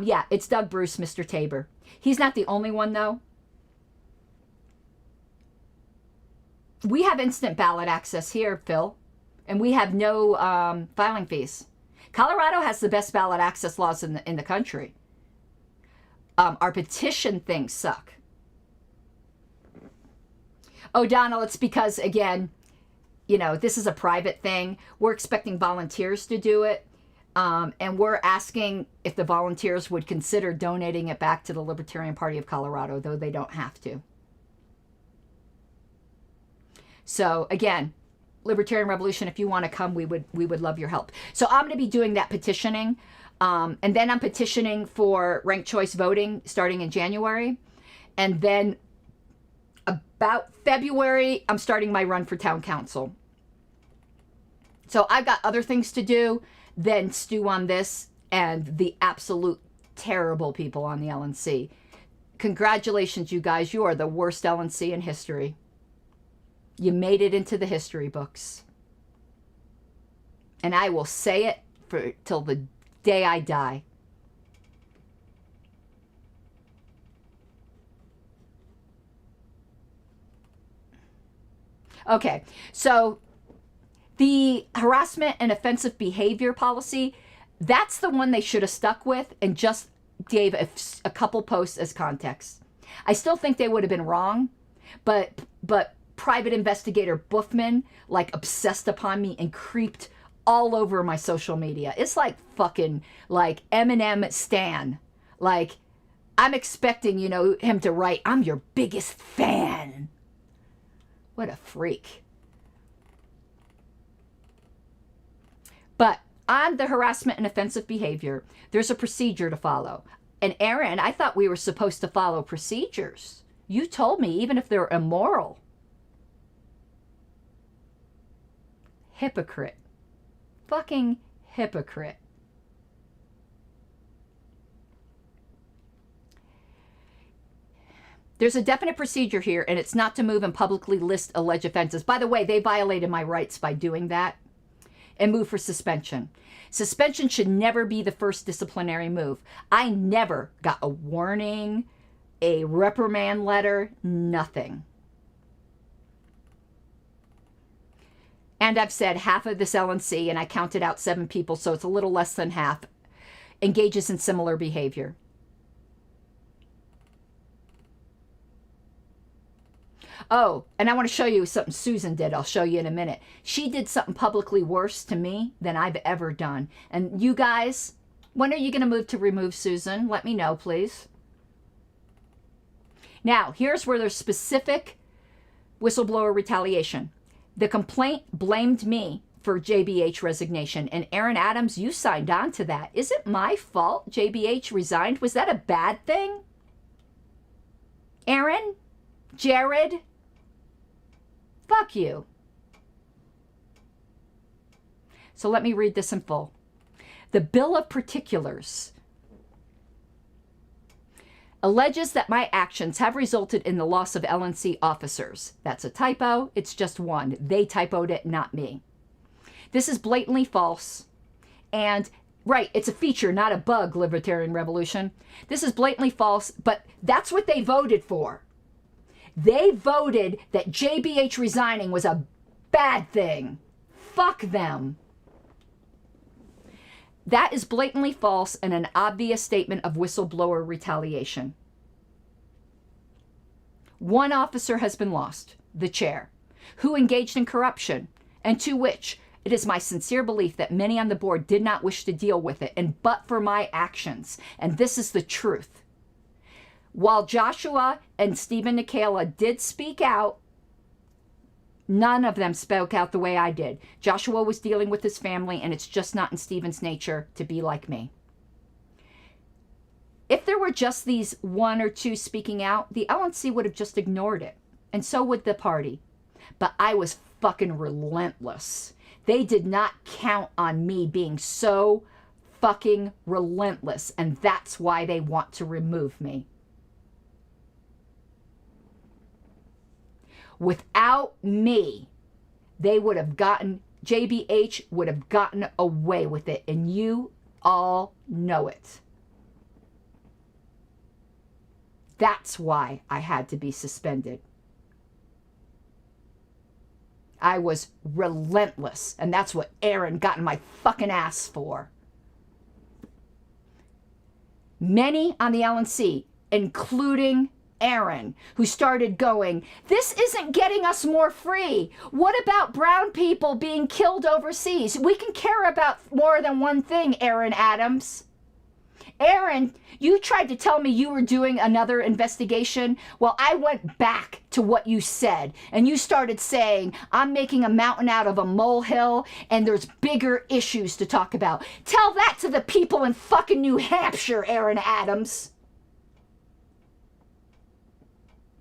Yeah, it's Doug Bruce, Mr. Tabor. He's not the only one, though. We have instant ballot access here, Phil. And we have no filing fees. Colorado has the best ballot access laws in the country. Our petition things suck. Oh, Donald, it's because, again, you know, this is a private thing. We're expecting volunteers to do it. And we're asking if the volunteers would consider donating it back to the Libertarian Party of Colorado, though they don't have to. So, again, Libertarian Revolution, if you want to come, we would love your help. So I'm going to be doing that petitioning. And then I'm petitioning for ranked choice voting starting in January. And then about February, I'm starting my run for town council. So I've got other things to do than stew on this and the absolute terrible people on the LNC. Congratulations, you guys. You are the worst LNC in history. You made it into the history books. And I will say it till the day I die. Okay, so the harassment and offensive behavior policy, that's the one they should have stuck with and just gave a couple posts as context. I still think they would have been wrong, but private investigator Buffman like obsessed upon me and creeped all over my social media. It's like fucking like Eminem Stan. Like I'm expecting, you know, him to write, "I'm your biggest fan." What a freak. But on the harassment and offensive behavior, there's a procedure to follow. And Aaron, I thought we were supposed to follow procedures. You told me, even if they're immoral. Hypocrite. Fucking hypocrite. There's a definite procedure here, and it's not to move and publicly list alleged offenses. By the way, they violated my rights by doing that, and move for suspension. Suspension should never be the first disciplinary move. I never got a warning, a reprimand letter, nothing. And I've said half of this LNC, and I counted out 7 people, so it's a little less than half, engages in similar behavior. Oh, and I want to show you something Susan did. I'll show you in a minute. She did something publicly worse to me than I've ever done. And you guys, when are you going to move to remove Susan? Let me know, please. Now, here's where there's specific whistleblower retaliation. The complaint blamed me for JBH resignation. And Aaron Adams, you signed on to that. Is it my fault JBH resigned? Was that a bad thing? Aaron? Jared? Fuck you. So let me read this in full. The Bill of Particulars alleges that my actions have resulted in the loss of LNC officers. That's a typo. It's just one. They typoed it, not me. This is blatantly false. And, right, it's a feature, not a bug, Libertarian Revolution. This is blatantly false, but that's what they voted for. They voted that JBH resigning was a bad thing. Fuck them. That is blatantly false and an obvious statement of whistleblower retaliation. One officer has been lost, the chair, who engaged in corruption, and to which it is my sincere belief that many on the board did not wish to deal with it, and but for my actions. And this is the truth. While Joshua and Stephen Nikala did speak out, none of them spoke out the way I did. Joshua was dealing with his family, and it's just not in Stephen's nature to be like me. If there were just these 1 or 2 speaking out, the LNC would have just ignored it, and so would the party. But I was fucking relentless. They did not count on me being so fucking relentless, and that's why they want to remove me. Without me, they would have gotten, JBH would have gotten away with it, and you all know it. That's why I had to be suspended. I was relentless, and that's what Aaron got in my fucking ass for. Many on the LNC, including Aaron, who started going, this isn't getting us more free. What about brown people being killed overseas? We can care about more than one thing, Aaron Adams. Aaron, you tried to tell me you were doing another investigation. Well, I went back to what you said, and you started saying, I'm making a mountain out of a molehill, and there's bigger issues to talk about. Tell that to the people in fucking New Hampshire, Aaron Adams.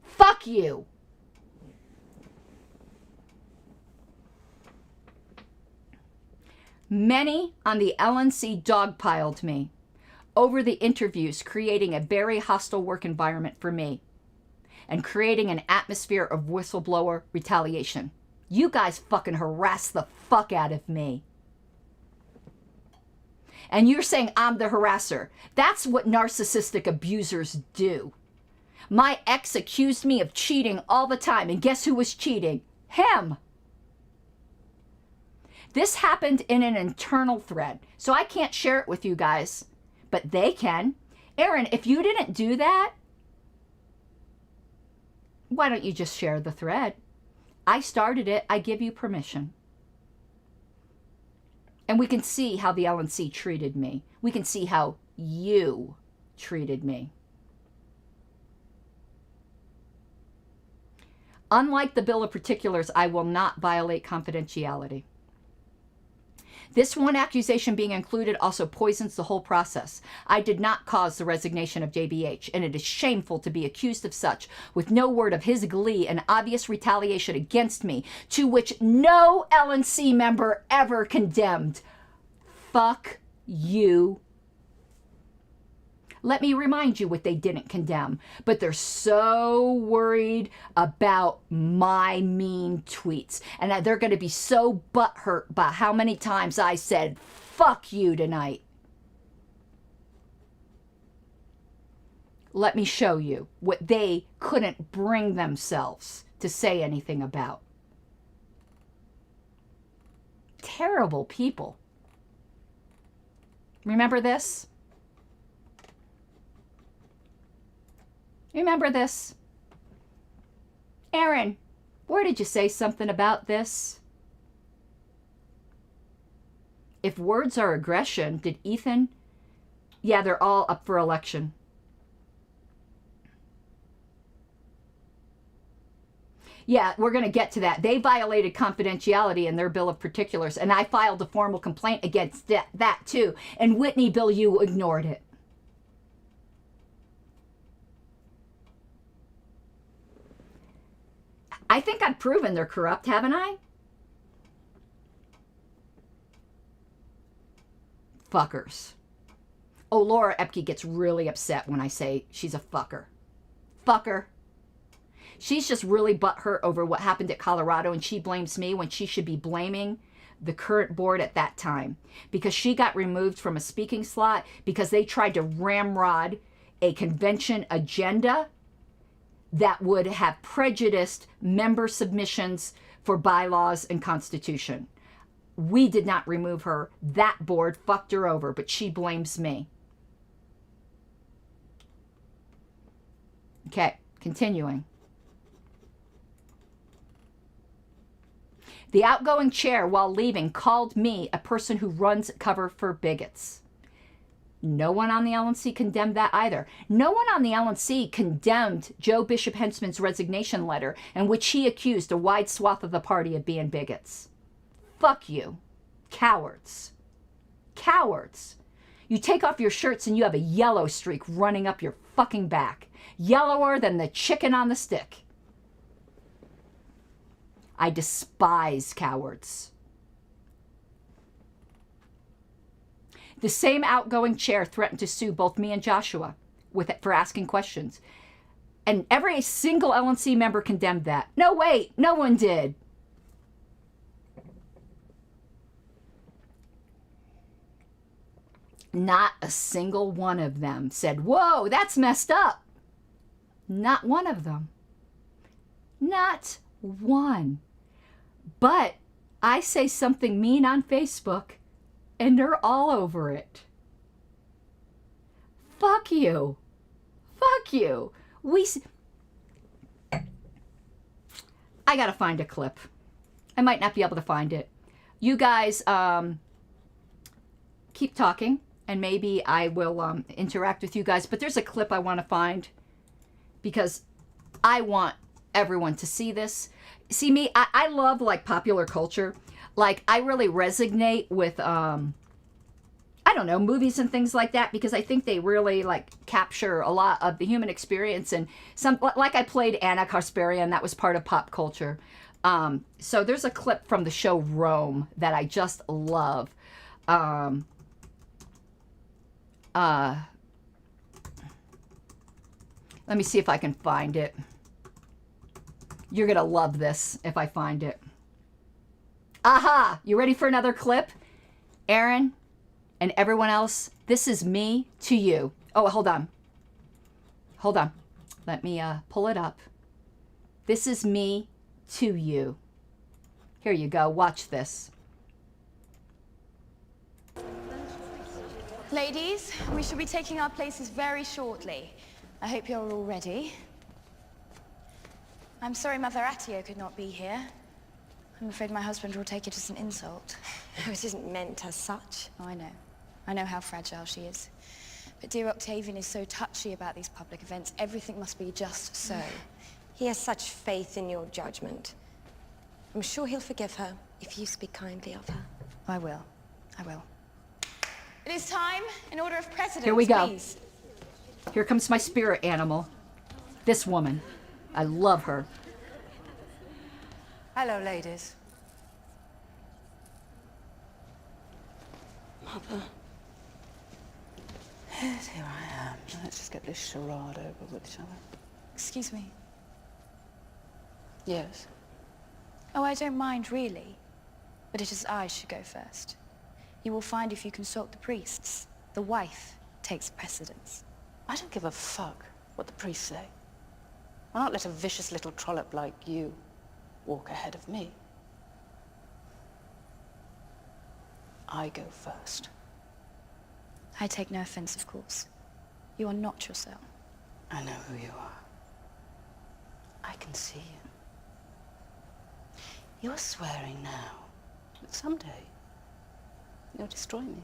Fuck you. Many on the LNC dogpiled me over the interviews, creating a very hostile work environment for me and creating an atmosphere of whistleblower retaliation. You guys fucking harassed the fuck out of me. And you're saying I'm the harasser. That's what narcissistic abusers do. My ex accused me of cheating all the time, and guess who was cheating? Him. This happened in an internal thread, so I can't share it with you guys, but they can. Aaron, if you didn't do that, why don't you just share the thread? I started it. I give you permission. And we can see how the LNC treated me. We can see how you treated me. Unlike the Bill of Particulars, I will not violate confidentiality. This one accusation being included also poisons the whole process. I did not cause the resignation of JBH, and it is shameful to be accused of such with no word of his glee and obvious retaliation against me, to which no LNC member ever condemned. Fuck you. Let me remind you what they didn't condemn. But they're so worried about my mean tweets. And they're going to be so butthurt by how many times I said, fuck you tonight. Let me show you what they couldn't bring themselves to say anything about. Terrible people. Remember this? Remember this? Aaron, where did you say something about this? If words are aggression, did Ethan? Yeah, they're all up for election. Yeah, we're going to get to that. They violated confidentiality in their bill of particulars, and I filed a formal complaint against that too. And Whitney Bill, you ignored it. I think I've proven they're corrupt, haven't I? Fuckers. Oh, Laura Epke gets really upset when I say she's a fucker. Fucker. She's just really butthurt over what happened at Colorado, and she blames me when she should be blaming the current board at that time, because she got removed from a speaking slot because they tried to ramrod a convention agenda that would have prejudiced member submissions for bylaws and constitution. We did not remove her. That board fucked her over, but she blames me. Okay, continuing. The outgoing chair, while leaving, called me a person who runs cover for bigots. No one on the LNC condemned that either. No one on the LNC condemned Joe Bishop Hensman's resignation letter, in which he accused a wide swath of the party of being bigots. Fuck you. Cowards. Cowards. You take off your shirts and you have a yellow streak running up your fucking back. Yellower than the chicken on the stick. I despise cowards. The same outgoing chair threatened to sue both me and Joshua for asking questions. And every single LNC member condemned that. No, wait, no one did. Not a single one of them said, whoa, that's messed up. Not one of them. Not one. But I say something mean on Facebook, and they're all over it. Fuck you. Fuck you. I gotta find a clip. I might not be able to find it. You guys keep talking, and maybe I will interact with you guys. But there's a clip I want to find, because I want everyone to see this. See me, I love like popular culture. Like I really resonate with I don't know, movies and things like that, because I think they really like capture a lot of the human experience. And some, like I played Anna Kasparian, that was part of pop culture. So there's a clip from the show Rome that I just love. Let me see if I can find it. You're going to love this if I find it. Aha! You ready for another clip? Aaron and everyone else, this is me to you. Oh, hold on. Hold on. Let me pull it up. This is me to you. Here you go. Watch this. Ladies, we shall be taking our places very shortly. I hope you're all ready. I'm sorry Mother Attio could not be here. I'm afraid my husband will take it as an insult. Oh, it isn't meant as such. Oh, I know. I know how fragile she is. But dear Octavian is so touchy about these public events. Everything must be just so. He has such faith in your judgment. I'm sure he'll forgive her if you speak kindly of her. I will. I will. It is time, in order of precedence, Here we go. please. Here comes my spirit animal. This woman. I love her. Hello, ladies. Mother. Yes, here I am. Let's just get this charade over with, shall we? Excuse me. Yes. Oh, I don't mind, really. But it is I should go first. You will find if you consult the priests, the wife takes precedence. I don't give a fuck what the priests say. Why not let a vicious little trollop like you walk ahead of me? I go first. I take no offense, of course. You are not yourself. I know who you are. I can see you. You're swearing now that someday you'll destroy me.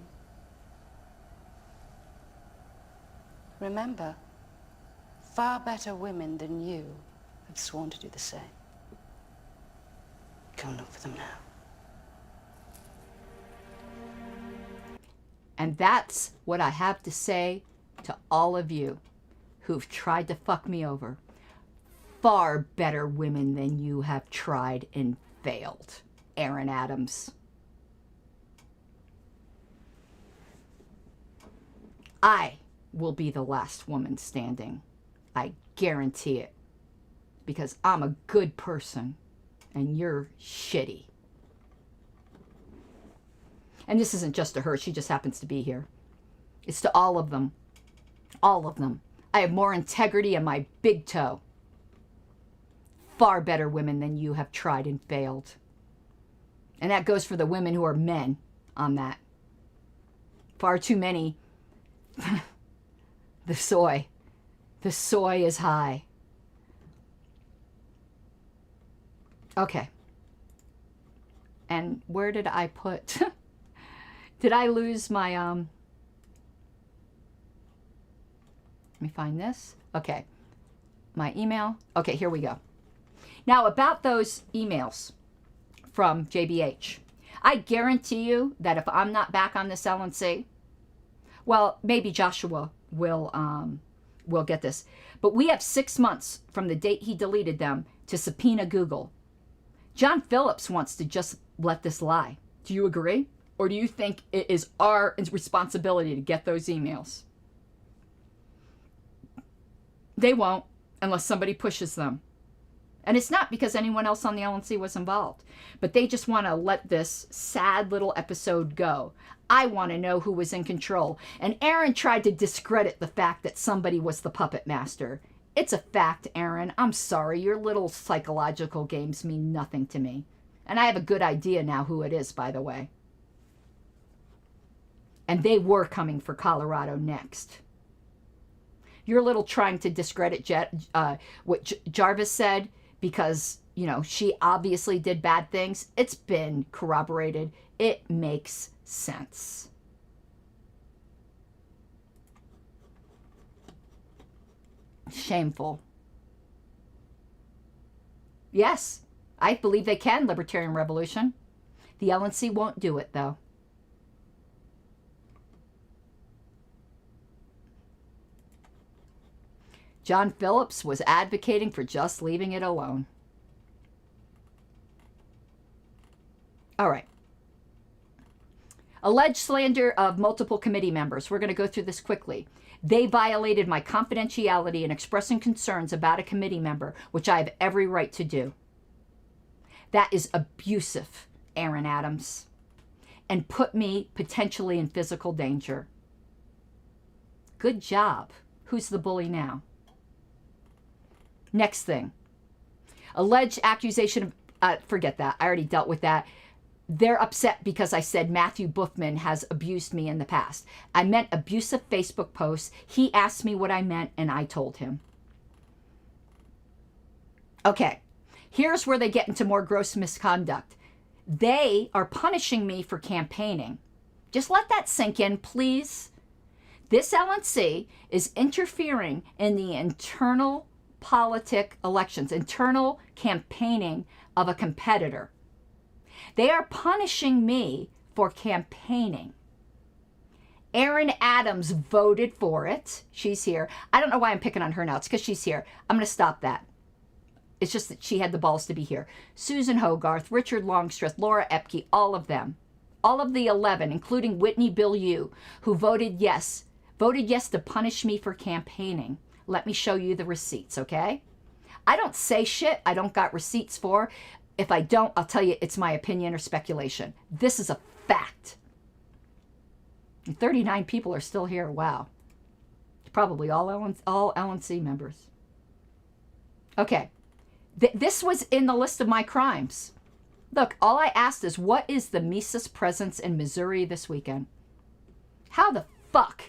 Remember, far better women than you have sworn to do the same. Go look for them now. And that's what I have to say to all of you who've tried to fuck me over. Far better women than you have tried and failed. Aaron Adams. I will be the last woman standing. I guarantee it. Because I'm a good person and you're shitty. And this isn't just to her. She just happens to be here. It's to all of them. All of them. I have more integrity in my big toe. Far better women than you have tried and failed. And that goes for the women who are men on that. Far too many. The soy is high. Okay. And where did I put... Did I lose my, let me find this. Okay. My email. Okay, here we go. Now, about those emails from JBH. I guarantee you that if I'm not back on this LNC, well, maybe Joshua will get this. But we have 6 months from the date he deleted them to subpoena Google. John Phillips wants to just let this lie. Do you agree? Or do you think it is our responsibility to get those emails? They won't unless somebody pushes them. And it's not because anyone else on the LNC was involved. But they just want to let this sad little episode go. I want to know who was in control. And Aaron tried to discredit the fact that somebody was the puppet master. It's a fact, Aaron. I'm sorry. Your little psychological games mean nothing to me. And I have a good idea now who it is, by the way. And they were coming for Colorado next. You're a little trying to discredit what Jarvis said because, you know, she obviously did bad things. It's been corroborated. It makes sense. Shameful. Yes, I believe they can, Libertarian Revolution. The LNC won't do it, though. John Phillips was advocating for just leaving it alone. All right. Alleged slander of multiple committee members. We're going to go through this quickly. They violated my confidentiality in expressing concerns about a committee member, which I have every right to do. That is abusive, Aaron Adams, and put me potentially in physical danger. Good job. Who's the bully now? Next thing. Alleged accusation of, forget that. I already dealt with that. They're upset because I said Matthew Buffman has abused me in the past. I meant abusive Facebook posts. He asked me what I meant, and I told him. Okay, here's where they get into more gross misconduct. They are punishing me for campaigning. Just let that sink in, please. This LNC is interfering in the internal elections, internal campaigning of a competitor. They are punishing me for campaigning. Erin Adams voted for it. She's here. I don't know why I'm picking on her now. It's because she's here. I'm going to stop that. It's just that she had the balls to be here. Susan Hogarth, Richard Longstreth, Laura Epke, all of them. All of the 11, including Whitney Bilyeu, who voted voted yes to punish me for campaigning. Let me show you the receipts, okay? I don't say shit I don't got receipts for. If I don't, I'll tell you it's my opinion or speculation. This is a fact. And 39 people are still here. Wow. Probably all LNC members. Okay. This was in the list of my crimes. Look, all I asked is, what is the Mises presence in Missouri this weekend? How the fuck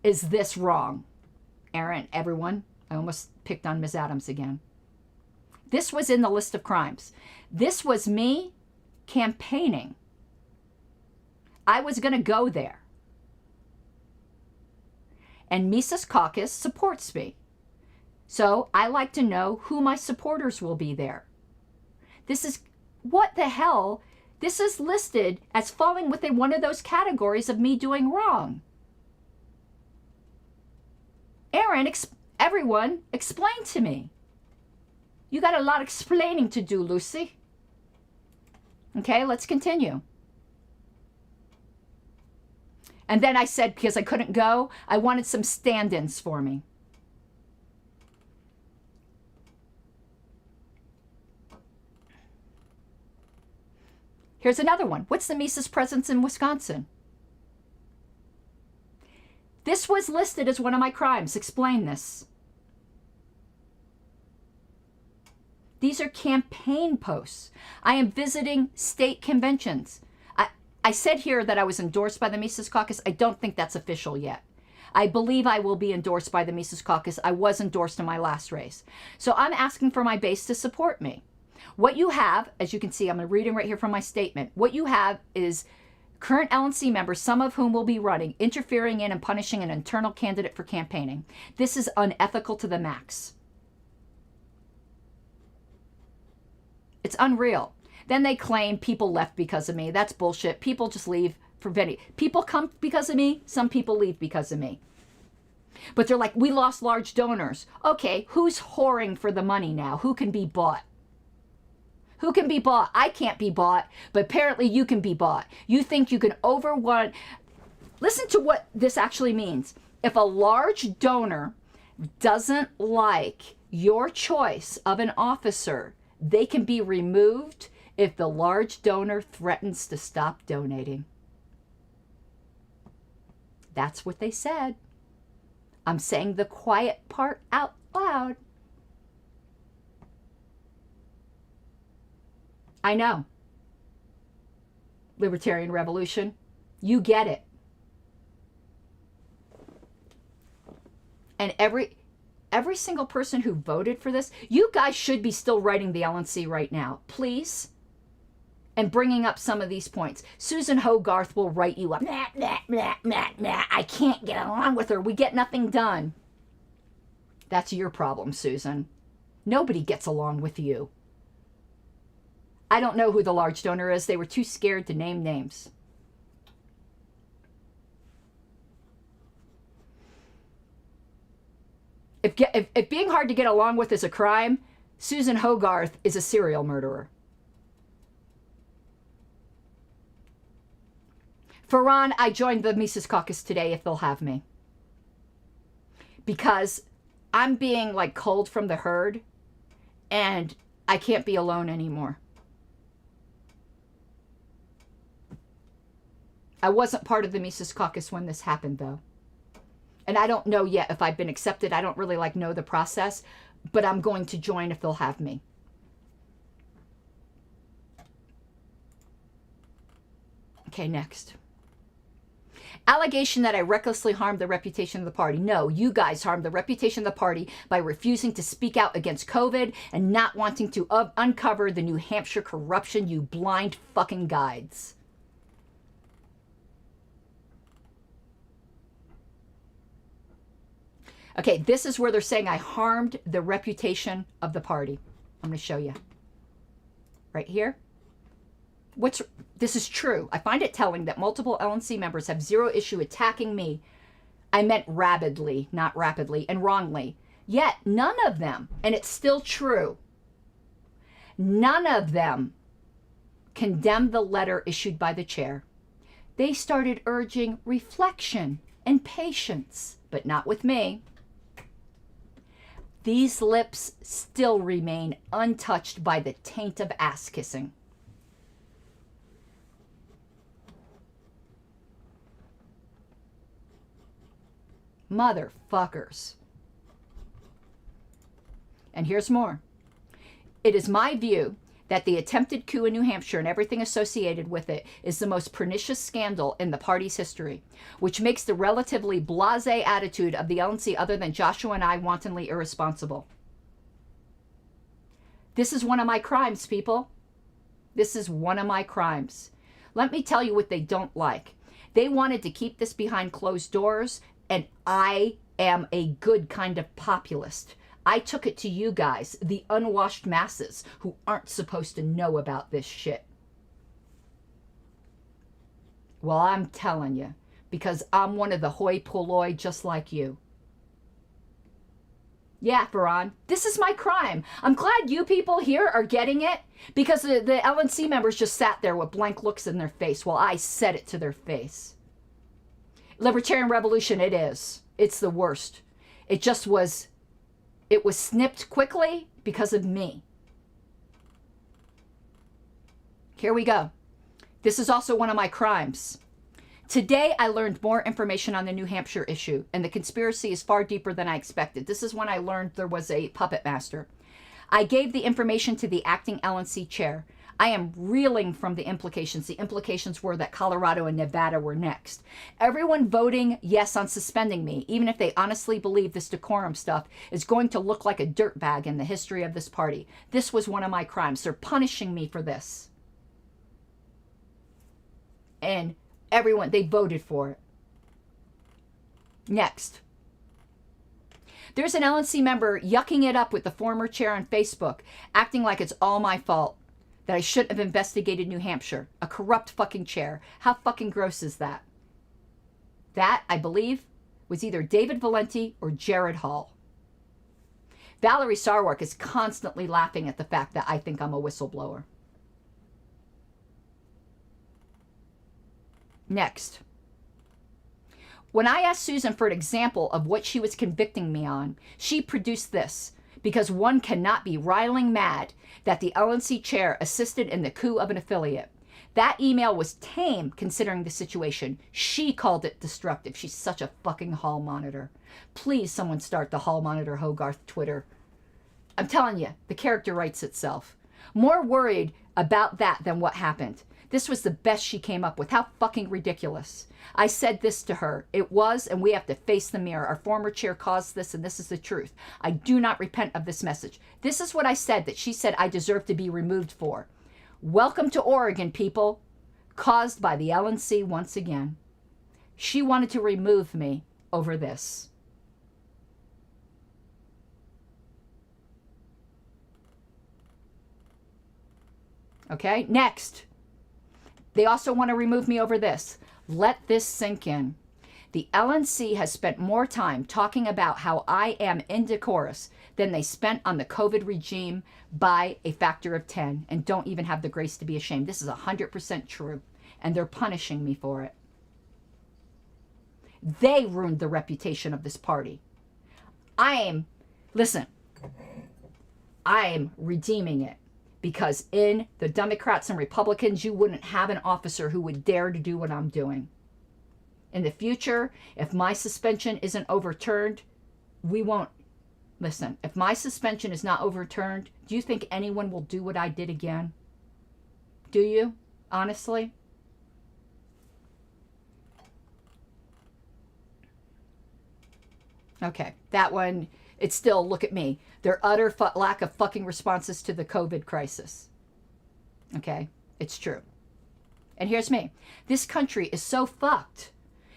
is this wrong? Aaron, everyone, I almost picked on Ms. Adams again. This was in the list of crimes. This was me campaigning. I was going to go there. And Mises Caucus supports me. So I like to know who my supporters will be there. This is, what the hell? This is listed as falling within one of those categories of me doing wrong. Aaron, everyone, explain to me. You got a lot of explaining to do, Lucy. Okay, let's continue. And then I said, because I couldn't go, I wanted some stand-ins for me. Here's another one. What's the Mises presence in Wisconsin? This was listed as one of my crimes. Explain this. These are campaign posts. I am visiting state conventions. I said here that I was endorsed by the Mises Caucus. I don't think that's official yet. I believe I will be endorsed by the Mises Caucus. I was endorsed in my last race. So I'm asking for my base to support me. What you have, as you can see, I'm reading right here from my statement. What you have is current LNC members, some of whom will be running, interfering in and punishing an internal candidate for campaigning. This is unethical to the max. It's unreal. Then they claim people left because of me. That's bullshit. People just leave for any. People come because of me. Some people leave because of me. But they're like, we lost large donors. Okay, who's whoring for the money now? Who can be bought? Who can be bought? I can't be bought, but apparently you can be bought. You think you can overrun. Listen to what this actually means. If a large donor doesn't like your choice of an officer, they can be removed if the large donor threatens to stop donating. That's what they said. I'm saying the quiet part out loud. I know. Libertarian Revolution, you get it. And every single person who voted for this, you guys should be still writing the LNC right now, please. And bringing up some of these points. Susan Hogarth will write you up. Nah, nah, nah, nah, nah. I can't get along with her. We get nothing done. That's your problem, Susan. Nobody gets along with you. I don't know who the large donor is. They were too scared to name names. If being hard to get along with is a crime, Susan Hogarth is a serial murderer. For Ron, I joined the Mises Caucus today if they'll have me. Because I'm being like culled from the herd and I can't be alone anymore. I wasn't part of the Mises Caucus when this happened, though. And I don't know yet if I've been accepted. I don't really know the process, but I'm going to join if they'll have me. Okay, next. Allegation that I recklessly harmed the reputation of the party. No, you guys harmed the reputation of the party by refusing to speak out against COVID and not wanting to uncover the New Hampshire corruption, you blind fucking guides. Okay, this is where they're saying I harmed the reputation of the party. I'm going to show you. Right here. This is true. I find it telling that multiple LNC members have zero issue attacking me. I meant rabidly, not rapidly, and wrongly. Yet, none of them, and it's still true, none of them condemned the letter issued by the chair. They started urging reflection and patience, but not with me. These lips still remain untouched by the taint of ass kissing. Motherfuckers. And here's more. It is my view that the attempted coup in New Hampshire and everything associated with it is the most pernicious scandal in the party's history, which makes the relatively blasé attitude of the LNC other than Joshua and I wantonly irresponsible. This is one of my crimes, people. This is one of my crimes. Let me tell you what they don't like. They wanted to keep this behind closed doors, and I am a good kind of populist. I took it to you guys, the unwashed masses who aren't supposed to know about this shit. Well, I'm telling you, because I'm one of the hoi polloi just like you. Yeah, Veron, this is my crime. I'm glad you people here are getting it, because the LNC members just sat there with blank looks in their face while I said it to their face. Libertarian revolution, it is. It's the worst. It just was... It was snipped quickly because of me. Here we go. This is also one of my crimes. Today, I learned more information on the New Hampshire issue, and the conspiracy is far deeper than I expected. This is when I learned there was a puppet master. I gave the information to the acting LNC chair. I am reeling from the implications. The implications were that Colorado and Nevada were next. Everyone voting yes on suspending me, even if they honestly believe this decorum stuff is going to look like a dirtbag in the history of this party. This was one of my crimes. They're punishing me for this. And everyone, they voted for it. Next. There's an LNC member yucking it up with the former chair on Facebook, acting like it's all my fault. That I shouldn't have investigated New Hampshire. A corrupt fucking chair. How fucking gross is that? That, I believe, was either David Valenti or Jared Hall. Valerie Sarwark is constantly laughing at the fact that I think I'm a whistleblower. Next. When I asked Susan for an example of what she was convicting me on, she produced this. Because one cannot be riling mad that the LNC chair assisted in the coup of an affiliate. That email was tame considering the situation. She called it destructive. She's such a fucking hall monitor. Please, someone start the hall monitor Hogarth Twitter. I'm telling you, the character writes itself. More worried about that than what happened. This was the best she came up with. How fucking ridiculous. I said this to her. It was, and we have to face the mirror. Our former chair caused this, and this is the truth. I do not repent of this message. This is what I said that she said I deserve to be removed for. Welcome to Oregon, people. Caused by the LNC once again. She wanted to remove me over this. Okay, next. They also want to remove me over this. Let this sink in. The LNC has spent more time talking about how I am indecorous than they spent on the COVID regime by a factor of 10 and don't even have the grace to be ashamed. This is 100% true, and they're punishing me for it. They ruined the reputation of this party. Listen, I am redeeming it. Because in the Democrats and Republicans, you wouldn't have an officer who would dare to do what I'm doing. In the future, if my suspension isn't overturned, we won't. Listen, if my suspension is not overturned, do you think anyone will do what I did again? Do you? Honestly? Okay, that one... It's still, look at me, their utter lack of fucking responses to the COVID crisis. Okay? It's true. And here's me. This country is so fucked.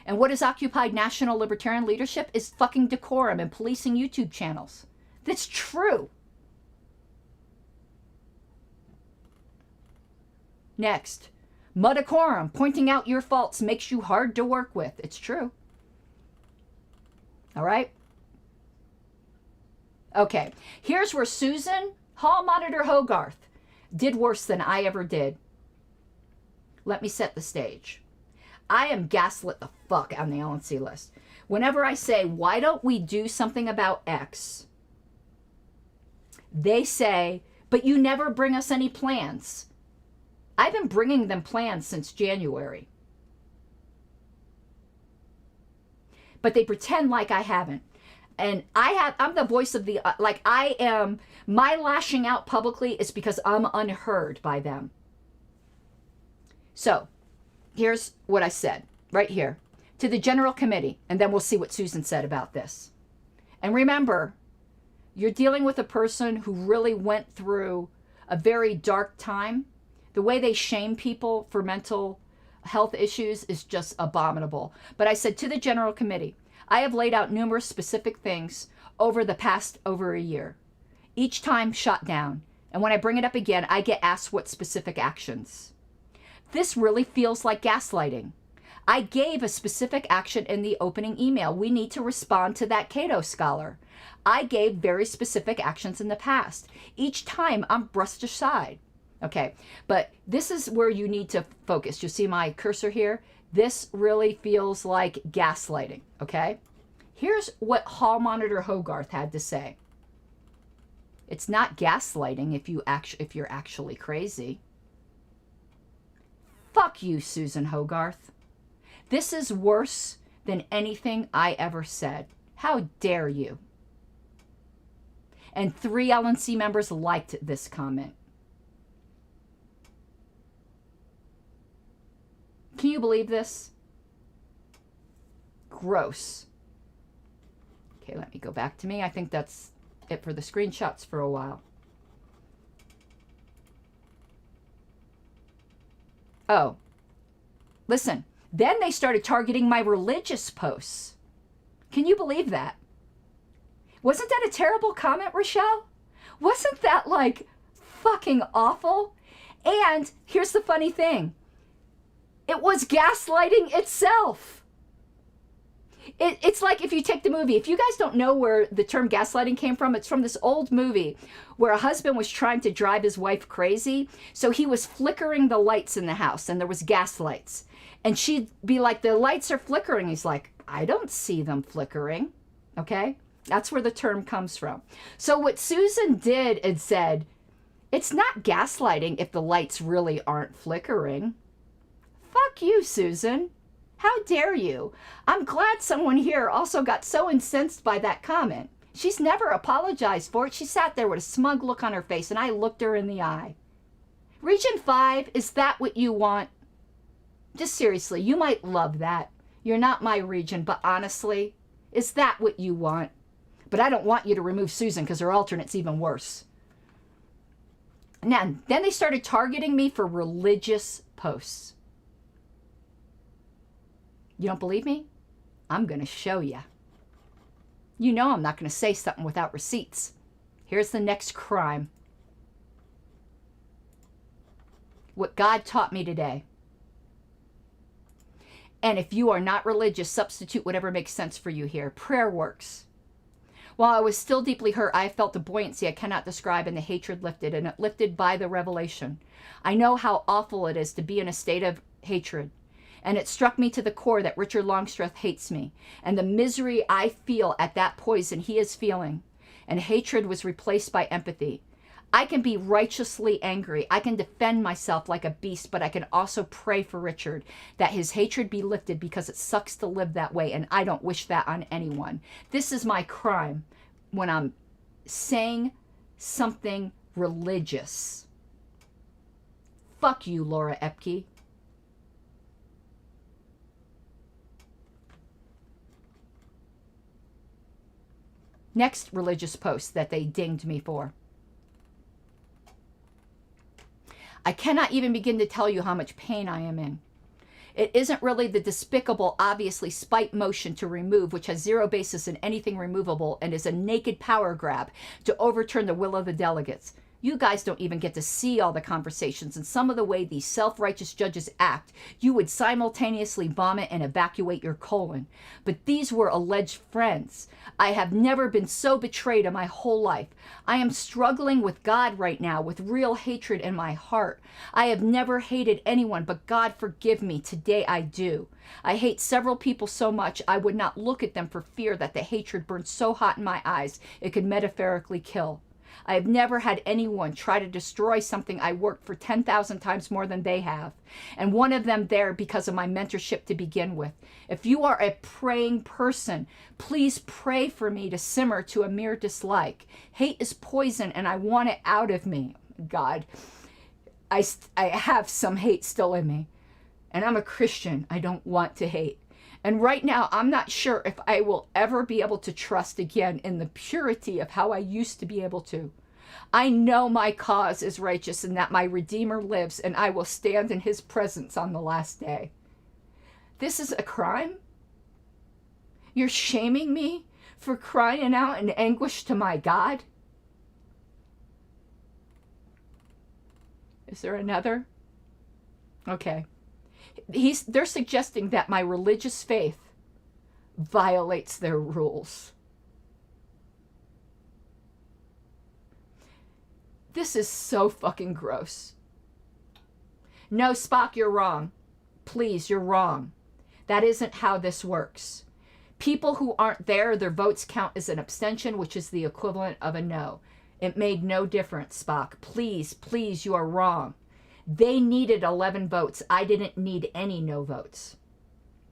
And what has occupied national libertarian leadership is fucking decorum and policing YouTube channels. That's true. Next. Mudacorum, pointing out your faults makes you hard to work with. It's true. All right? Okay, here's where Susan, Hall Monitor Hogarth, did worse than I ever did. Let me set the stage. I am gaslit the fuck on the LNC list. Whenever I say, why don't we do something about X? They say, but you never bring us any plans. I've been bringing them plans since January. But they pretend like I haven't. And I'm the voice of the, my lashing out publicly is because I'm unheard by them. So, here's what I said, right here, to the General Committee, and then we'll see what Susan said about this. And remember, you're dealing with a person who really went through a very dark time. The way they shame people for mental health issues is just abominable. But I said to the General Committee, I have laid out numerous specific things over the past over a year, each time shot down. And when I bring it up again, I get asked what specific actions. This really feels like gaslighting. I gave a specific action in the opening email. We need to respond to that Cato scholar. I gave very specific actions in the past. Each time I'm brushed aside. Okay, but this is where you need to focus. You see my cursor here? This really feels like gaslighting, okay? Here's what Hall Monitor Hogarth had to say. It's not gaslighting if you're actually crazy. Fuck you, Susan Hogarth. This is worse than anything I ever said. How dare you? And 3 LNC members liked this comment. Can you believe this? Gross. Okay, let me go back to me. I think that's it for the screenshots for a while. Oh, listen. Then they started targeting my religious posts. Can you believe that? Wasn't that a terrible comment, Rochelle? Wasn't that like fucking awful? And here's the funny thing. It was gaslighting itself. It's like if you take the movie, if you guys don't know where the term gaslighting came from, it's from this old movie where a husband was trying to drive his wife crazy. So he was flickering the lights in the house and there was gas lights. And she'd be like, the lights are flickering. He's like, I don't see them flickering. Okay? That's where the term comes from. So what Susan did and said, it's not gaslighting if the lights really aren't flickering. Fuck you, Susan. How dare you? I'm glad someone here also got so incensed by that comment. She's never apologized for it. She sat there with a smug look on her face, and I looked her in the eye. Region 5, is that what you want? Just seriously, you might love that. You're not my region, but honestly, is that what you want? But I don't want you to remove Susan because her alternate's even worse. Now, then they started targeting me for religious posts. You don't believe me? I'm going to show you. You know I'm not going to say something without receipts. Here's the next crime. What God taught me today. And if you are not religious, substitute whatever makes sense for you here. Prayer works. While I was still deeply hurt, I felt a buoyancy I cannot describe, and the hatred lifted, and it lifted by the revelation. I know how awful it is to be in a state of hatred. And it struck me to the core that Richard Longstreth hates me, and the misery I feel at that poison he is feeling. And hatred was replaced by empathy. I can be righteously angry. I can defend myself like a beast, but I can also pray for Richard that his hatred be lifted, because it sucks to live that way, and I don't wish that on anyone. This is my crime when I'm saying something religious. Fuck you, Laura Epke. Next religious post that they dinged me for. I cannot even begin to tell you how much pain I am in. It isn't really the despicable, obviously spite motion to remove, which has zero basis in anything removable and is a naked power grab to overturn the will of the delegates. You guys don't even get to see all the conversations and some of the way these self-righteous judges act. You would simultaneously vomit and evacuate your colon. But these were alleged friends. I have never been so betrayed in my whole life. I am struggling with God right now with real hatred in my heart. I have never hated anyone, but God forgive me. Today I do. I hate several people so much I would not look at them for fear that the hatred burned so hot in my eyes it could metaphorically kill. I have never had anyone try to destroy something I worked for 10,000 times more than they have. And one of them there because of my mentorship to begin with. If you are a praying person, please pray for me to simmer to a mere dislike. Hate is poison and I want it out of me. God, I have some hate still in me. And I'm a Christian. I don't want to hate. And right now, I'm not sure if I will ever be able to trust again in the purity of how I used to be able to. I know my cause is righteous and that my Redeemer lives and I will stand in his presence on the last day. This is a crime? You're shaming me for crying out in anguish to my God? Is there another? Okay. They're suggesting that my religious faith violates their rules. This is so fucking gross. No, Spock, you're wrong. Please, you're wrong. That isn't how this works. People who aren't there, their votes count as an abstention, which is the equivalent of a no. It made no difference, Spock. Please, please, you are wrong. They needed 11 votes. I didn't need any no votes.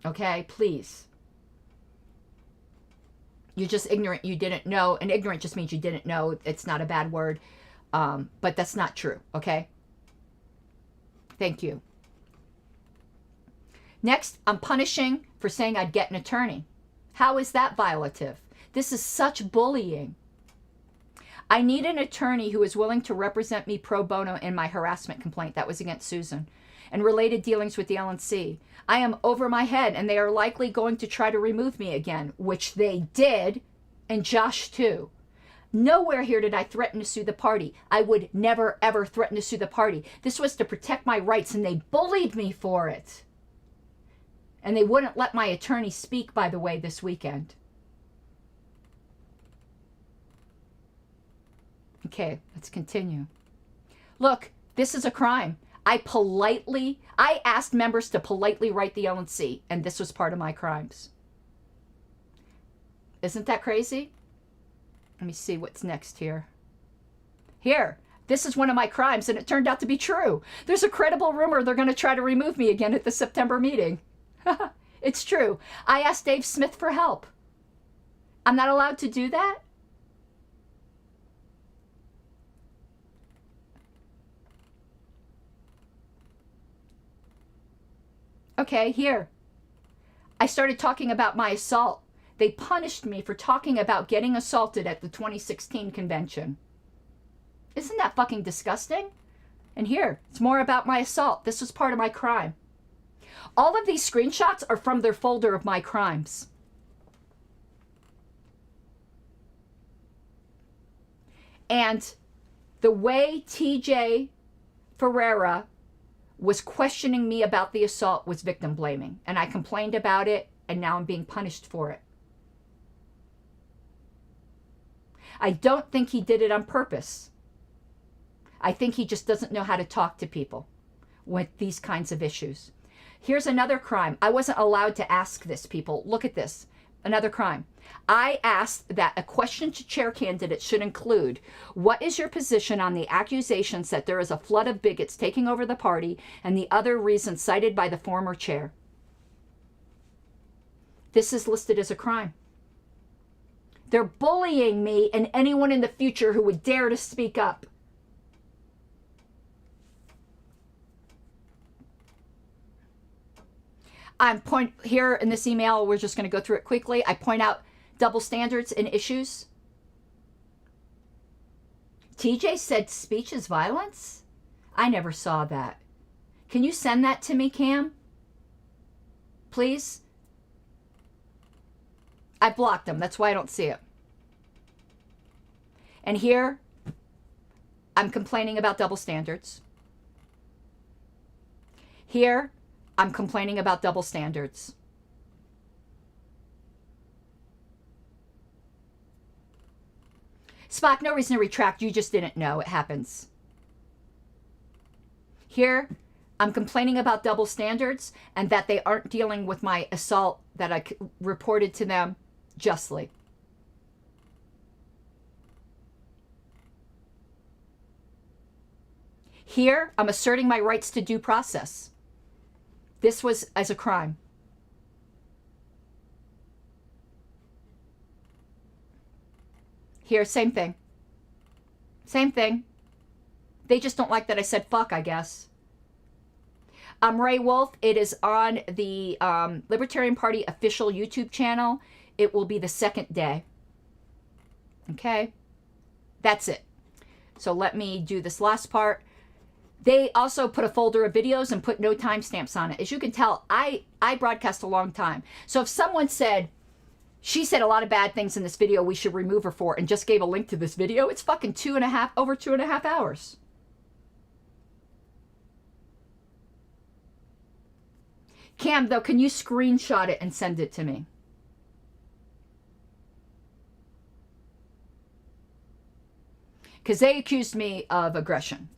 Okay, please. You're just ignorant. You didn't know. And ignorant just means you didn't know. It's not a bad word. But that's not true. Okay? Thank you. Next, I'm punishing for saying I'd get an attorney. How is that violative? This is such bullying. I need an attorney who is willing to represent me pro bono in my harassment complaint that was against Susan and related dealings with the LNC. I am over my head and they are likely going to try to remove me again, which they did, and Josh too. Nowhere here did I threaten to sue the party. I would never ever threaten to sue the party. This was to protect my rights and they bullied me for it. And they wouldn't let my attorney speak, by the way, this weekend. Okay, let's continue. Look, this is a crime. I asked members to politely write the LNC, and this was part of my crimes. Isn't that crazy? Let me see what's next here. Here, this is one of my crimes, and it turned out to be true. There's a credible rumor they're going to try to remove me again at the September meeting. It's true. I asked Dave Smith for help. I'm not allowed to do that? Okay, here. I started talking about my assault. They punished me for talking about getting assaulted at the 2016 convention. Isn't that fucking disgusting? And here, it's more about my assault. This was part of my crime. All of these screenshots are from their folder of my crimes. And the way TJ Ferreira was questioning me about the assault was victim blaming. And I complained about it, and now I'm being punished for it. I don't think he did it on purpose. I think he just doesn't know how to talk to people with these kinds of issues. Here's another crime. I wasn't allowed to ask this, people. Look at this. Another crime. I asked that a question to chair candidates should include, what is your position on the accusations that there is a flood of bigots taking over the party and the other reasons cited by the former chair? This is listed as a crime. They're bullying me and anyone in the future who would dare to speak up. Here in this email, we're just going to go through it quickly. I point out double standards in issues. TJ said speech is violence? I never saw that. Can you send that to me, Cam? Please? I blocked them. That's why I don't see it. And here, I'm complaining about double standards. Here, I'm complaining about double standards. Spock, no reason to retract. You just didn't know. It happens. Here, I'm complaining about double standards and that they aren't dealing with my assault that I reported to them justly. Here, I'm asserting my rights to due process. This was as a crime. Here, same thing. Same thing. They just don't like that I said fuck, I guess. I'm Ray Wolf. It is on the Libertarian Party official YouTube channel. It will be the second day. Okay? That's it. So let me do this last part. They also put a folder of videos and put no timestamps on it. As you can tell, I broadcast a long time. So if someone said, she said a lot of bad things in this video we should remove her for, and just gave a link to this video, it's fucking over 2.5 hours. Cam, though, can you screenshot it and send it to me? Because they accused me of aggression.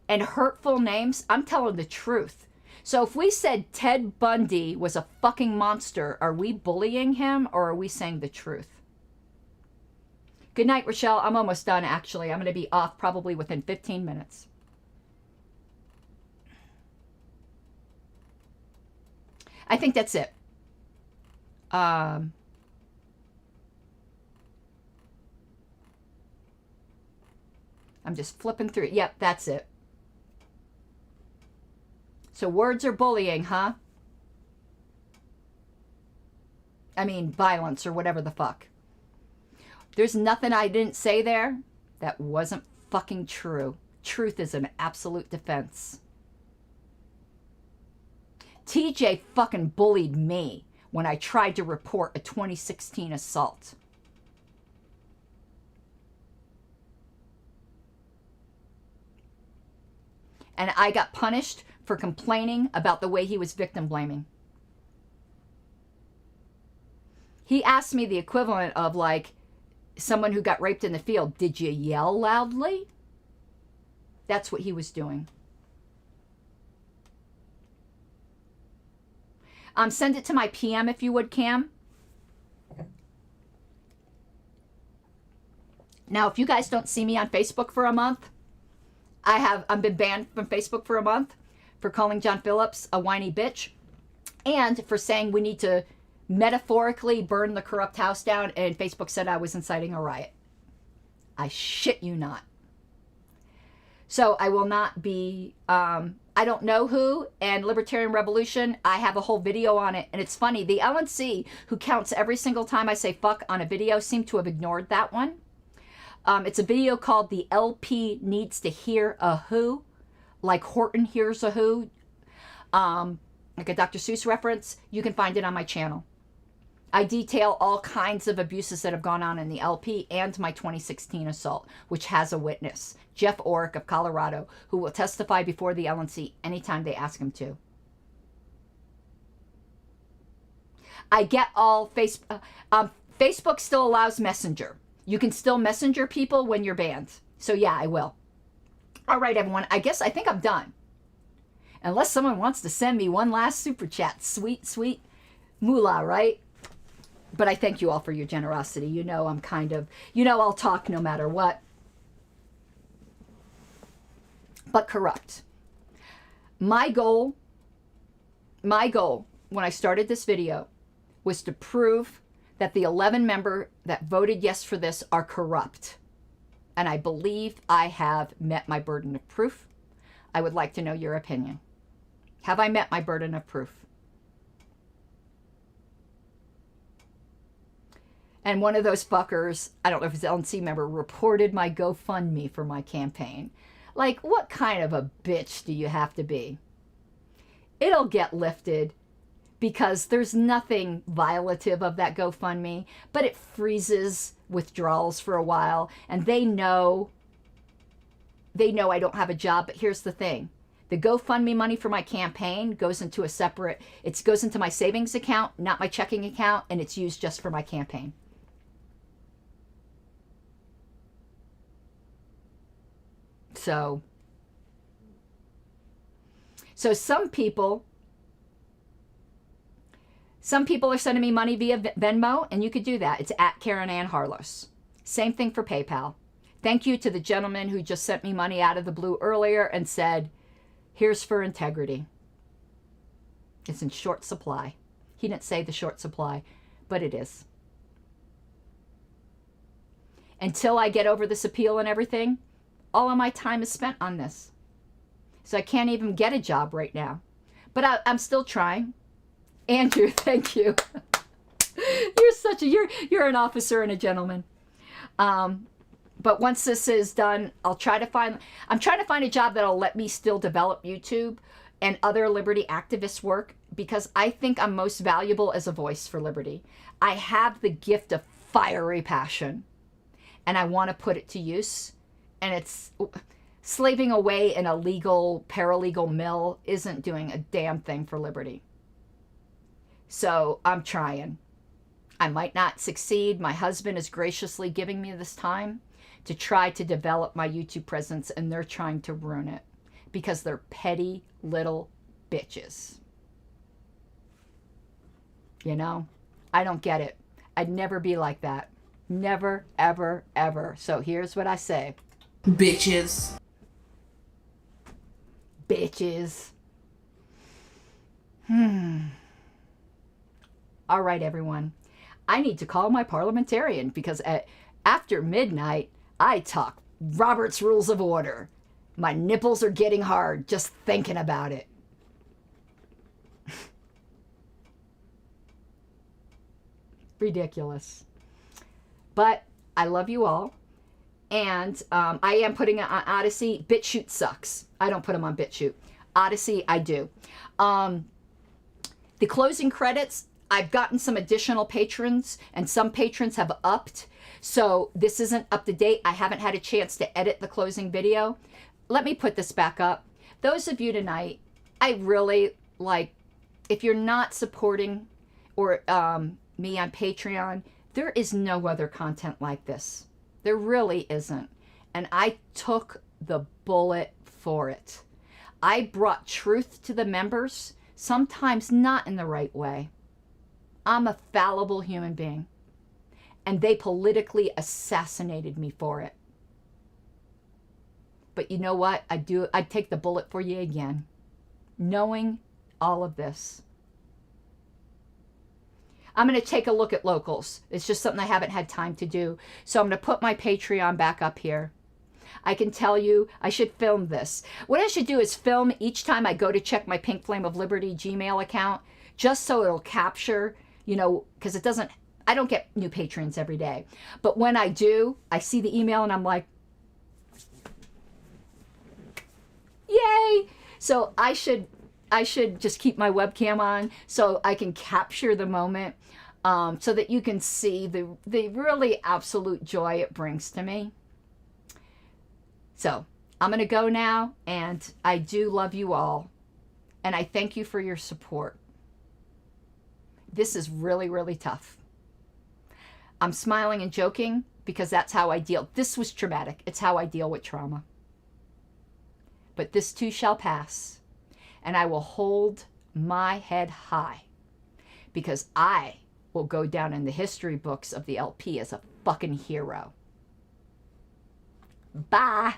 And hurtful names, I'm telling the truth. So if we said Ted Bundy was a fucking monster, are we bullying him or are we saying the truth? Good night, Rochelle. I'm almost done, actually. I'm going to be off probably within 15 minutes. I think that's it. I'm just flipping through. Yep, that's it. So words are bullying, huh? I mean, violence or whatever the fuck. There's nothing I didn't say there that wasn't fucking true. Truth is an absolute defense. TJ fucking bullied me when I tried to report a 2016 assault. And I got punished for complaining about the way he was victim blaming. He asked me the equivalent of, like, someone who got raped in the field. Did you yell loudly? That's what he was doing. Send it to my PM if you would, Cam. Now, if you guys don't see me on Facebook for a month, I've been banned from Facebook for a month for calling John Phillips a whiny bitch and for saying we need to metaphorically burn the corrupt house down, and Facebook said I was inciting a riot. I shit you not. So I will not be, I don't know who, and Libertarian Revolution, I have a whole video on it, and it's funny, the LNC, who counts every single time I say fuck on a video, seem to have ignored that one. It's a video called The LP Needs to Hear a Who, like Horton Hears a Who, like a Dr. Seuss reference. You can find it on my channel. I detail all kinds of abuses that have gone on in the LP and my 2016 assault, which has a witness, Jeff Orrick of Colorado, who will testify before the LNC anytime they ask him to. I get all Facebook still allows Messenger. You can still messenger people when you're banned. So yeah, I will. All right, everyone. I think I'm done. Unless someone wants to send me one last super chat. Sweet, sweet moolah, right? But I thank you all for your generosity. You know I'm kind of, I'll talk no matter what. But corrupt. My goal when I started this video was to prove that the 11 members that voted yes for this are corrupt. And I believe I have met my burden of proof. I would like to know your opinion. Have I met my burden of proof? And one of those fuckers, I don't know if it's an LNC member, reported my GoFundMe for my campaign. Like, what kind of a bitch do you have to be? It'll get lifted because there's nothing violative of that GoFundMe, but it freezes withdrawals for a while, and they know they know I don't have a job, but here's the thing. The GoFundMe money for my campaign goes into a separate, it goes into my savings account, not my checking account, and it's used just for my campaign. So some people are sending me money via Venmo, and you could do that. It's at Karen Ann Harlos. Same thing for PayPal. Thank you to the gentleman who just sent me money out of the blue earlier and said, here's for integrity. It's in short supply. He didn't say the short supply, but it is. Until I get over this appeal and everything, all of my time is spent on this. So I can't even get a job right now. But I'm still trying. Andrew, thank you. You're an officer and a gentleman. But once this is done, I'm trying to find a job that'll let me still develop YouTube and other liberty activist work, because I think I'm most valuable as a voice for liberty. I have the gift of fiery passion, and I want to put it to use. And it's slaving away in a legal, paralegal mill isn't doing a damn thing for liberty. So I'm trying. I might not succeed. My husband is graciously giving me this time to try to develop my YouTube presence, and they're trying to ruin it because they're petty little bitches. You know, I don't get it. I'd never be like that. Never, ever, ever. So here's what I say. Bitches. Bitches. All right, everyone. I need to call my parliamentarian, because after midnight, I talk Robert's Rules of Order. My nipples are getting hard just thinking about it. Ridiculous. But I love you all. And I am putting it on Odyssey. BitChute sucks. I don't put them on BitChute. Odyssey, I do. The closing credits, I've gotten some additional patrons, and some patrons have upped. So this isn't up to date. I haven't had a chance to edit the closing video. Let me put this back up. Those of you tonight, I really like, if you're not supporting or me on Patreon, there is no other content like this. There really isn't. And I took the bullet for it. I brought truth to the members, sometimes not in the right way. I'm a fallible human being. And they politically assassinated me for it. But you know what? I'd take the bullet for you again. Knowing all of this. I'm going to take a look at locals. It's just something I haven't had time to do. So I'm going to put my Patreon back up here. I can tell you, I should film this. What I should do is film each time I go to check my Pink Flame of Liberty Gmail account, just so it'll capture, you know, because I don't get new patrons every day. But when I do, I see the email and I'm like, yay! So I should just keep my webcam on so I can capture the moment, so that you can see the really absolute joy it brings to me. So I'm going to go now, and I do love you all, and I thank you for your support. This is really, really tough. I'm smiling and joking because that's how I deal. This was traumatic. It's how I deal with trauma. But this too shall pass. And I will hold my head high, because I will go down in the history books of the LP as a fucking hero. Bye.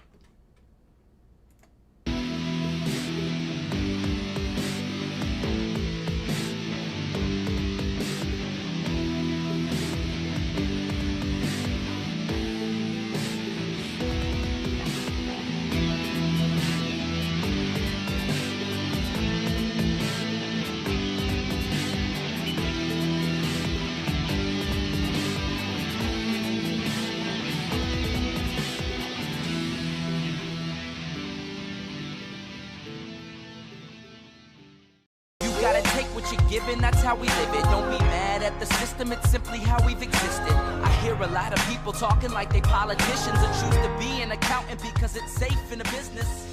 Given, that's how we live it. Don't be mad at the system, it's simply how we've existed. I hear hear a lot of people talking like they politicians, or choose to be an accountant because it's safe in a business.